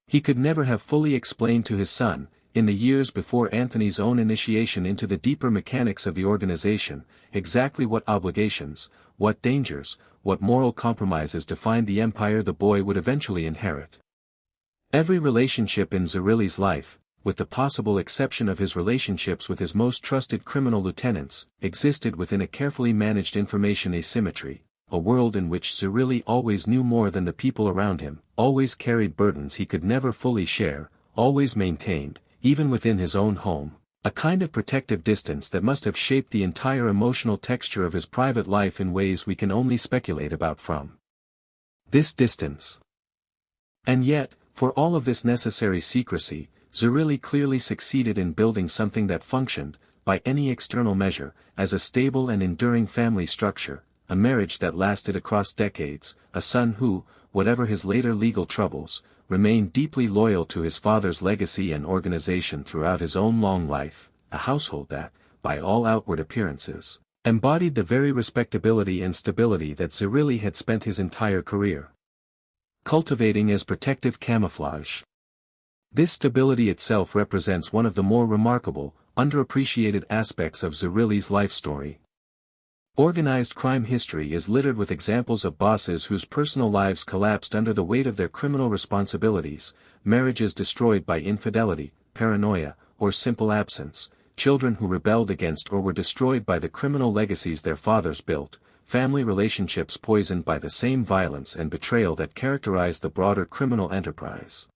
He could never have fully explained to his son, in the years before Anthony's own initiation into the deeper mechanics of the organization, exactly what obligations, what dangers, what moral compromises defined the empire the boy would eventually inherit. Every relationship in Zerilli's life, with the possible exception of his relationships with his most trusted criminal lieutenants, existed within a carefully managed information asymmetry, a world in which Zerilli always knew more than the people around him, always carried burdens he could never fully share, always maintained, even within his own home, a kind of protective distance that must have shaped the entire emotional texture of his private life in ways we can only speculate about from this distance. And yet, for all of this necessary secrecy, Zerilli clearly succeeded in building something that functioned, by any external measure, as a stable and enduring family structure, a marriage that lasted across decades, a son who, whatever his later legal troubles, remained deeply loyal to his father's legacy and organization throughout his own long life, a household that, by all outward appearances, embodied the very respectability and stability that Zerilli had spent his entire career cultivating as protective camouflage. This stability itself represents one of the more remarkable, underappreciated aspects of Zerilli's life story. Organized crime history is littered with examples of bosses whose personal lives collapsed under the weight of their criminal responsibilities, marriages destroyed by infidelity, paranoia, or simple absence, children who rebelled against or were destroyed by the criminal legacies their fathers built, family relationships poisoned by the same violence and betrayal that characterized the broader criminal enterprise.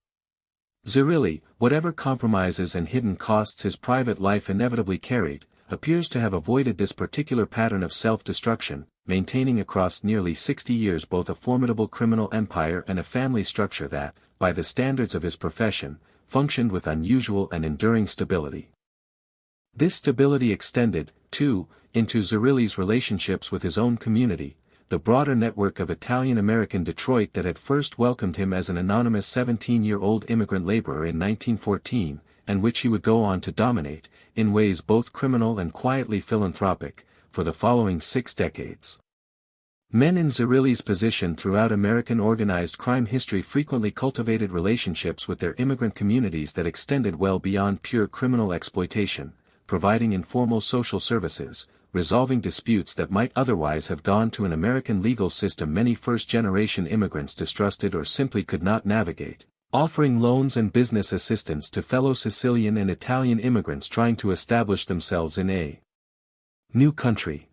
Zerilli, whatever compromises and hidden costs his private life inevitably carried, appears to have avoided this particular pattern of self-destruction, maintaining across nearly 60 years both a formidable criminal empire and a family structure that, by the standards of his profession, functioned with unusual and enduring stability. This stability extended, too, into Zerilli's relationships with his own community, the broader network of Italian-American Detroit that had first welcomed him as an anonymous 17-year-old immigrant laborer in 1914, and which he would go on to dominate, in ways both criminal and quietly philanthropic, for the following 6 decades. Men in Zerilli's position throughout American organized crime history frequently cultivated relationships with their immigrant communities that extended well beyond pure criminal exploitation, providing informal social services, resolving disputes that might otherwise have gone to an American legal system many first-generation immigrants distrusted or simply could not navigate, offering loans and business assistance to fellow Sicilian and Italian immigrants trying to establish themselves in a new country.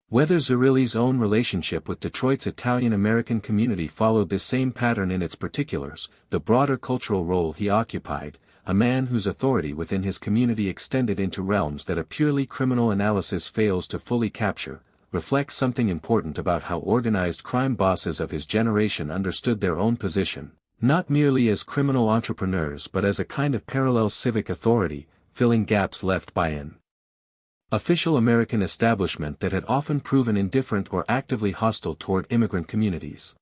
Whether Zerilli's own relationship with Detroit's Italian-American community followed this same pattern in its particulars, the broader cultural role he occupied, a man whose authority within his community extended into realms that a purely criminal analysis fails to fully capture, reflects something important about how organized crime bosses of his generation understood their own position, not merely as criminal entrepreneurs but as a kind of parallel civic authority, filling gaps left by an official American establishment that had often proven indifferent or actively hostile toward immigrant communities.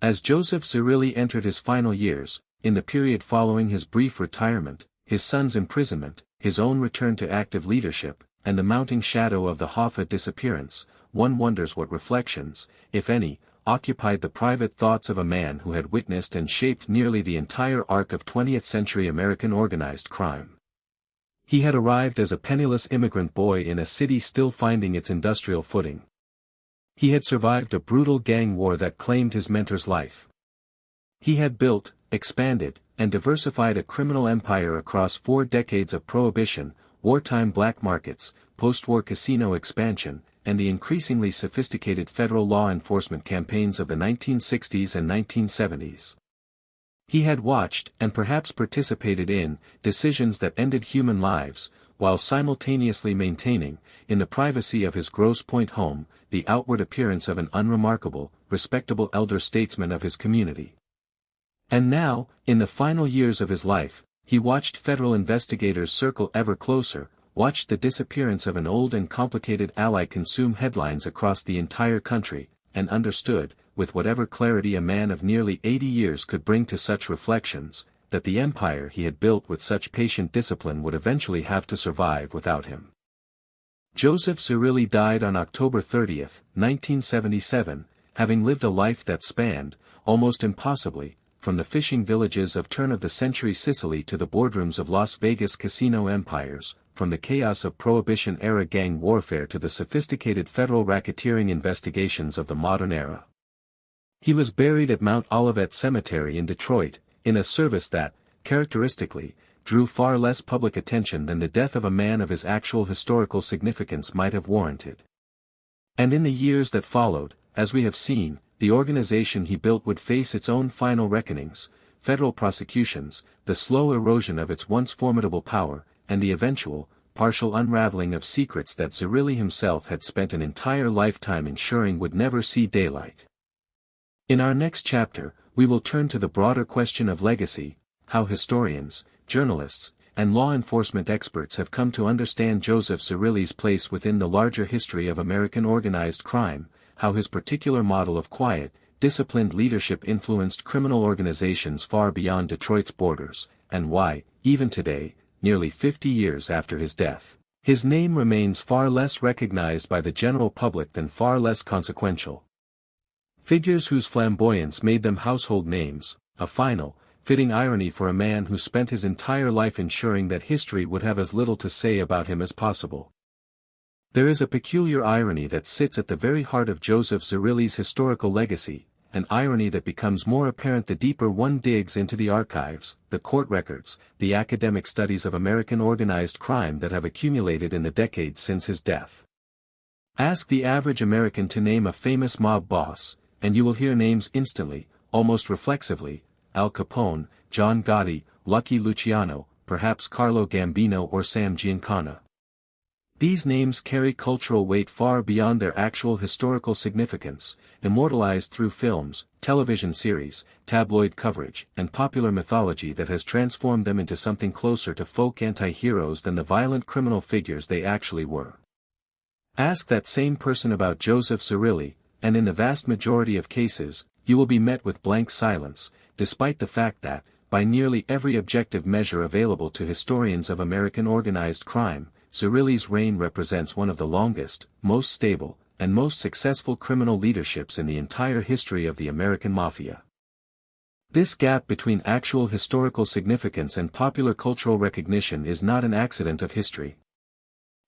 As Joseph Zerilli entered his final years, in the period following his brief retirement, his son's imprisonment, his own return to active leadership, and the mounting shadow of the Hoffa disappearance, one wonders what reflections, if any, occupied the private thoughts of a man who had witnessed and shaped nearly the entire arc of 20th-century American organized crime. He had arrived as a penniless immigrant boy in a city still finding its industrial footing. He had survived a brutal gang war that claimed his mentor's life. He had built, expanded, and diversified a criminal empire across 4 decades of prohibition, wartime black markets, post-war casino expansion, and the increasingly sophisticated federal law enforcement campaigns of the 1960s and 1970s. He had watched, and perhaps participated in, decisions that ended human lives, while simultaneously maintaining, in the privacy of his Grosse Pointe home, the outward appearance of an unremarkable, respectable elder statesman of his community. And now, in the final years of his life, he watched federal investigators circle ever closer, watched the disappearance of an old and complicated ally consume headlines across the entire country, and understood, with whatever clarity a man of nearly 80 years could bring to such reflections, that the empire he had built with such patient discipline would eventually have to survive without him. Joseph Zerilli died on October 30, 1977, having lived a life that spanned, almost impossibly, from the fishing villages of turn-of-the-century Sicily to the boardrooms of Las Vegas casino empires, from the chaos of Prohibition-era gang warfare to the sophisticated federal racketeering investigations of the modern era. He was buried at Mount Olivet Cemetery in Detroit, in a service that, characteristically, drew far less public attention than the death of a man of his actual historical significance might have warranted. And in the years that followed, as we have seen, the organization he built would face its own final reckonings, federal prosecutions, the slow erosion of its once formidable power, and the eventual, partial unraveling of secrets that Zerilli himself had spent an entire lifetime ensuring would never see daylight. In our next chapter, we will turn to the broader question of legacy, how historians, journalists, and law enforcement experts have come to understand Joseph Zerilli's place within the larger history of American organized crime, how his particular model of quiet, disciplined leadership influenced criminal organizations far beyond Detroit's borders, and why, even today, nearly 50 years after his death, his name remains far less recognized by the general public than far less consequential. Figures whose flamboyance made them household names, a final, fitting irony for a man who spent his entire life ensuring that history would have as little to say about him as possible. There is a peculiar irony that sits at the very heart of Joseph Zerilli's historical legacy, an irony that becomes more apparent the deeper one digs into the archives, the court records, the academic studies of American organized crime that have accumulated in the decades since his death. Ask the average American to name a famous mob boss, and you will hear names instantly, almost reflexively: Al Capone, John Gotti, Lucky Luciano, perhaps Carlo Gambino or Sam Giancana. These names carry cultural weight far beyond their actual historical significance, immortalized through films, television series, tabloid coverage, and popular mythology that has transformed them into something closer to folk anti-heroes than the violent criminal figures they actually were. Ask that same person about Joseph Zerilli, and in the vast majority of cases, you will be met with blank silence, despite the fact that, by nearly every objective measure available to historians of American organized crime, Zerilli's reign represents one of the longest, most stable, and most successful criminal leaderships in the entire history of the American Mafia. This gap between actual historical significance and popular cultural recognition is not an accident of history.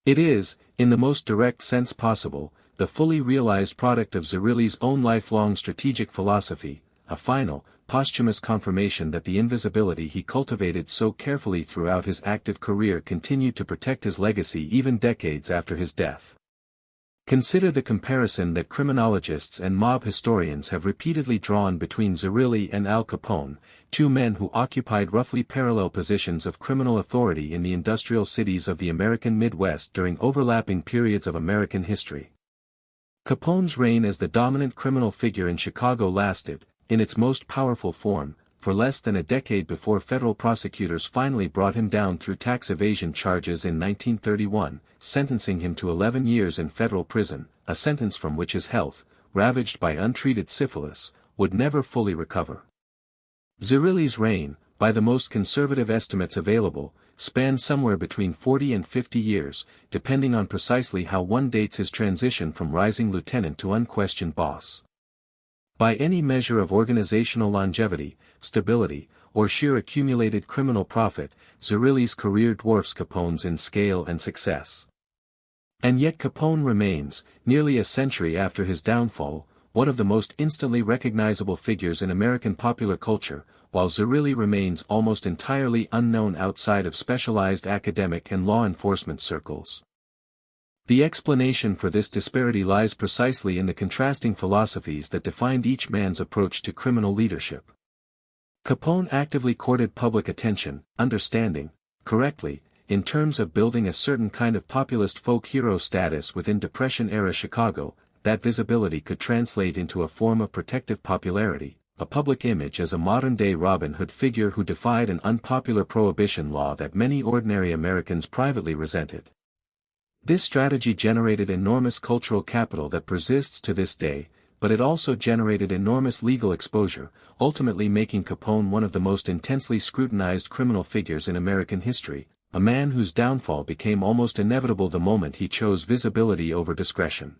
It is, in the most direct sense possible, the fully realized product of Zerilli's own lifelong strategic philosophy, a final, posthumous confirmation that the invisibility he cultivated so carefully throughout his active career continued to protect his legacy even decades after his death. Consider the comparison that criminologists and mob historians have repeatedly drawn between Zerilli and Al Capone, two men who occupied roughly parallel positions of criminal authority in the industrial cities of the American Midwest during overlapping periods of American history. Capone's reign as the dominant criminal figure in Chicago lasted, in its most powerful form, for less than a decade before federal prosecutors finally brought him down through tax evasion charges in 1931, sentencing him to 11 years in federal prison, a sentence from which his health, ravaged by untreated syphilis, would never fully recover. Zerilli's reign, by the most conservative estimates available, spanned somewhere between 40 and 50 years, depending on precisely how one dates his transition from rising lieutenant to unquestioned boss. By any measure of organizational longevity, stability, or sheer accumulated criminal profit, Zerilli's career dwarfs Capone's in scale and success. And yet Capone remains, nearly a century after his downfall, one of the most instantly recognizable figures in American popular culture, while Zerilli remains almost entirely unknown outside of specialized academic and law enforcement circles. The explanation for this disparity lies precisely in the contrasting philosophies that defined each man's approach to criminal leadership. Capone actively courted public attention, understanding, correctly, in terms of building a certain kind of populist folk hero status within Depression-era Chicago, that visibility could translate into a form of protective popularity, a public image as a modern-day Robin Hood figure who defied an unpopular prohibition law that many ordinary Americans privately resented. This strategy generated enormous cultural capital that persists to this day, but it also generated enormous legal exposure, ultimately making Capone one of the most intensely scrutinized criminal figures in American history, a man whose downfall became almost inevitable the moment he chose visibility over discretion.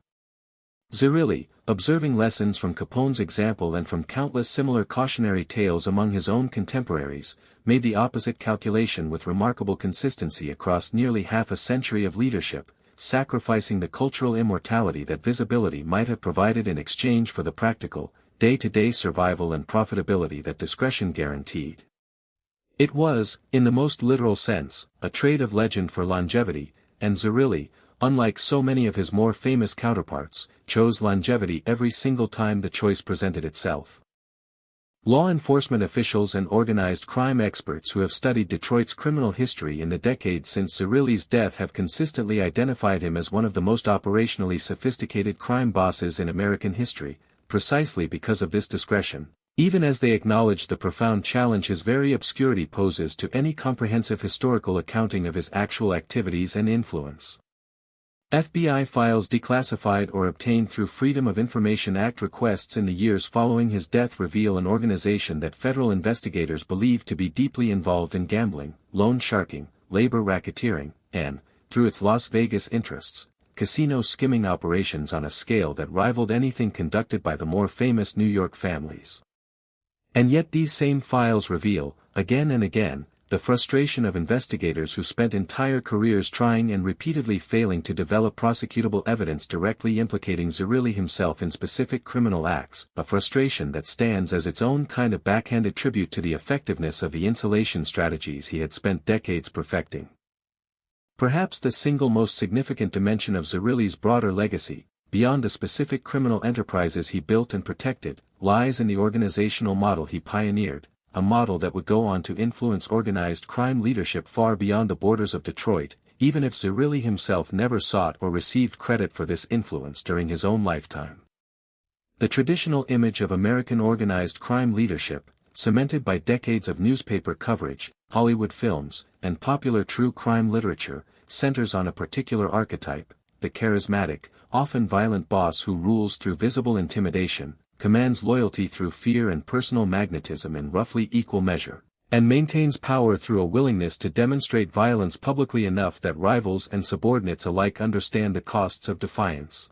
Zerilli, observing lessons from Capone's example and from countless similar cautionary tales among his own contemporaries, made the opposite calculation with remarkable consistency across nearly half a century of leadership, sacrificing the cultural immortality that visibility might have provided in exchange for the practical, day-to-day survival and profitability that discretion guaranteed. It was, in the most literal sense, a trait of legend for longevity, and Zerilli, unlike so many of his more famous counterparts, chose longevity every single time the choice presented itself. Law enforcement officials and organized crime experts who have studied Detroit's criminal history in the decades since Zerilli's death have consistently identified him as one of the most operationally sophisticated crime bosses in American history, precisely because of this discretion, even as they acknowledge the profound challenge his very obscurity poses to any comprehensive historical accounting of his actual activities and influence. FBI files declassified or obtained through Freedom of Information Act requests in the years following his death reveal an organization that federal investigators believe to be deeply involved in gambling, loan sharking, labor racketeering, and, through its Las Vegas interests, casino skimming operations on a scale that rivaled anything conducted by the more famous New York families. And yet these same files reveal, again and again, the frustration of investigators who spent entire careers trying and repeatedly failing to develop prosecutable evidence directly implicating Zerilli himself in specific criminal acts, a frustration that stands as its own kind of backhanded tribute to the effectiveness of the insulation strategies he had spent decades perfecting. Perhaps the single most significant dimension of Zerilli's broader legacy, beyond the specific criminal enterprises he built and protected, lies in the organizational model he pioneered, a model that would go on to influence organized crime leadership far beyond the borders of Detroit, even if Zerilli himself never sought or received credit for this influence during his own lifetime. The traditional image of American organized crime leadership, cemented by decades of newspaper coverage, Hollywood films, and popular true crime literature, centers on a particular archetype, the charismatic, often violent boss who rules through visible intimidation, commands loyalty through fear and personal magnetism in roughly equal measure, and maintains power through a willingness to demonstrate violence publicly enough that rivals and subordinates alike understand the costs of defiance.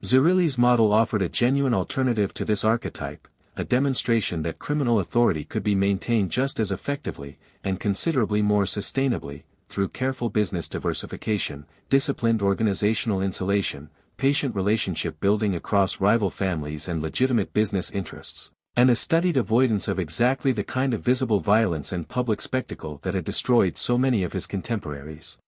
Zerilli's model offered a genuine alternative to this archetype, a demonstration that criminal authority could be maintained just as effectively, and considerably more sustainably, through careful business diversification, disciplined organizational insulation, patient relationship building across rival families and legitimate business interests, and a studied avoidance of exactly the kind of visible violence and public spectacle that had destroyed so many of his contemporaries.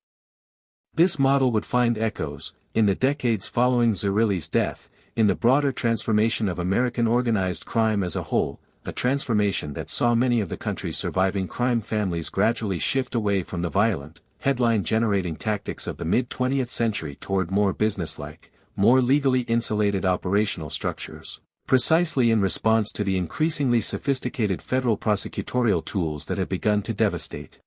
This model would find echoes, in the decades following Zerilli's death, in the broader transformation of American organized crime as a whole, a transformation that saw many of the country's surviving crime families gradually shift away from the violent, headline-generating tactics of the mid-20th century toward more businesslike, more legally insulated operational structures, precisely in response to the increasingly sophisticated federal prosecutorial tools that had begun to devastate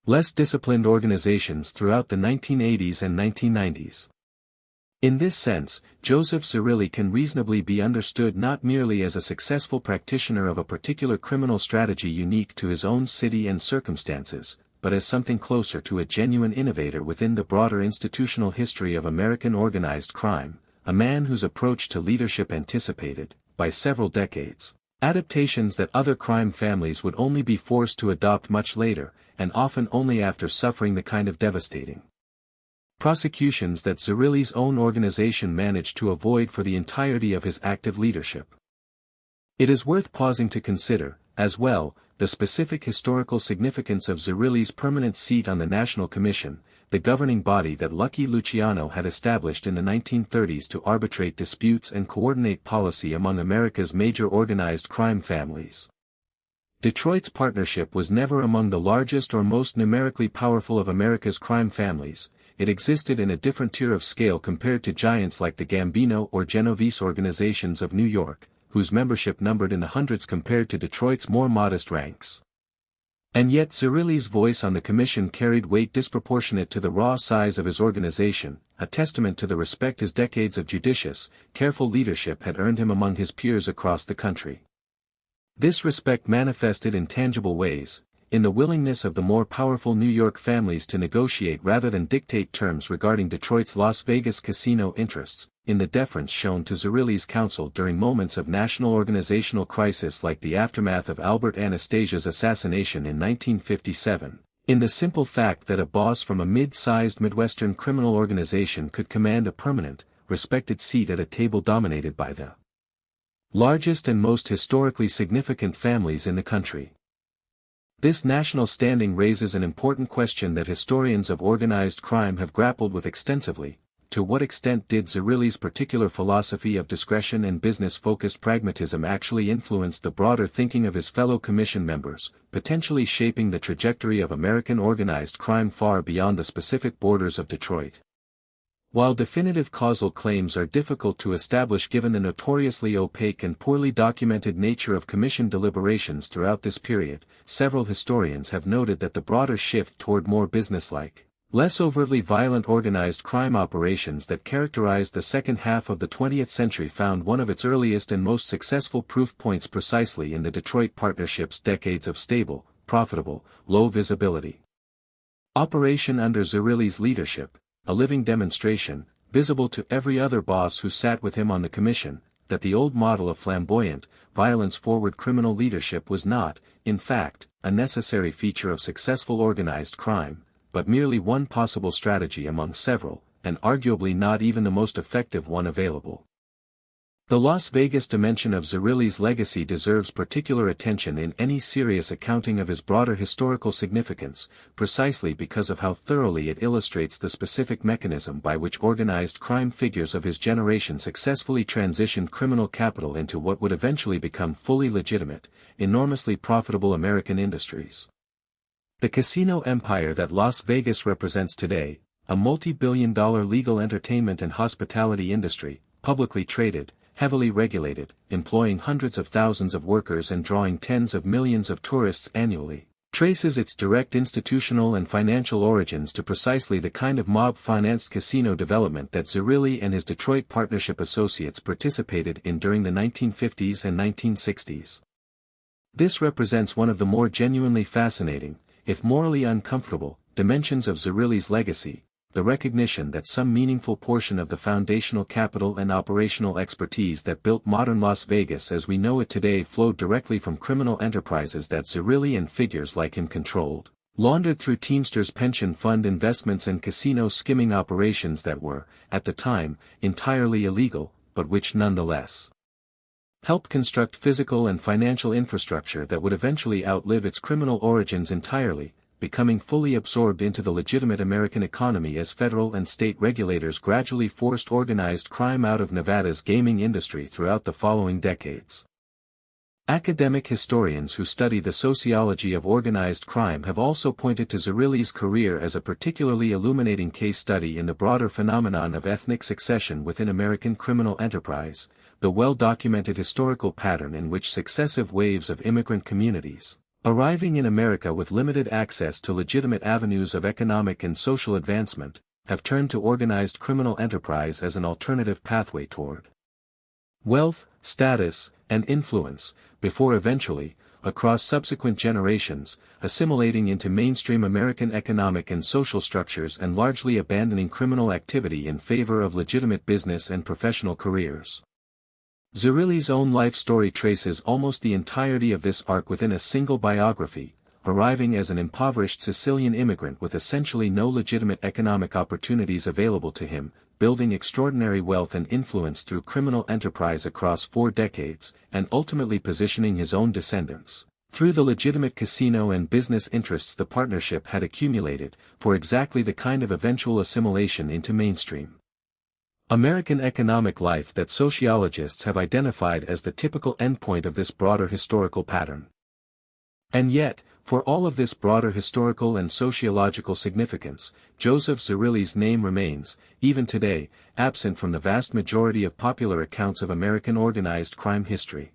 less disciplined organizations throughout the 1980s and 1990s. In this sense, Joseph Zerilli can reasonably be understood not merely as a successful practitioner of a particular criminal strategy unique to his own city and circumstances, but as something closer to a genuine innovator within the broader institutional history of American organized crime, a man whose approach to leadership anticipated, by several decades, adaptations that other crime families would only be forced to adopt much later, and often only after suffering the kind of devastating prosecutions that Zerilli's own organization managed to avoid for the entirety of his active leadership. It is worth pausing to consider, As well, the specific historical significance of Zerilli's permanent seat on the National Commission, the governing body that Lucky Luciano had established in the 1930s to arbitrate disputes and coordinate policy among America's major organized crime families. Detroit's partnership was never among the largest or most numerically powerful of America's crime families. It existed in a different tier of scale compared to giants like the Gambino or Genovese organizations of New York, whose membership numbered in the hundreds compared to Detroit's more modest ranks. And yet Zerilli's voice on the commission carried weight disproportionate to the raw size of his organization, a testament to the respect his decades of judicious, careful leadership had earned him among his peers across the country. This respect manifested in tangible ways, in the willingness of the more powerful New York families to negotiate rather than dictate terms regarding Detroit's Las Vegas casino interests, in the deference shown to Zerilli's counsel during moments of national organizational crisis like the aftermath of Albert Anastasia's assassination in 1957, in the simple fact that a boss from a mid-sized Midwestern criminal organization could command a permanent, respected seat at a table dominated by the largest and most historically significant families in the country. This national standing raises an important question that historians of organized crime have grappled with extensively. To what extent did Zerilli's particular philosophy of discretion and business-focused pragmatism actually influence the broader thinking of his fellow commission members, potentially shaping the trajectory of American organized crime far beyond the specific borders of Detroit? While definitive causal claims are difficult to establish given the notoriously opaque and poorly documented nature of commission deliberations throughout this period, several historians have noted that the broader shift toward more businesslike, less overtly violent organized crime operations that characterized the second half of the 20th century found one of its earliest and most successful proof points precisely in the Detroit Partnership's decades of stable, profitable, low visibility operation under Zerilli's leadership, a living demonstration, visible to every other boss who sat with him on the commission, that the old model of flamboyant, violence-forward criminal leadership was not, in fact, a necessary feature of successful organized crime, but merely one possible strategy among several, and arguably not even the most effective one available. The Las Vegas dimension of Zerilli's legacy deserves particular attention in any serious accounting of his broader historical significance, precisely because of how thoroughly it illustrates the specific mechanism by which organized crime figures of his generation successfully transitioned criminal capital into what would eventually become fully legitimate, enormously profitable American industries. The casino empire that Las Vegas represents today, a multi-billion-dollar legal entertainment and hospitality industry, publicly traded, heavily regulated, employing hundreds of thousands of workers and drawing tens of millions of tourists annually, traces its direct institutional and financial origins to precisely the kind of mob-financed casino development that Zerilli and his Detroit Partnership associates participated in during the 1950s and 1960s. This represents one of the more genuinely fascinating, if morally uncomfortable, dimensions of Zerilli's legacy, the recognition that some meaningful portion of the foundational capital and operational expertise that built modern Las Vegas as we know it today flowed directly from criminal enterprises that Zerilli and figures like him controlled, laundered through Teamsters pension fund investments and casino skimming operations that were, at the time, entirely illegal, but which nonetheless helped construct physical and financial infrastructure that would eventually outlive its criminal origins entirely, becoming fully absorbed into the legitimate American economy as federal and state regulators gradually forced organized crime out of Nevada's gaming industry throughout the following decades. Academic historians who study the sociology of organized crime have also pointed to Zerilli's career as a particularly illuminating case study in the broader phenomenon of ethnic succession within American criminal enterprise, the well-documented historical pattern in which successive waves of immigrant communities, arriving in America with limited access to legitimate avenues of economic and social advancement, have turned to organized criminal enterprise as an alternative pathway toward wealth, status, and influence, before eventually, across subsequent generations, assimilating into mainstream American economic and social structures and largely abandoning criminal activity in favor of legitimate business and professional careers. Zerilli's own life story traces almost the entirety of this arc within a single biography, arriving as an impoverished Sicilian immigrant with essentially no legitimate economic opportunities available to him, building extraordinary wealth and influence through criminal enterprise across 4 decades, and ultimately positioning his own descendants, Through the legitimate casino and business interests the partnership had accumulated, for exactly the kind of eventual assimilation into mainstream American economic life that sociologists have identified as the typical endpoint of this broader historical pattern. And yet, for all of this broader historical and sociological significance, Joseph Zerilli's name remains, even today, absent from the vast majority of popular accounts of American organized crime history.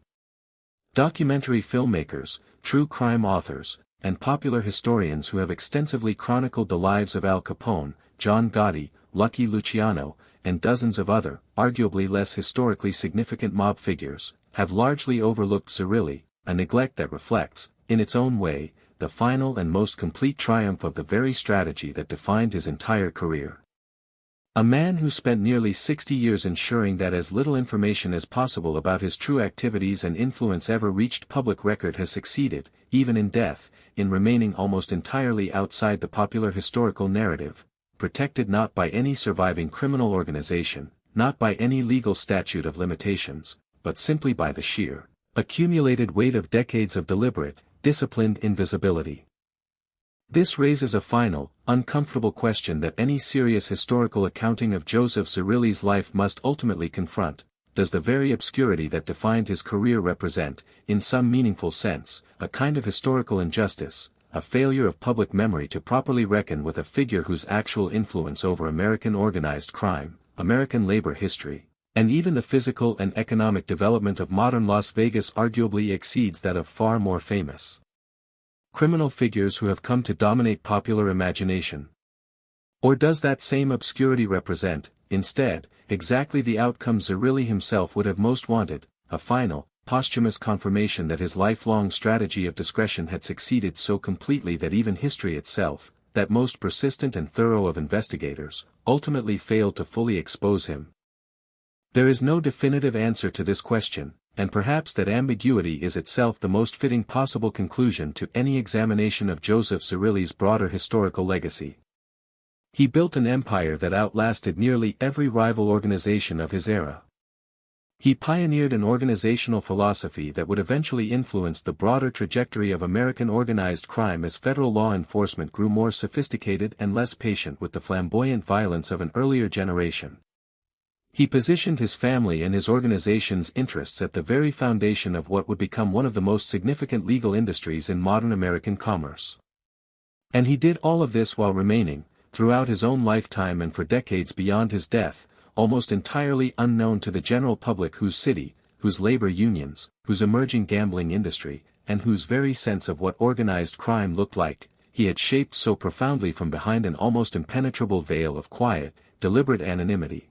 Documentary filmmakers, true crime authors, and popular historians who have extensively chronicled the lives of Al Capone, John Gotti, Lucky Luciano, and dozens of other, arguably less historically significant mob figures, have largely overlooked Zerilli, a neglect that reflects, in its own way, the final and most complete triumph of the very strategy that defined his entire career. A man who spent nearly 60 years ensuring that as little information as possible about his true activities and influence ever reached public record has succeeded, even in death, in remaining almost entirely outside the popular historical narrative, protected not by any surviving criminal organization, not by any legal statute of limitations, but simply by the sheer, accumulated weight of decades of deliberate, disciplined invisibility. This raises a final, uncomfortable question that any serious historical accounting of Joseph Zerilli's life must ultimately confront: does the very obscurity that defined his career represent, in some meaningful sense, a kind of historical injustice, a failure of public memory to properly reckon with a figure whose actual influence over American organized crime, American labor history, and even the physical and economic development of modern Las Vegas arguably exceeds that of far more famous criminal figures who have come to dominate popular imagination? Or does that same obscurity represent, instead, exactly the outcome Zerilli himself would have most wanted, a final, posthumous confirmation that his lifelong strategy of discretion had succeeded so completely that even history itself, that most persistent and thorough of investigators, ultimately failed to fully expose him? There is no definitive answer to this question, and perhaps that ambiguity is itself the most fitting possible conclusion to any examination of Joseph Zerilli's broader historical legacy. He built an empire that outlasted nearly every rival organization of his era. He pioneered an organizational philosophy that would eventually influence the broader trajectory of American organized crime as federal law enforcement grew more sophisticated and less patient with the flamboyant violence of an earlier generation. He positioned his family and his organization's interests at the very foundation of what would become one of the most significant legal industries in modern American commerce. And he did all of this while remaining, throughout his own lifetime and for decades beyond his death, almost entirely unknown to the general public whose city, whose labor unions, whose emerging gambling industry, and whose very sense of what organized crime looked like, he had shaped so profoundly from behind an almost impenetrable veil of quiet, deliberate anonymity.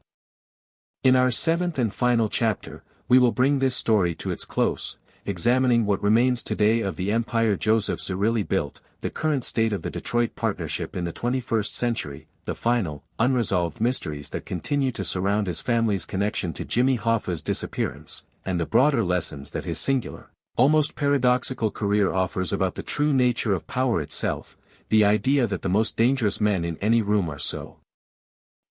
In our seventh and final chapter, we will bring this story to its close, examining what remains today of the empire Joseph Zerilli built, the current state of the Detroit partnership in the 21st century, the final, unresolved mysteries that continue to surround his family's connection to Jimmy Hoffa's disappearance, and the broader lessons that his singular, almost paradoxical career offers about the true nature of power itself, the idea that the most dangerous men in any room are so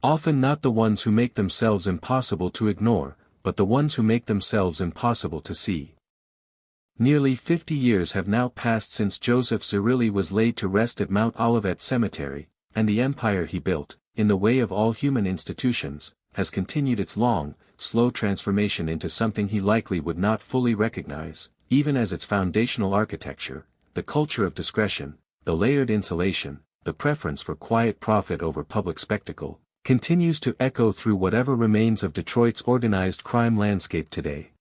often not the ones who make themselves impossible to ignore, but the ones who make themselves impossible to see. Nearly 50 years have now passed since Joseph Zerilli was laid to rest at Mount Olivet Cemetery, and the empire he built, in the way of all human institutions, has continued its long, slow transformation into something he likely would not fully recognize, even as its foundational architecture, the culture of discretion, the layered insulation, the preference for quiet profit over public spectacle, continues to echo through whatever remains of Detroit's organized crime landscape today.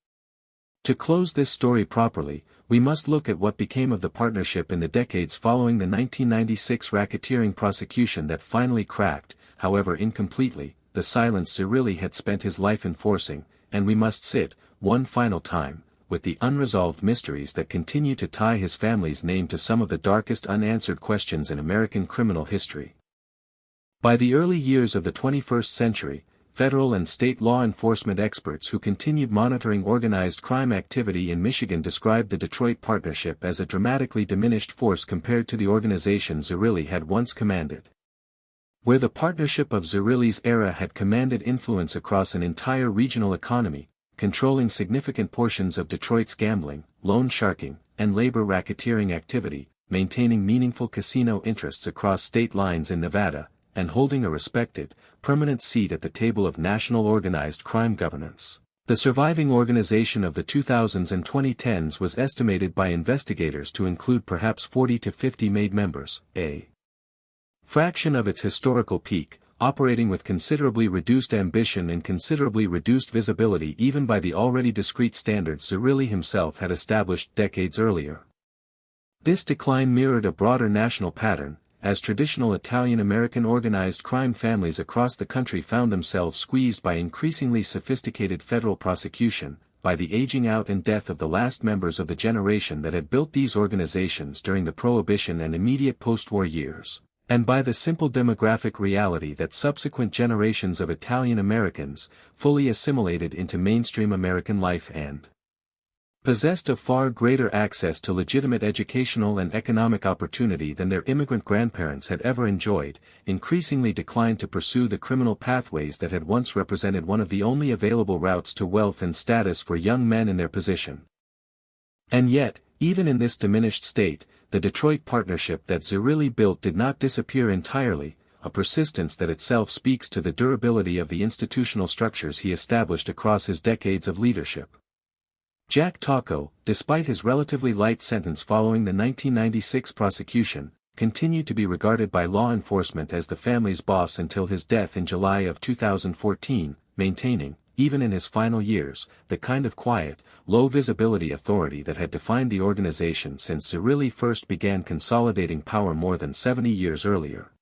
To close this story properly, we must look at what became of the partnership in the decades following the 1996 racketeering prosecution that finally cracked, however incompletely, the silence Zerilli had spent his life enforcing, and we must sit, one final time, with the unresolved mysteries that continue to tie his family's name to some of the darkest unanswered questions in American criminal history. By the early years of the 21st century, federal and state law enforcement experts who continued monitoring organized crime activity in Michigan described the Detroit partnership as a dramatically diminished force compared to the organization Zerilli had once commanded. Where the partnership of Zerilli's era had commanded influence across an entire regional economy, controlling significant portions of Detroit's gambling, loan sharking, and labor racketeering activity, maintaining meaningful casino interests across state lines in Nevada, and holding a respected, permanent seat at the table of national organized crime governance. The surviving organization of the 2000s and 2010s was estimated by investigators to include perhaps 40 to 50 made members, a fraction of its historical peak, operating with considerably reduced ambition and considerably reduced visibility even by the already discrete standards Zerilli himself had established decades earlier. This decline mirrored a broader national pattern, as traditional Italian-American organized crime families across the country found themselves squeezed by increasingly sophisticated federal prosecution, by the aging out and death of the last members of the generation that had built these organizations during the Prohibition and immediate post-war years, and by the simple demographic reality that subsequent generations of Italian-Americans, fully assimilated into mainstream American life and possessed of far greater access to legitimate educational and economic opportunity than their immigrant grandparents had ever enjoyed, increasingly declined to pursue the criminal pathways that had once represented one of the only available routes to wealth and status for young men in their position. And yet, even in this diminished state, the Detroit partnership that Zerilli built did not disappear entirely, a persistence that itself speaks to the durability of the institutional structures he established across his decades of leadership. Jack Tocco, despite his relatively light sentence following the 1996 prosecution, continued to be regarded by law enforcement as the family's boss until his death in July of 2014, maintaining, even in his final years, the kind of quiet, low-visibility authority that had defined the organization since Zerilli first began consolidating power more than 70 years earlier.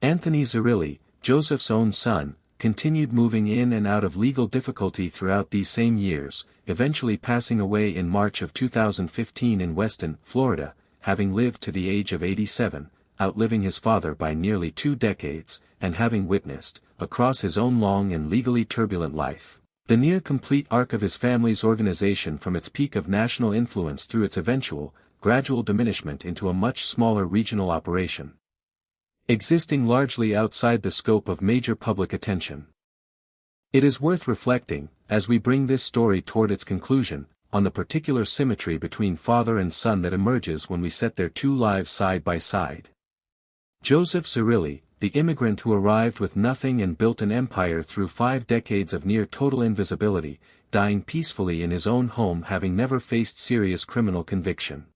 Anthony Zerilli, Joseph's own son, continued moving in and out of legal difficulty throughout these same years, eventually passing away in March of 2015 in Weston, Florida, having lived to the age of 87, outliving his father by nearly 2 decades, and having witnessed, across his own long and legally turbulent life, the near-complete arc of his family's organization from its peak of national influence through its eventual, gradual diminishment into a much smaller regional operation, existing largely outside the scope of major public attention. It is worth reflecting, as we bring this story toward its conclusion, on the particular symmetry between father and son that emerges when we set their two lives side by side. Joseph Zerilli, the immigrant who arrived with nothing and built an empire through 5 decades of near total invisibility, dying peacefully in his own home having never faced serious criminal conviction.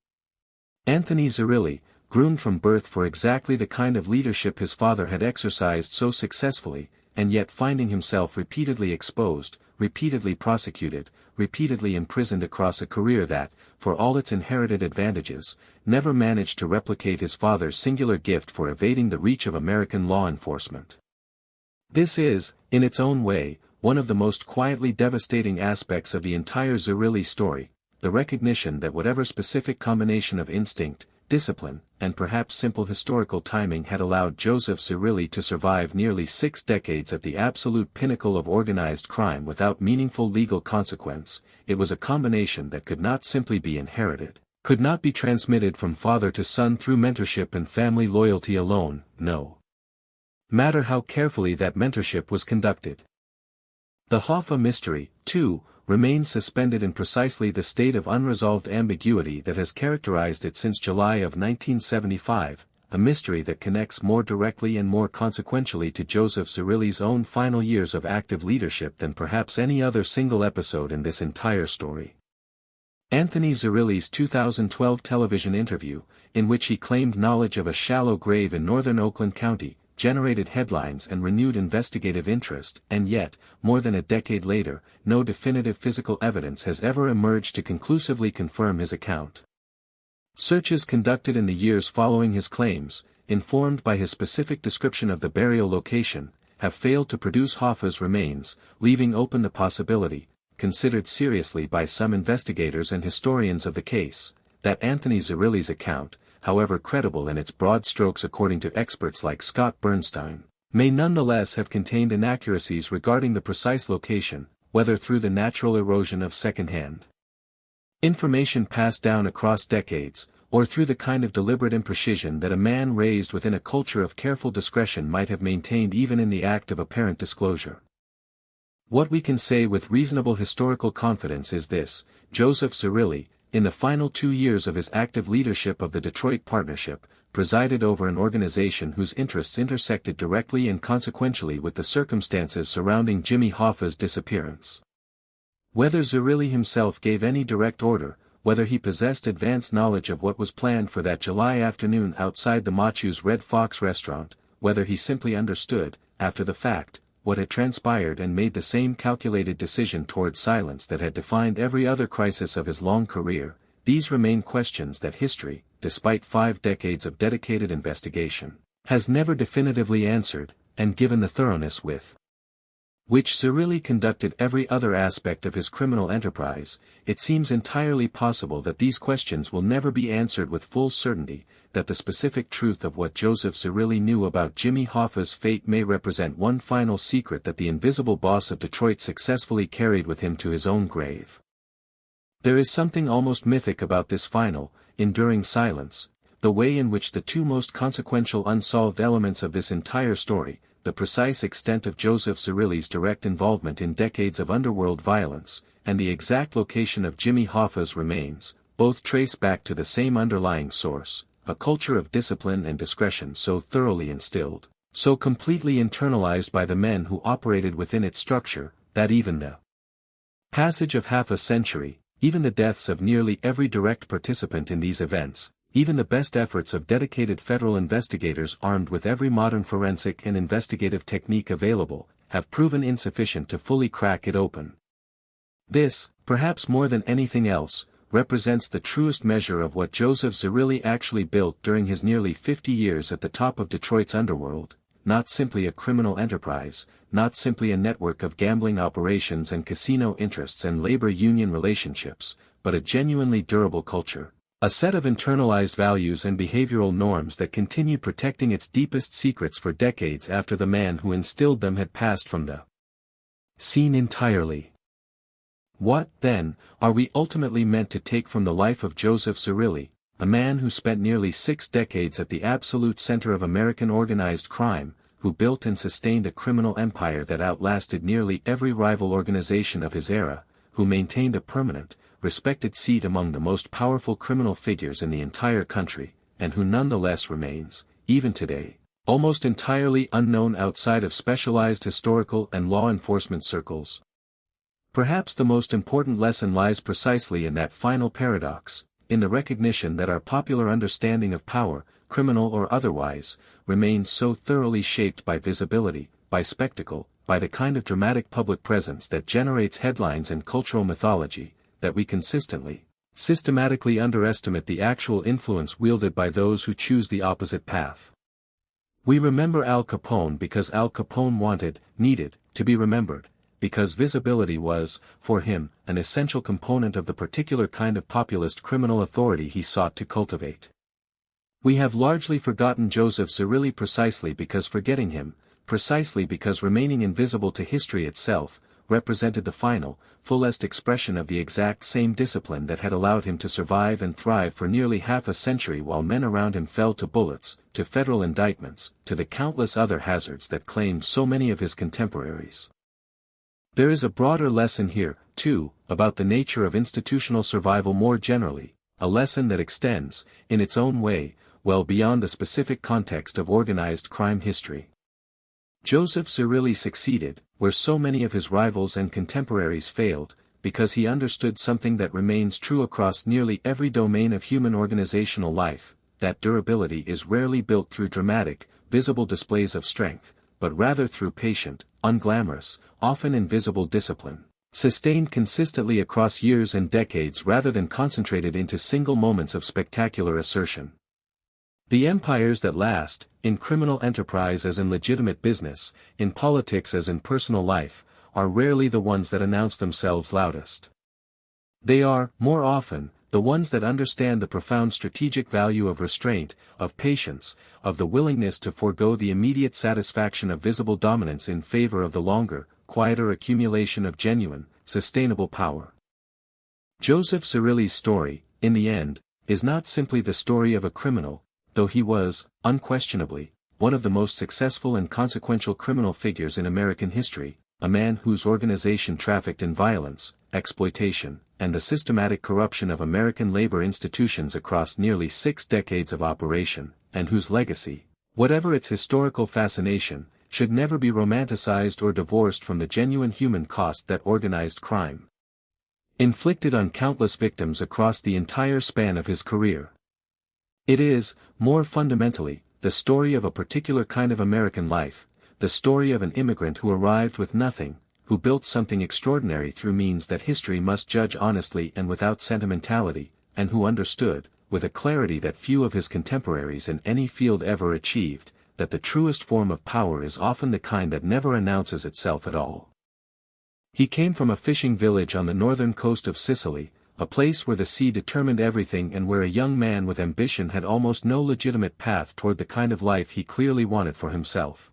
Anthony Zerilli, groomed from birth for exactly the kind of leadership his father had exercised so successfully, and yet finding himself repeatedly exposed, repeatedly prosecuted, repeatedly imprisoned across a career that, for all its inherited advantages, never managed to replicate his father's singular gift for evading the reach of American law enforcement. This is, in its own way, one of the most quietly devastating aspects of the entire Zerilli story, the recognition that whatever specific combination of instinct, discipline, and perhaps simple historical timing had allowed Joseph Zerilli to survive nearly 6 decades at the absolute pinnacle of organized crime without meaningful legal consequence, it was a combination that could not simply be inherited, could not be transmitted from father to son through mentorship and family loyalty alone, no matter how carefully that mentorship was conducted. The Hoffa mystery, too, remains suspended in precisely the state of unresolved ambiguity that has characterized it since July of 1975, a mystery that connects more directly and more consequentially to Joseph Zerilli's own final years of active leadership than perhaps any other single episode in this entire story. Anthony Zerilli's 2012 television interview, in which he claimed knowledge of a shallow grave in northern Oakland County, generated headlines and renewed investigative interest, and yet, more than a decade later, no definitive physical evidence has ever emerged to conclusively confirm his account. Searches conducted in the years following his claims, informed by his specific description of the burial location, have failed to produce Hoffa's remains, leaving open the possibility, considered seriously by some investigators and historians of the case, that Anthony Zerilli's account, however credible in its broad strokes according to experts like Scott Bernstein, may nonetheless have contained inaccuracies regarding the precise location, whether through the natural erosion of second-hand information passed down across decades, or through the kind of deliberate imprecision that a man raised within a culture of careful discretion might have maintained even in the act of apparent disclosure. What we can say with reasonable historical confidence is this: Joseph Zerilli, in the final 2 years of his active leadership of the Detroit Partnership, presided over an organization whose interests intersected directly and consequentially with the circumstances surrounding Jimmy Hoffa's disappearance. Whether Zerilli himself gave any direct order, whether he possessed advance knowledge of what was planned for that July afternoon outside the Machu's Red Fox restaurant, whether he simply understood, after the fact, what had transpired and made the same calculated decision toward silence that had defined every other crisis of his long career, these remain questions that history, despite 5 decades of dedicated investigation, has never definitively answered, and given the thoroughness with which Zerilli conducted every other aspect of his criminal enterprise, it seems entirely possible that these questions will never be answered with full certainty, that the specific truth of what Joseph Zerilli knew about Jimmy Hoffa's fate may represent one final secret that the invisible boss of Detroit successfully carried with him to his own grave. There is something almost mythic about this final, enduring silence, the way in which the two most consequential unsolved elements of this entire story, the precise extent of Joseph Zerilli's direct involvement in decades of underworld violence, and the exact location of Jimmy Hoffa's remains, both trace back to the same underlying source, a culture of discipline and discretion so thoroughly instilled, so completely internalized by the men who operated within its structure, that even the passage of half a century, even the deaths of nearly every direct participant in these events, even the best efforts of dedicated federal investigators armed with every modern forensic and investigative technique available, have proven insufficient to fully crack it open. This, perhaps more than anything else, represents the truest measure of what Joseph Zerilli actually built during his nearly 50 years at the top of Detroit's underworld, not simply a criminal enterprise, not simply a network of gambling operations and casino interests and labor union relationships, but a genuinely durable culture. A set of internalized values and behavioral norms that continue protecting its deepest secrets for decades after the man who instilled them had passed from the scene entirely. What, then, are we ultimately meant to take from the life of Joseph Zerilli, a man who spent nearly 6 decades at the absolute center of American organized crime, who built and sustained a criminal empire that outlasted nearly every rival organization of his era, who maintained a permanent, respected seat among the most powerful criminal figures in the entire country, and who nonetheless remains, even today, almost entirely unknown outside of specialized historical and law enforcement circles? Perhaps the most important lesson lies precisely in that final paradox, in the recognition that our popular understanding of power, criminal or otherwise, remains so thoroughly shaped by visibility, by spectacle, by the kind of dramatic public presence that generates headlines and cultural mythology, that we systematically underestimate the actual influence wielded by those who choose the opposite path. We remember Al Capone because Al Capone needed, to be remembered, because visibility was, for him, an essential component of the particular kind of populist criminal authority he sought to cultivate. We have largely forgotten Joseph Zerilli precisely because forgetting him, precisely because remaining invisible to history itself, represented the final, fullest expression of the exact same discipline that had allowed him to survive and thrive for nearly half a century while men around him fell to bullets, to federal indictments, to the countless other hazards that claimed so many of his contemporaries. There is a broader lesson here, too, about the nature of institutional survival more generally, a lesson that extends, in its own way, well beyond the specific context of organized crime history. Joseph Zerilli succeeded, where so many of his rivals and contemporaries failed, because he understood something that remains true across nearly every domain of human organizational life, that durability is rarely built through dramatic, visible displays of strength, but rather through patient, unglamorous, often invisible discipline, sustained consistently across years and decades rather than concentrated into single moments of spectacular assertion. The empires that last, in criminal enterprise as in legitimate business, in politics as in personal life, are rarely the ones that announce themselves loudest. They are, more often, the ones that understand the profound strategic value of restraint, of patience, of the willingness to forego the immediate satisfaction of visible dominance in favor of the longer, quieter accumulation of genuine, sustainable power. Joseph Zerilli's story, in the end, is not simply the story of a criminal, though he was, unquestionably, one of the most successful and consequential criminal figures in American history, a man whose organization trafficked in violence, exploitation, and the systematic corruption of American labor institutions across nearly 6 decades of operation, and whose legacy, whatever its historical fascination, should never be romanticized or divorced from the genuine human cost that organized crime inflicted on countless victims across the entire span of his career. It is, more fundamentally, the story of a particular kind of American life, the story of an immigrant who arrived with nothing, who built something extraordinary through means that history must judge honestly and without sentimentality, and who understood, with a clarity that few of his contemporaries in any field ever achieved, that the truest form of power is often the kind that never announces itself at all. He came from a fishing village on the northern coast of Sicily, a place where the sea determined everything and where a young man with ambition had almost no legitimate path toward the kind of life he clearly wanted for himself.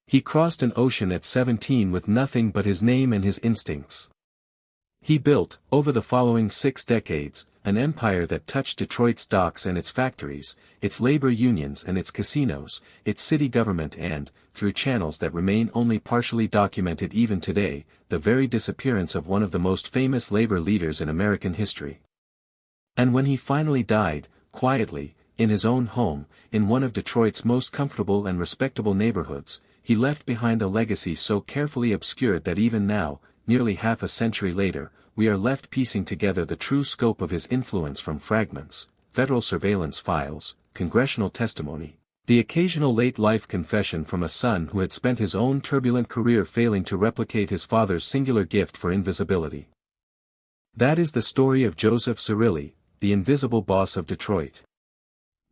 He crossed an ocean at 17 with nothing but his name and his instincts. He built, over the following 6 decades, an empire that touched Detroit's docks and its factories, its labor unions and its casinos, its city government and, through channels that remain only partially documented even today, the very disappearance of one of the most famous labor leaders in American history. And when he finally died, quietly, in his own home, in one of Detroit's most comfortable and respectable neighborhoods, he left behind a legacy so carefully obscured that even now, nearly half a century later, we are left piecing together the true scope of his influence from fragments, federal surveillance files, congressional testimony, the occasional late-life confession from a son who had spent his own turbulent career failing to replicate his father's singular gift for invisibility. That is the story of Joseph Zerilli, the invisible boss of Detroit.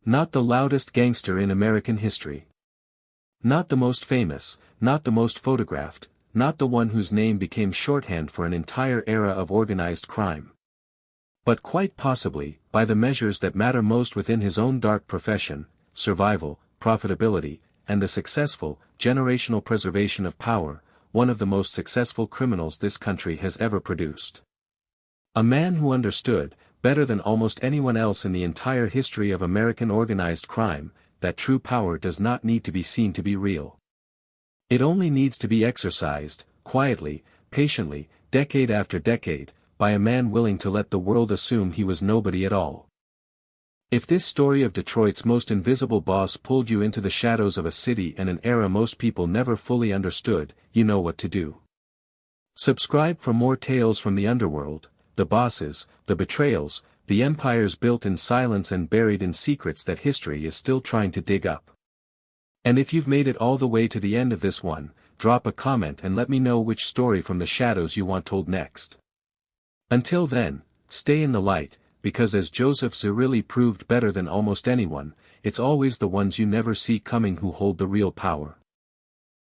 Not the loudest gangster in American history. Not the most famous, not the most photographed, not the one whose name became shorthand for an entire era of organized crime. But quite possibly, by the measures that matter most within his own dark profession, survival, profitability, and the successful, generational preservation of power, one of the most successful criminals this country has ever produced. A man who understood, better than almost anyone else in the entire history of American organized crime, that true power does not need to be seen to be real. It only needs to be exercised, quietly, patiently, decade after decade, by a man willing to let the world assume he was nobody at all. If this story of Detroit's most invisible boss pulled you into the shadows of a city and an era most people never fully understood, you know what to do. Subscribe for more tales from the underworld, the bosses, the betrayals, the empires built in silence and buried in secrets that history is still trying to dig up. And if you've made it all the way to the end of this one, drop a comment and let me know which story from the shadows you want told next. Until then, stay in the light, because as Joseph Zerilli proved better than almost anyone, it's always the ones you never see coming who hold the real power.